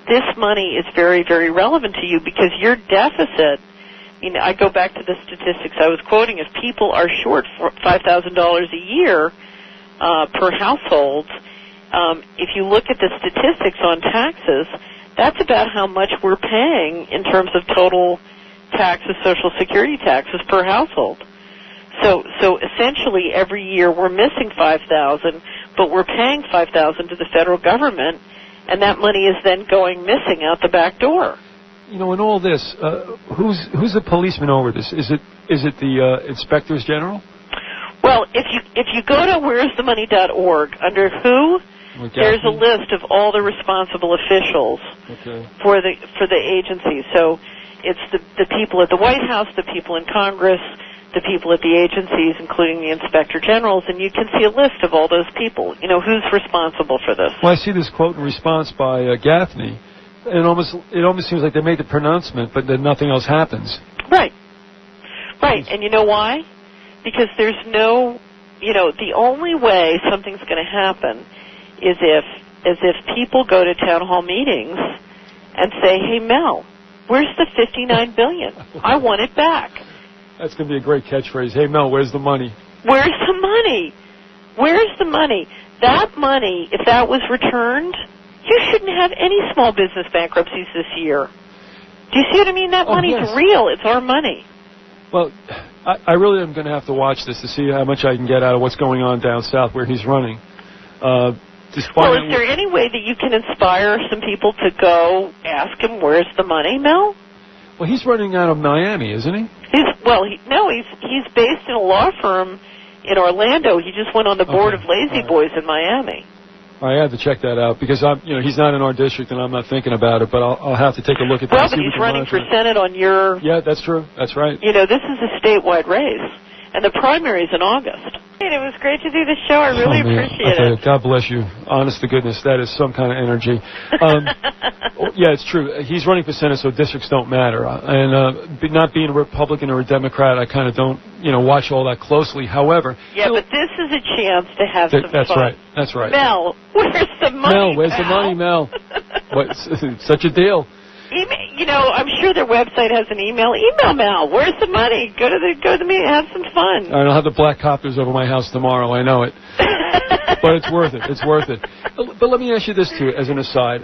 this money is very, very relevant to you because your deficit. I go back to the statistics I was quoting. If people are short $5,000 a year per household, if you look at the statistics on taxes, that's about how much we're paying in terms of total taxes, Social Security taxes per household. So essentially every year we're missing $5,000, but we're paying $5,000 to the federal government, and that money is then going missing out the back door. In all this, who's the policeman over this? Is it the inspectors general? Well, if you go to whereisthemoney.org, under who, there's a list of all the responsible officials for the agency. So it's the people at the White House, the people in Congress, the people at the agencies, including the inspector generals, and you can see a list of all those people. Who's responsible for this. Well, I see this quote in response by Gaffney. It almost seems like they made the pronouncement, but then nothing else happens. Right. And you know why? Because there's no, the only way something's going to happen is if people go to town hall meetings and say, "Hey, Mel, where's the $59 billion? I want it back." That's going to be a great catchphrase. "Hey, Mel, where's the money?" Where's the money? Where's the money? That money, if that was returned, you shouldn't have any small business bankruptcies this year. Do you see what I mean? That money's real. It's our money. Well, I really am going to have to watch this to see how much I can get out of what's going on down south where he's running. Is there any way that you can inspire some people to go ask him, where's the money, Mel? Well, he's running out of Miami, isn't he? He's based in a law firm in Orlando. He just went on the board of Lazy Boys in Miami. I have to check that out because he's not in our district and I'm not thinking about it, but I'll have to take a look at that. Well, but he's running for Senate on your... Yeah, that's true. That's right. This is a statewide race, and the primary is in August. It was great to do the show. I really appreciate it. God bless you. Honest to goodness, that is some kind of energy. Yeah, it's true. He's running for Senate, so districts don't matter. And not being a Republican or a Democrat, I kind of don't, watch all that closely. However... Yeah, but this is a chance to have some fun. That's right. Mel, where's the money, Mel, where's the money, Mel? Such a deal. I'm sure their website has an email. Email Mel. Where's the money? Go to the meeting. Have some fun. All right, I'll have the black copters over my house tomorrow. I know it. But it's worth it. It's worth it. But let me ask you this, too, as an aside.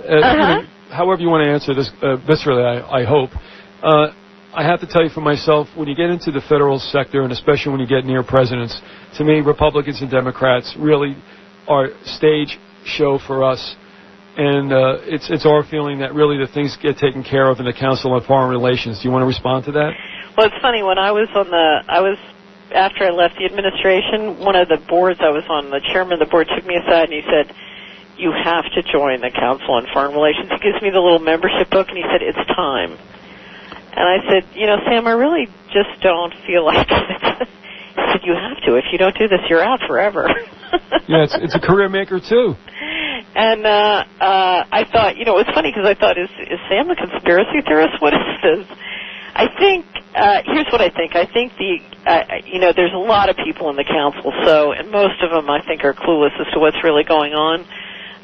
However you want to answer this, viscerally, I hope. I have to tell you for myself, when you get into the federal sector, and especially when you get near presidents, to me, Republicans and Democrats really are stage show for us. And it's our feeling that really the things get taken care of in the Council on Foreign Relations. Do you want to respond to that? Well, it's funny. When after I left the administration, one of the boards I was on, the chairman of the board took me aside and he said, "You have to join the Council on Foreign Relations." He gives me the little membership book and he said, "It's time." And I said, Sam, I really just don't feel like it. He said, "You have to. If you don't do this, you're out forever." Yeah, it's a career maker, too. And I thought, it was funny because I thought, is Sam a conspiracy theorist? What is this? I think, here's what I think. I think there's a lot of people in the council, and most of them I think are clueless as to what's really going on.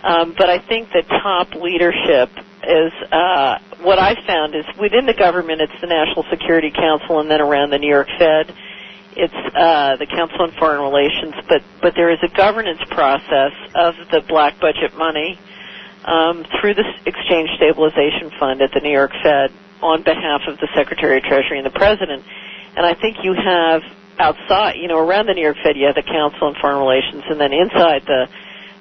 But I think the top leadership is, what I found is within the government, it's the National Security Council, and then around the New York Fed, it's the Council on Foreign Relations, but there is a governance process of the black budget money through the Exchange Stabilization Fund at the New York Fed on behalf of the Secretary of Treasury and the President. And I think you have outside, around the New York Fed, you have the Council on Foreign Relations, and then inside the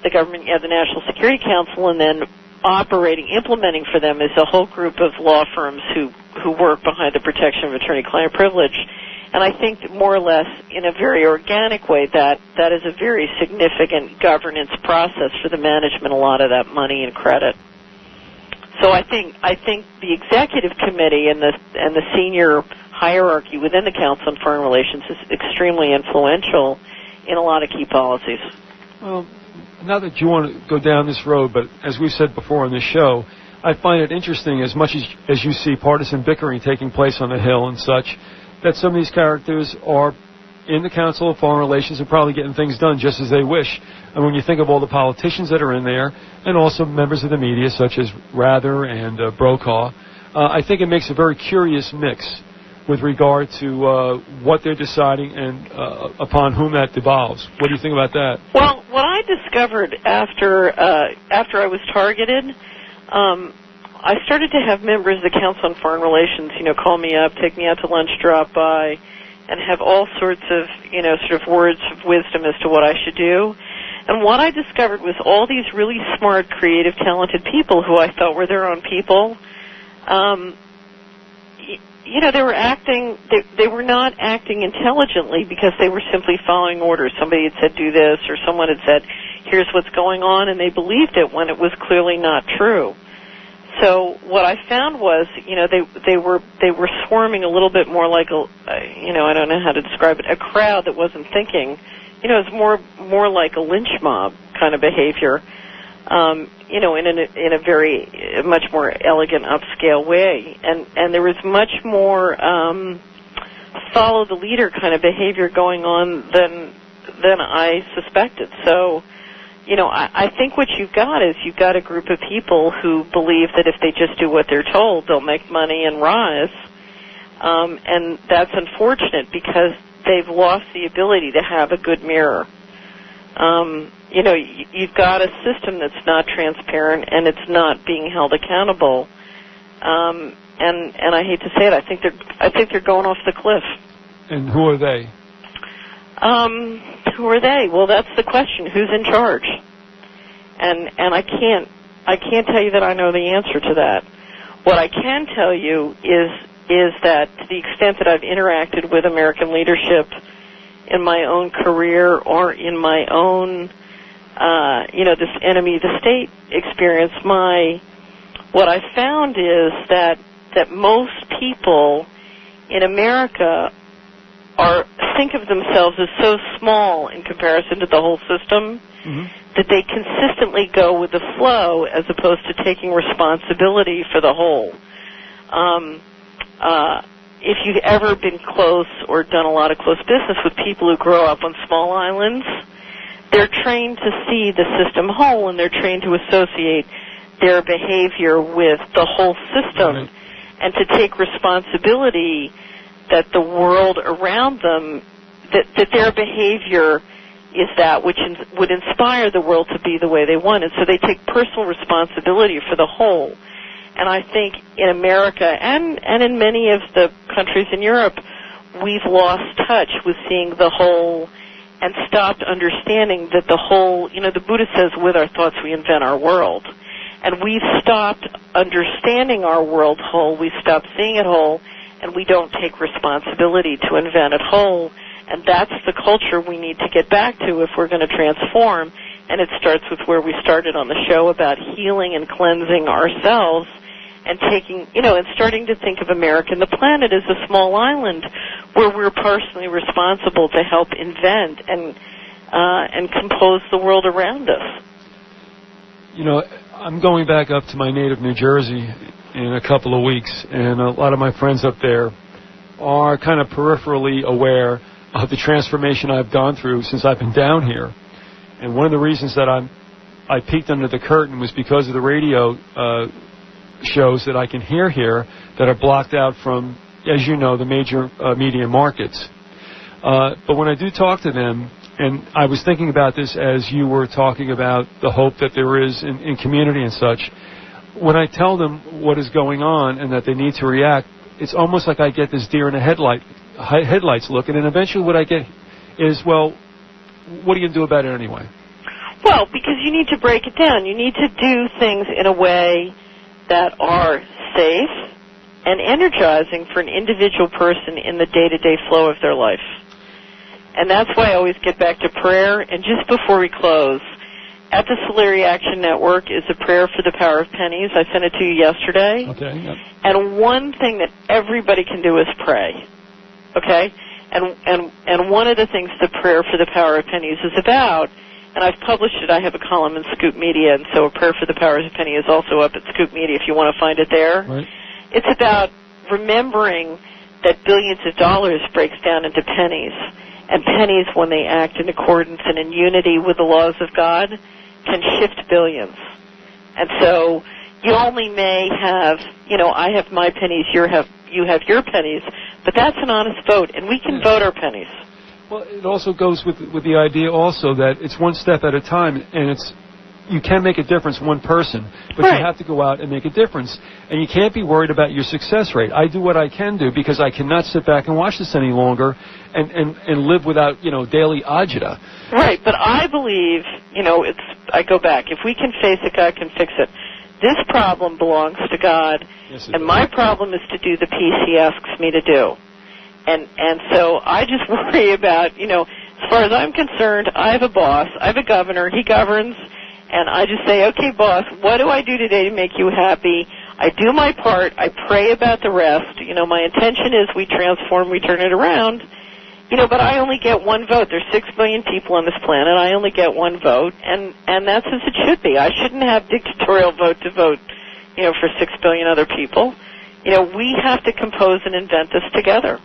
government, you have the National Security Council, and then implementing for them is a whole group of law firms who work behind the protection of attorney-client privilege. And I think that more or less, in a very organic way, that is a very significant governance process for the management, a lot of that money and credit. So I think the executive committee and the senior hierarchy within the Council on Foreign Relations is extremely influential in a lot of key policies. Well, not that you want to go down this road, but as we've said before on this show, I find it interesting as much as you see partisan bickering taking place on the Hill and such, that some of these characters are in the Council of Foreign Relations and probably getting things done just as they wish. And when you think of all the politicians that are in there, and also members of the media such as Rather and Brokaw, I think it makes a very curious mix with regard to what they're deciding and upon whom that devolves. What do you think about that? Well, what I discovered after I was targeted, I started to have members of the Council on Foreign Relations, call me up, take me out to lunch, drop by, and have all sorts of, sort of words of wisdom as to what I should do. And what I discovered was all these really smart, creative, talented people who I thought were their own people, they were acting, they were not acting intelligently because they were simply following orders. Somebody had said, do this, or someone had said, here's what's going on, and they believed it when it was clearly not true. So what I found was, they were swarming a little bit more like I don't know how to describe it, a crowd that wasn't thinking. It was more like a lynch mob kind of behavior, in a very much more elegant, upscale way, and there was much more follow the leader kind of behavior going on than I suspected. So. I think what you've got is you've got a group of people who believe that if they just do what they're told, they'll make money and rise. And that's unfortunate because they've lost the ability to have a good mirror. You've got a system that's not transparent and it's not being held accountable. And I hate to say it, I think they're going off the cliff. And who are they? Who are they? Well, that's the question. Who's in charge? And I can't tell you that I know the answer to that. What I can tell you is that to the extent that I've interacted with American leadership in my own career or in my own this enemy of the state experience, what I found is that most people in America think of themselves as so small in comparison to the whole system that they consistently go with the flow as opposed to taking responsibility for the whole. If you've ever been close or done a lot of close business with people who grow up on small islands, they're trained to see the system whole, and they're trained to associate their behavior with the whole system and to take responsibility that the world around them, that their behavior is that which would inspire the world to be the way they want. And so they take personal responsibility for the whole. And I think in America and in many of the countries in Europe, we've lost touch with seeing the whole and stopped understanding that the whole, the Buddha says, with our thoughts we invent our world. And we've stopped understanding our world whole, we've stopped seeing it whole, and we don't take responsibility to invent it whole. And that's the culture we need to get back to if we're going to transform. And it starts with where we started on the show about healing and cleansing ourselves and taking, and starting to think of America and the planet as a small island where we're personally responsible to help invent and compose the world around us. I'm going back up to my native New Jersey in a couple of weeks, and a lot of my friends up there are kind of peripherally aware of the transformation I've gone through since I've been down here. And one of the reasons that I peeked under the curtain was because of the radio shows that I can hear here that are blocked out from, as you know, the major media markets. But when I do talk to them, and I was thinking about this as you were talking about the hope that there is in community and such, when I tell them what is going on and that they need to react, it's almost like I get this deer in the headlights look, and then eventually what I get is, well, what are you going to do about it anyway? Well, because you need to break it down. You need to do things in a way that are safe and energizing for an individual person in the day-to-day flow of their life. And that's why I always get back to prayer. And just before we close, at the Solari Action Network is a prayer for the power of pennies. I sent it to you yesterday. Okay. Yep. And one thing that everybody can do is pray. Okay? And one of the things the prayer for the power of pennies is about, and I've published it, I have a column in Scoop Media, and so a prayer for the power of penny is also up at Scoop Media if you want to find it there. Right. It's about remembering that billions of dollars breaks down into pennies. And pennies, when they act in accordance and in unity with the laws of God, can shift billions. And so you only may have, I have my pennies, you have your pennies, but that's an honest vote, and we can vote our pennies. Well, it also goes with the idea also that it's one step at a time, and you can make a difference, one person, but right. You have to go out and make a difference. And you can't be worried about your success rate. I do what I can do because I cannot sit back and watch this any longer and live without, daily agita. Right, but I believe, I go back. If we can face it, God can fix it. This problem belongs to God, yes, and my problem is to do the piece He asks me to do. And so I just worry about, as far as I'm concerned, I have a boss, I have a governor, he governs, and I just say, okay, boss, what do I do today to make you happy? I do my part, I pray about the rest. My intention is we transform, we turn it around. But I only get one vote. There's 6 billion people on this planet. I only get one vote, and that's as it should be. I shouldn't have dictatorial vote to vote, for 6 billion other people. We have to compose and invent this together.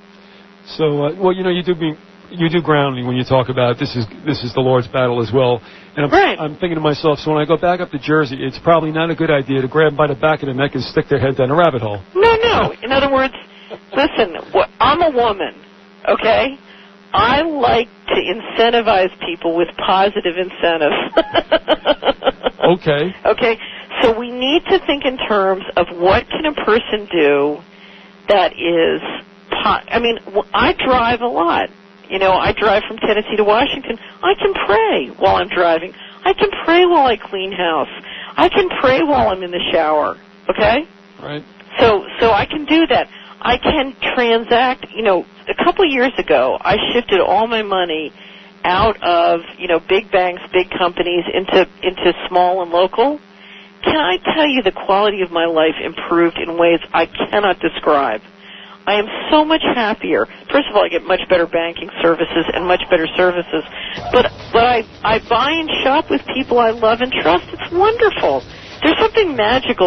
So, you do grounding when you talk about this is the Lord's battle as well. And I'm thinking to myself, so when I go back up to Jersey, it's probably not a good idea to grab them by the back of the neck and stick their head down a rabbit hole. No. In other words, listen, I'm a woman, okay? I like to incentivize people with positive incentives. Okay. Okay, so we need to think in terms of what can a person do that is... I drive a lot. I drive from Tennessee to Washington. I can pray while I'm driving. I can pray while I clean house. I can pray while I'm in the shower. Okay? Right. So I can do that. I can transact. A couple years ago, I shifted all my money out of, big banks, big companies into small and local, can I tell you the quality of my life improved in ways I cannot describe. I am so much happier. First of all, I get much better banking services and much better services. But I buy and shop with people I love and trust. It's wonderful. There's something magical